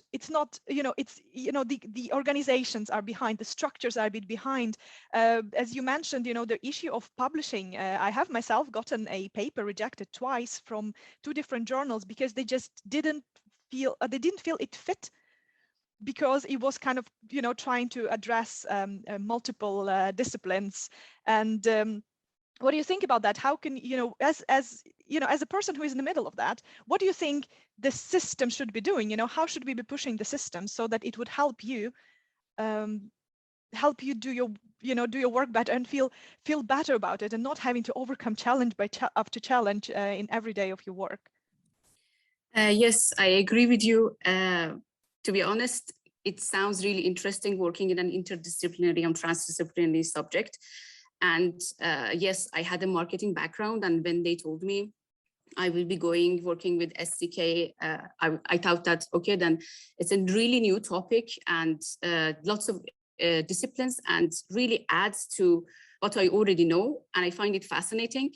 the organizations are behind, the structures are a bit behind. As you mentioned, the issue of publishing. I have myself gotten a paper rejected twice from 2 different journals because they just didn't feel it fit, because it was kind of, trying to address multiple disciplines. And what do you think about that? How can, as a person who is in the middle of that, what do you think the system should be doing? How should we be pushing the system so that it would help you do your work better and feel better about it, and not having to overcome challenge after challenge in every day of your work? Yes, I agree with you. To be honest, it sounds really interesting working in an interdisciplinary and transdisciplinary subject. And yes, I had a marketing background, and when they told me I will be working with SDK, I thought that, okay, then it's a really new topic and lots of disciplines, and really adds to what I already know, and I find it fascinating.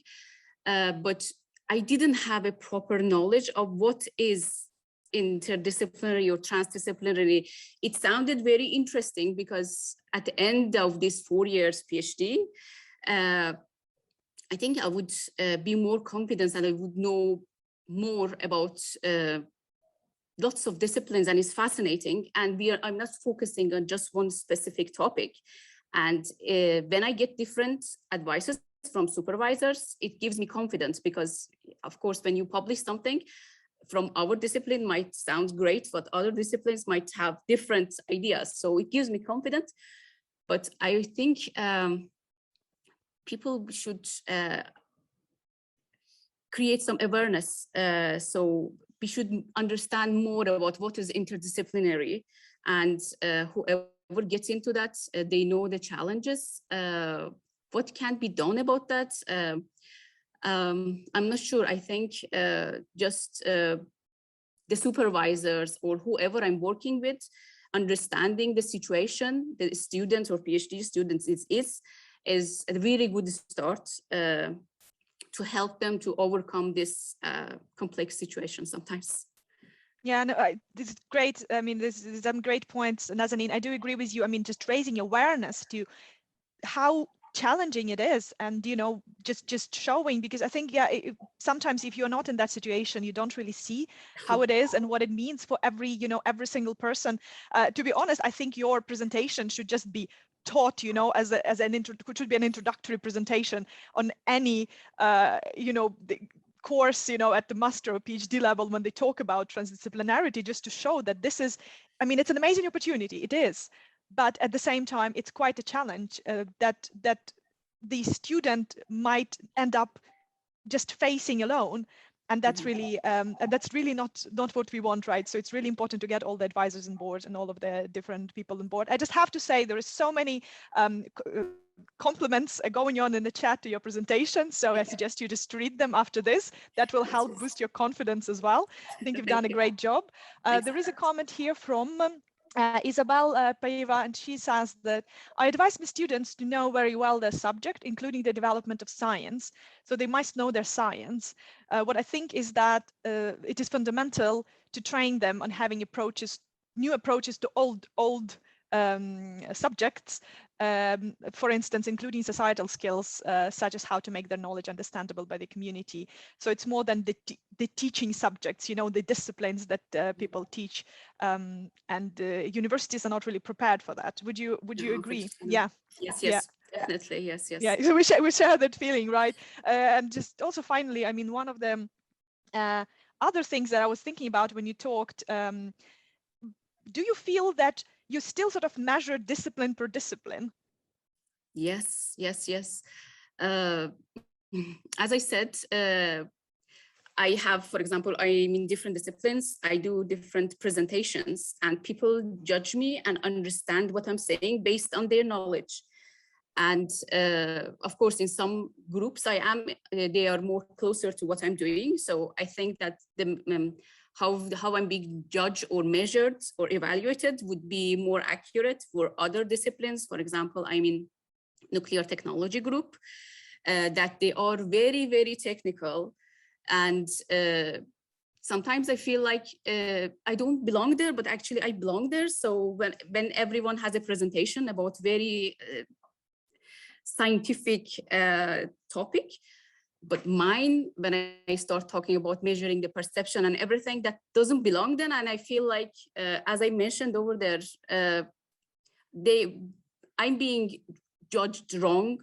But I didn't have a proper knowledge of what is interdisciplinary or transdisciplinary, it sounded very interesting because at the end of this 4 years PhD, I think I would be more confident and I would know more about lots of disciplines, and it's fascinating. And I'm not focusing on just one specific topic. And when I get different advices from supervisors, it gives me confidence because, of course, when you publish something from our discipline might sound great, but other disciplines might have different ideas. So it gives me confidence. But I think people should create some awareness. So we should understand more about what is interdisciplinary, and whoever gets into that, they know the challenges. What can be done about that? I'm not sure. I think just the supervisors or whoever I'm working with, understanding the situation, the students or PhD students is a really good start to help them to overcome this complex situation sometimes. Yeah, no, this is great. I mean, this is some great points, Nazanin. I do agree with you. I mean, just raising awareness to how challenging it is, and just showing, because I think sometimes if you're not in that situation, you don't really see how it is and what it means for every single person. To be honest, I think your presentation should just be taught, which should be an introductory presentation on any course, at the master or PhD level, when they talk about transdisciplinarity, just to show that this is, I mean, it's an amazing opportunity. It is. But at the same time, it's quite a challenge that the student might end up just facing alone, and that's really not what we want, right? So it's really important to get all the advisors on board and all of the different people on board. I just have to say there is so many compliments going on in the chat to your presentation, so I suggest you just read them after this. That will help boost your confidence as well. I think you've done a great job. There is a comment here from Isabel Paiva, and she says that I advise my students to know very well their subject, including the development of science, so they must know their science. What I think is that it is fundamental to train them on having new approaches to old subjects, for instance, including societal skills, such as how to make their knowledge understandable by the community. So it's more than the teaching subjects, the disciplines that people teach, and universities are not really prepared for that. Would you agree? Yeah. Yes. Definitely. Yes. Yeah, so we share that feeling, right? And just also finally, I mean, one of the other things that I was thinking about when you talked, do you feel that you still sort of measure discipline per discipline? Yes. As I said, I have, for example, I'm in different disciplines. I do different presentations, and people judge me and understand what I'm saying based on their knowledge. And of course, in some groups they are more closer to what I'm doing. So I think that how I'm being judged or measured or evaluated would be more accurate for other disciplines. For example, I'm in nuclear technology group, that they are very, very technical. And sometimes I feel like I don't belong there, but actually I belong there. So when everyone has a presentation about very scientific topic, but mine, when I start talking about measuring the perception and everything, that doesn't belong then. And I feel like, as I mentioned over there, I'm being judged wrong.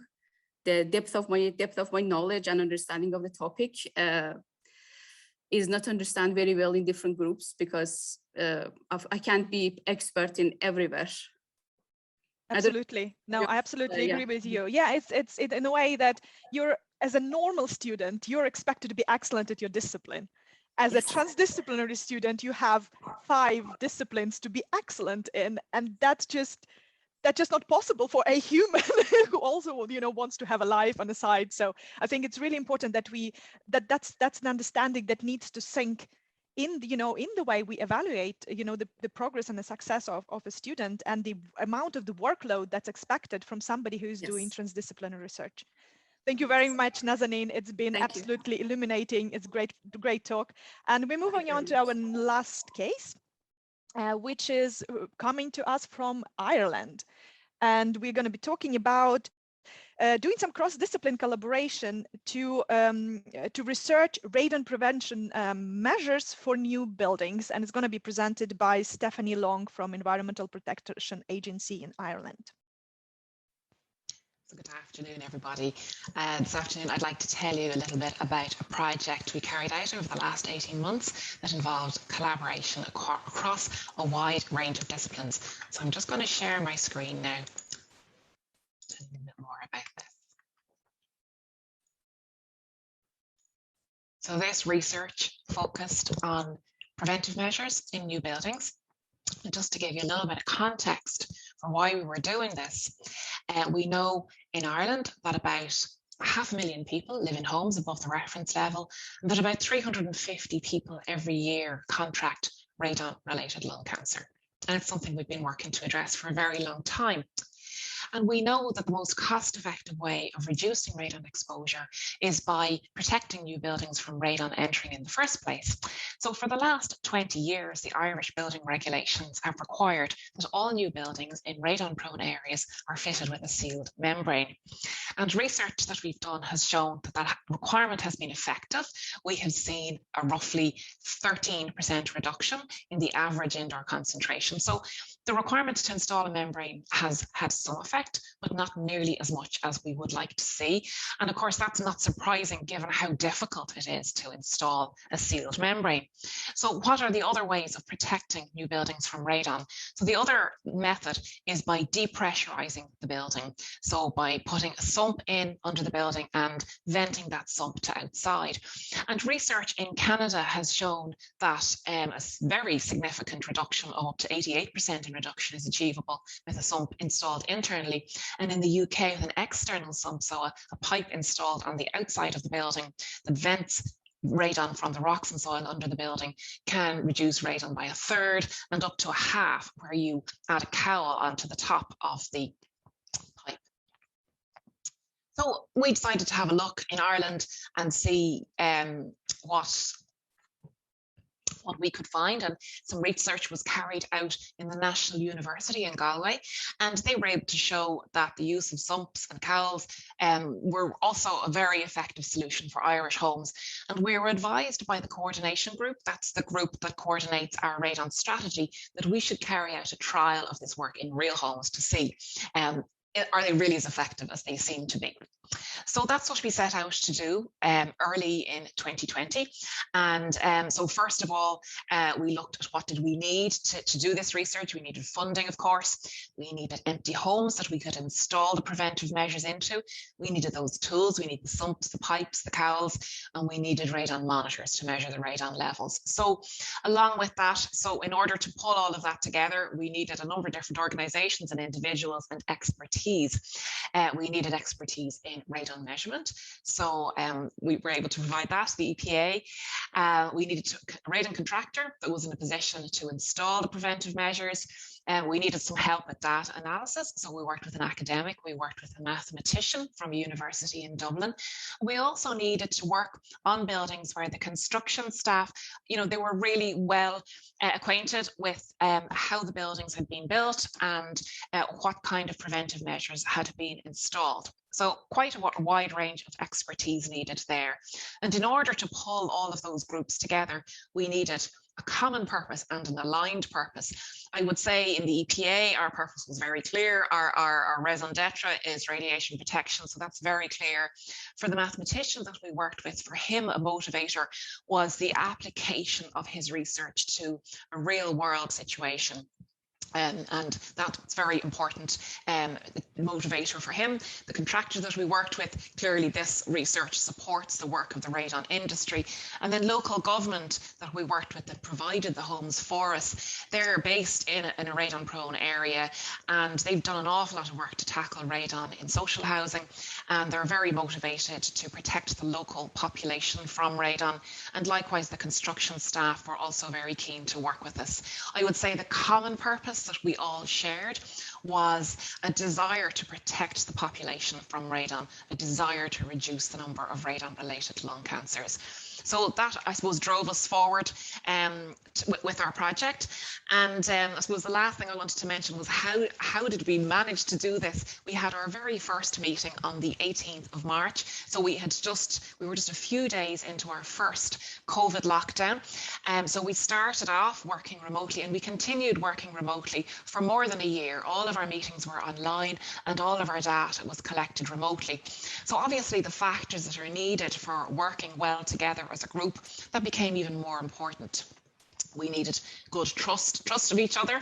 The depth of my knowledge and understanding of the topic is not understood very well in different groups, because I can't be expert in everywhere. Absolutely. No, I absolutely agree with you. Yeah, it's in a way that as a normal student, you're expected to be excellent at your discipline. As a transdisciplinary student, you have 5 disciplines to be excellent in, and that's just not possible for a human who also wants to have a life on the side. So I think it's really important that that's an understanding that needs to sink in the way we evaluate the progress and the success of a student, and the amount of the workload that's expected from somebody who's doing transdisciplinary research. Thank you very much, Nazanin. It's been absolutely illuminating. It's great talk. And we're moving on to our last case, which is coming to us from Ireland. And we're going to be talking about doing some cross-discipline collaboration to research radon prevention measures for new buildings. And it's going to be presented by Stephanie Long from Environmental Protection Agency in Ireland. So good afternoon, everybody. This afternoon, I'd like to tell you a little bit about a project we carried out over the last 18 months that involved collaboration across a wide range of disciplines. So I'm just going to share my screen now. Tell you a bit more about this. So this research focused on preventive measures in new buildings. And just to give you a little bit of context for why we were doing this, we know in Ireland that about 500,000 people live in homes above the reference level, and that about 350 people every year contract radon-related lung cancer. And it's something we've been working to address for a very long time. And we know that the most cost-effective way of reducing radon exposure is by protecting new buildings from radon entering in the first place. So for the last 20 years, the Irish building regulations have required that all new buildings in radon-prone areas are fitted with a sealed membrane. And research that we've done has shown that that requirement has been effective. We have seen a roughly 13% reduction in the average indoor concentration. So the requirement to install a membrane has had some effect, but not nearly as much as we would like to see. And of course, that's not surprising given how difficult it is to install a sealed membrane. So what are the other ways of protecting new buildings from radon? So the other method is by depressurizing the building. So by putting a sump in under the building and venting that sump to outside. And research in Canada has shown that a very significant reduction of up to 88% in reduction is achievable with a sump installed internally. And in the UK, with an external sump, so a pipe installed on the outside of the building that vents radon from the rocks and soil under the building, can reduce radon by 1/3 and up to 1/2 where you add a cowl onto the top of the pipe. So we decided to have a look in Ireland and see what we could find, and some research was carried out in the National University in Galway, and they were able to show that the use of sumps and cowls were also a very effective solution for Irish homes. And we were advised by the coordination group, that's the group that coordinates our radon strategy, that we should carry out a trial of this work in real homes to see are they really as effective as they seem to be. So that's what we set out to do early in 2020. And so first of all, we looked at what did we need to do this research. We needed funding, of course. We needed empty homes that we could install the preventive measures into. We needed those tools. We need the sumps, the pipes, the cowls, and we needed radon monitors to measure the radon levels. So along with that, so in order to pull all of that together, we needed a number of different organizations and individuals and expertise. We needed expertise in radon measurement. So we were able to provide that, the EPA. We needed a radon contractor that was in a position to install the preventive measures. We needed some help with data analysis. So we worked with an academic, we worked with a mathematician from a university in Dublin. We also needed to work on buildings where the construction staff, they were really well acquainted with how the buildings had been built and what kind of preventive measures had been installed. So quite a wide range of expertise needed there. And in order to pull all of those groups together, we needed a common purpose and an aligned purpose. I would say in the EPA, our purpose was very clear. Our raison d'etre is radiation protection, so that's very clear. For the mathematician that we worked with, for him, a motivator was the application of his research to a real world situation. And that's very important motivator for him. The contractor that we worked with, clearly this research supports the work of the radon industry. And then local government that we worked with that provided the homes for us, they're based in a radon prone area, and they've done an awful lot of work to tackle radon in social housing, and they're very motivated to protect the local population from radon. And likewise, the construction staff were also very keen to work with us. I would say the common purpose that we all shared was a desire to protect the population from radon, a desire to reduce the number of radon-related lung cancers. So that, I suppose, drove us forward with our project. And I suppose the last thing I wanted to mention was how did we manage to do this? We had our very first meeting on the 18th of March. So we were just a few days into our first COVID lockdown. So we started off working remotely, and we continued working remotely for more than a year. All of our meetings were online and all of our data was collected remotely. So obviously the factors that are needed for working well together as a group, that became even more important. We needed good trust of each other,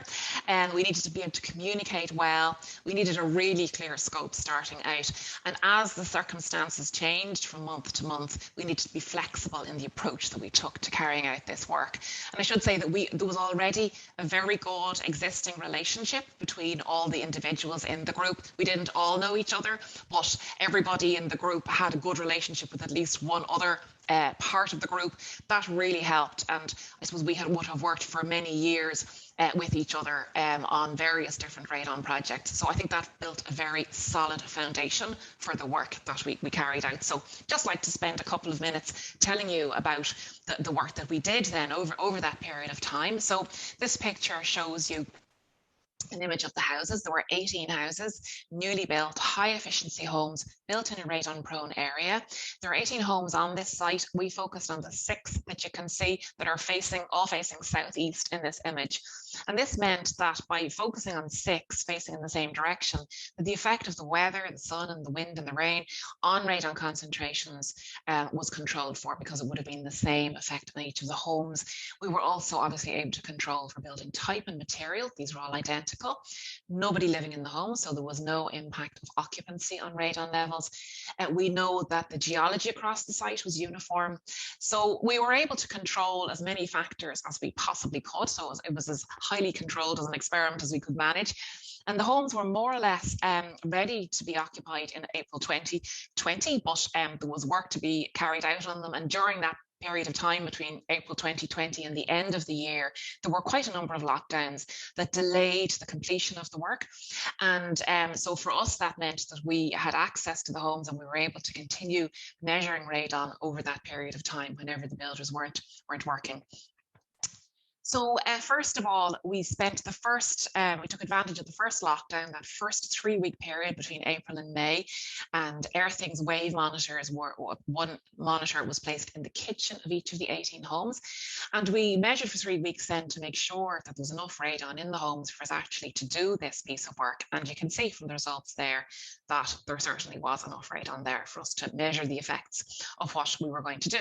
and we needed to be able to communicate well. We needed a really clear scope starting out. And as the circumstances changed from month to month, we needed to be flexible in the approach that we took to carrying out this work. And I should say that there was already a very good existing relationship between all the individuals in the group. We didn't all know each other, but everybody in the group had a good relationship with at least one other part of the group. That really helped, and I suppose we would have worked for many years with each other on various different radon projects. So I think that built a very solid foundation for the work that we carried out. So just like to spend a couple of minutes telling you about the work that we did then over that period of time. So this picture shows you an image of the houses. There were 18 houses, newly built, high efficiency homes built in a radon prone area. There are 18 homes on this site. We focused on the 6 that you can see that are all facing southeast in this image. And this meant that by focusing on 6 facing in the same direction, that the effect of the weather, the sun and the wind and the rain on radon concentrations was controlled for, because it would have been the same effect on each of the homes. We were also obviously able to control for building type and material. These were all identical. Nobody living in the home, so there was no impact of occupancy on radon levels. We know that the geology across the site was uniform, so we were able to control as many factors as we possibly could. So it was as highly controlled as an experiment as we could manage. And the homes were more or less ready to be occupied in April 2020, but there was work to be carried out on them. And during that period of time between April 2020 and the end of the year, there were quite a number of lockdowns that delayed the completion of the work. And so for us, that meant that we had access to the homes and we were able to continue measuring radon over that period of time whenever the builders weren't working. So first of all, we took advantage of the first lockdown, that first 3-week period between April and May, and Earthing's wave monitors one monitor was placed in the kitchen of each of the 18 homes. And we measured for 3 weeks then to make sure that there was enough radon in the homes for us actually to do this piece of work. And you can see from the results there that there certainly was enough radon there for us to measure the effects of what we were going to do.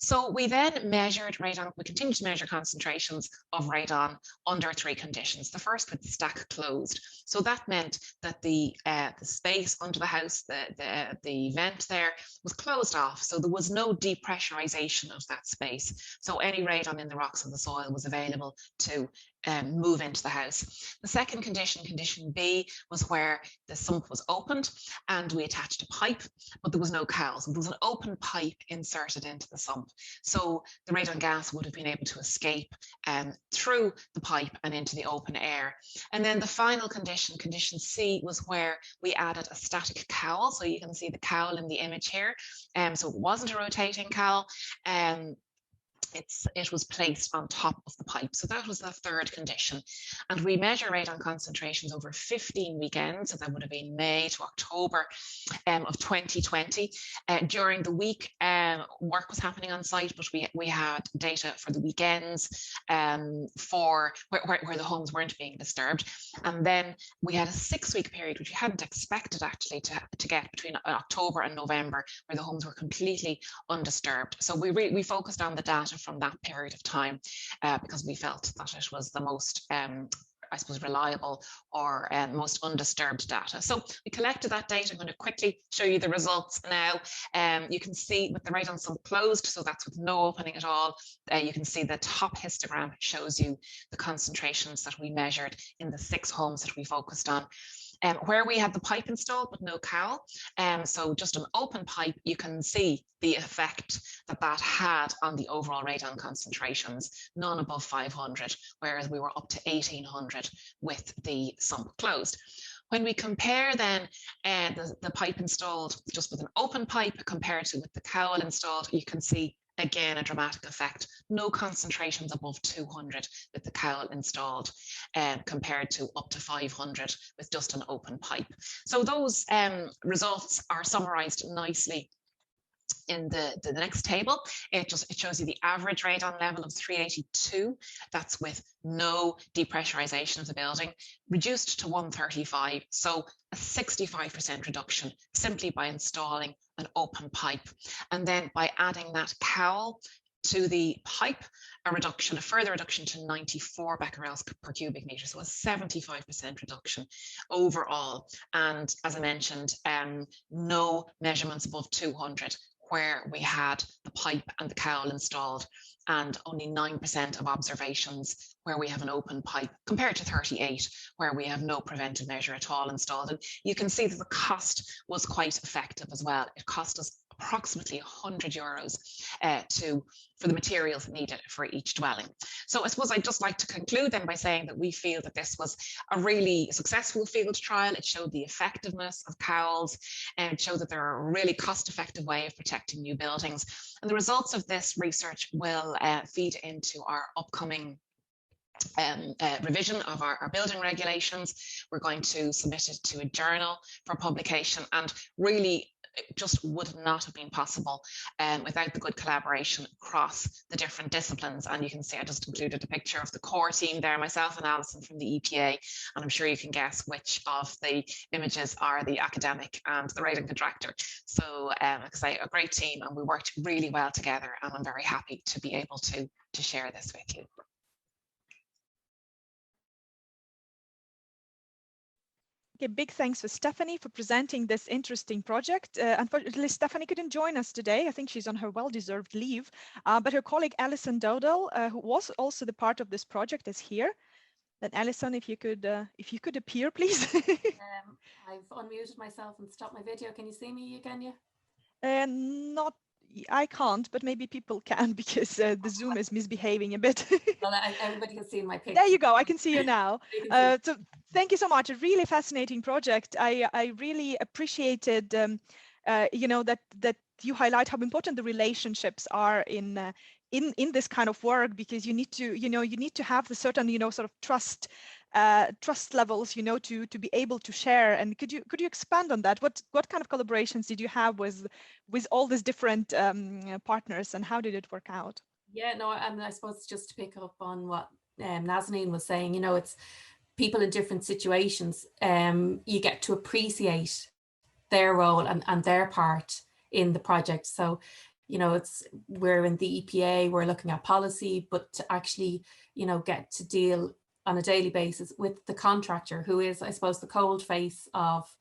So we then measured radon, we continued to measure concentrations of radon under 3 conditions. The first with the stack closed. So that meant that the space under the house, the vent there, was closed off. So there was no depressurization of that space. So any radon in the rocks and the soil was available to move into the house. The second condition, condition B, was where the sump was opened and we attached a pipe, but there was no cowls. There was an open pipe inserted into the sump. So the radon gas would have been able to escape through the pipe and into the open air. And then the final condition, condition C, was where we added a static cowl. So you can see the cowl in the image here. So it wasn't a rotating cowl. It was placed on top of the pipe. So that was the third condition. And we measure radon concentrations over 15 weekends. So that would have been May to October of 2020. During the week, work was happening on site, but we had data for the weekends for where the homes weren't being disturbed. And then we had a 6-week period, which we hadn't expected actually to get between October and November, where the homes were completely undisturbed. So we focused on the data from that period of time because we felt that it was the most I suppose reliable or most undisturbed data. So we collected that data. I'm going to quickly show you the results now. You can see with the radon sump closed, so that's with no opening at all. You can see the top histogram shows you the concentrations that we measured in the 6 homes that we focused on. Where we had the pipe installed but no cowl, so just an open pipe, you can see the effect that that had on the overall radon concentrations, none above 500, whereas we were up to 1800 with the sump closed. When we compare then the pipe installed just with an open pipe compared to with the cowl installed, you can see again a dramatic effect. No concentrations above 200 with the cowl installed compared to up to 500 with just an open pipe. So those results are summarized nicely in the next table. It shows you the average radon level of 382. That's with no depressurization of the building, reduced to 135. So a 65% reduction simply by installing an open pipe. And then by adding that cowl to the pipe, a further reduction to 94 becquerels per cubic meter, so a 75% reduction overall. And as I mentioned, no measurements above 200 where we had the pipe and the cowl installed, and only 9% of observations where we have an open pipe, compared to 38 where we have no preventive measure at all installed. And you can see that the cost was quite effective as well. It cost us approximately €100 for the materials needed for each dwelling. So I suppose I'd just like to conclude then by saying that we feel that this was a really successful field trial. It showed the effectiveness of cowls, and it showed that they're a really cost-effective way of protecting new buildings. And the results of this research will feed into our upcoming revision of our building regulations. We're going to submit it to a journal for publication, and really it just would not have been possible without the good collaboration across the different disciplines. And you can see I just included a picture of the core team there, myself and Alison from the EPA, and I'm sure you can guess which of the images are the academic and the rating contractor. So like I say, a great team, and we worked really well together, and I'm very happy to be able to share this with you. Okay, big thanks for Stephanie for presenting this interesting project. Unfortunately, Stephanie couldn't join us today. I think she's on her well-deserved leave, but her colleague Alison Dowdell, who was also the part of this project, is here. Then Alison, if you could appear, please. I've unmuted myself and stopped my video. Can you see me again? Not, I can't, but maybe people can, because the Zoom is misbehaving a bit. Well, everybody can see my picture. There you go. I can see you now. So thank you so much. A really fascinating project. I really appreciated, you know, that you highlight how important the relationships are in this kind of work, because you need to have the certain, sort of trust levels, to be able to share. And could you expand on that? What kind of collaborations did you have with all these different partners, and how did it work out? Yeah, no, and I suppose just to pick up on what Nazanin was saying, it's people in different situations. You get to appreciate their role and their part in the project. So, we're in the EPA, we're looking at policy, but to actually, get to deal on a daily basis with the contractor, who is, I suppose, the cold face of,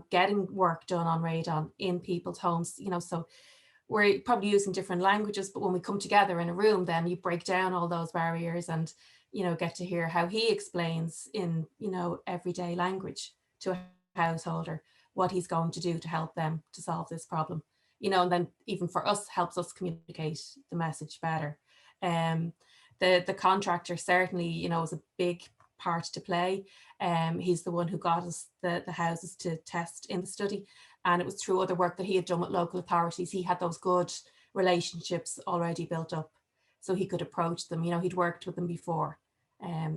getting work done on radon in people's homes, so we're probably using different languages, but when we come together in a room, then you break down all those barriers and, get to hear how he explains in, everyday language to a householder what he's going to do to help them to solve this problem, and then even for us, helps us communicate the message better. The contractor certainly, is a big part to play. He's the one who got us the houses to test in the study. And it was through other work that he had done with local authorities. He had those good relationships already built up, so he could approach them. He'd worked with them before.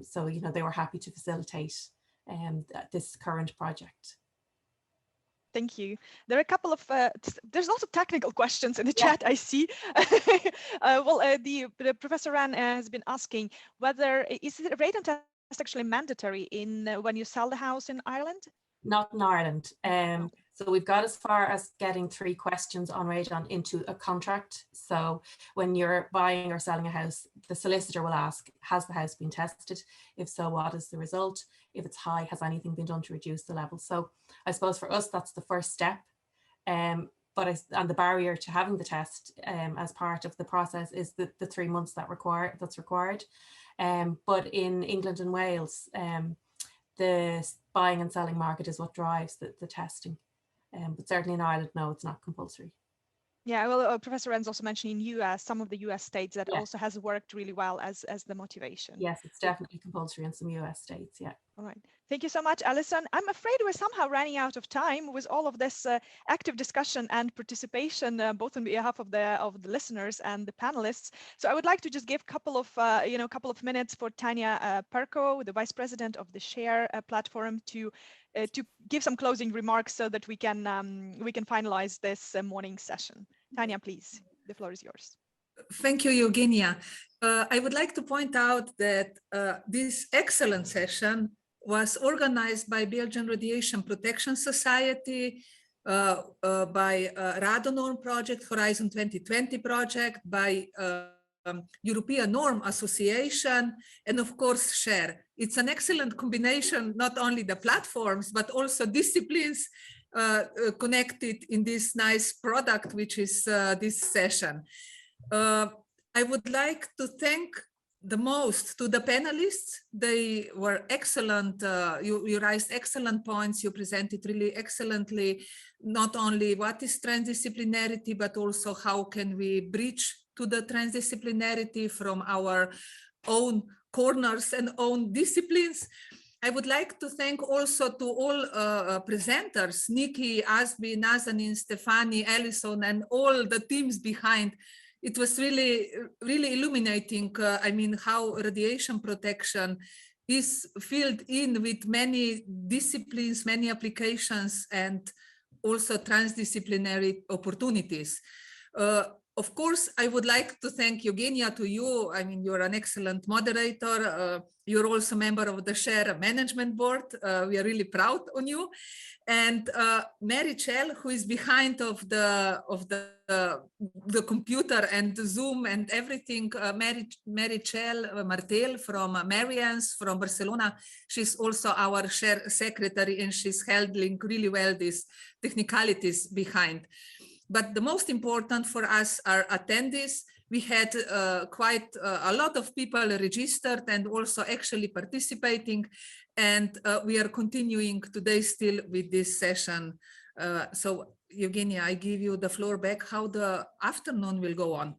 So, they were happy to facilitate this current project. Thank you. There are a couple of, there's lots of technical questions in the chat, I see. The Professor Ran has been asking whether, is the radon test actually mandatory when you sell the house in Ireland? Not in Ireland. So we've got as far as getting 3 questions on radon into a contract. So when you're buying or selling a house, the solicitor will ask, has the house been tested? If so, what is the result? If it's high, has anything been done to reduce the level? So I suppose for us, that's the first step. And the barrier to having the test as part of the process is the 3 months that's required. But in England and Wales, the buying and selling market is what drives the testing. But certainly in Ireland, no, it's not compulsory. Yeah, well, Professor Renz also mentioned in US, some of the US states that Yeah. also has worked really well as the motivation. Yes, it's definitely compulsory in some US states, yeah. All right. Thank you so much, Alison. I'm afraid we're somehow running out of time with all of this active discussion and participation, both on behalf of the listeners and the panelists. So I would like to just give a couple of minutes for Tanya Perko, the Vice President of the SHARE platform, to give some closing remarks so that we can finalize this morning session. Tanya, please, the floor is yours. Thank you, Eugenia. I would like to point out that this excellent session was organized by Belgian Radiation Protection Society, by Radon Project, Horizon 2020 project, by European Norm Association, and of course SHARE. It's an excellent combination, not only the platforms, but also disciplines connected in this nice product, which is this session. I would like to thank the most to the panelists. They were excellent. You raised excellent points. You presented really excellently, not only what is transdisciplinarity, but also how can we bridge to the transdisciplinarity from our own corners and own disciplines. I would like to thank also to all presenters, Nikki, Asbi, Nazanin, Stefani, Alison, and all the teams behind. It was really, really illuminating, I mean, how radiation protection is filled in with many disciplines, many applications, and also transdisciplinary opportunities. Of course, I would like to thank Eugenia, to you. I mean, you're an excellent moderator. You're also a member of the SHARE Management Board. We are really proud on you. And Mary Chell, who is behind of the computer and the Zoom and everything. Mary Chell Martel from Marians from Barcelona. She's also our SHARE secretary, and she's handling really well these technicalities behind. But the most important for us are attendees. We had quite a lot of people registered and also actually participating. And we are continuing today still with this session. So Eugenia, I give you the floor back, how the afternoon will go on.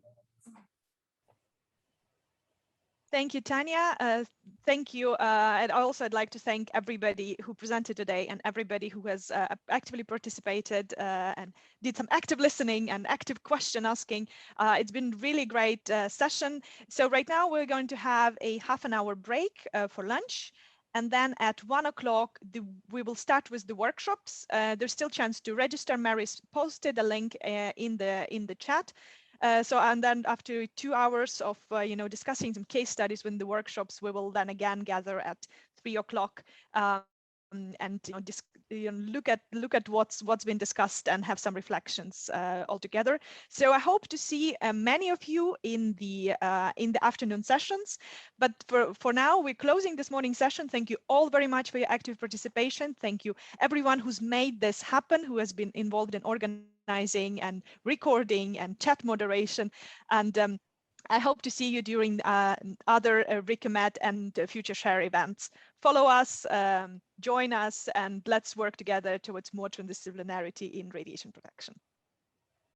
Thank you, Tanya. Thank you. And also I'd like to thank everybody who presented today and everybody who has actively participated and did some active listening and active question asking. It's been really great session. So right now we're going to have a half-an-hour break for lunch. And then at 1 o'clock, we will start with the workshops. There's still a chance to register. Mary's posted a link in the chat. And then after 2 hours of discussing some case studies with the workshops, we will then again gather at 3 o'clock and look at what's been discussed and have some reflections all together. So I hope to see many of you in the afternoon sessions. But for now, we're closing this morning session. Thank you all very much for your active participation. Thank you everyone who's made this happen, who has been involved in organizing and recording and chat moderation. And I hope to see you during other RICOMET and future SHARE events. Follow us, join us, and let's work together towards more transdisciplinarity in radiation protection.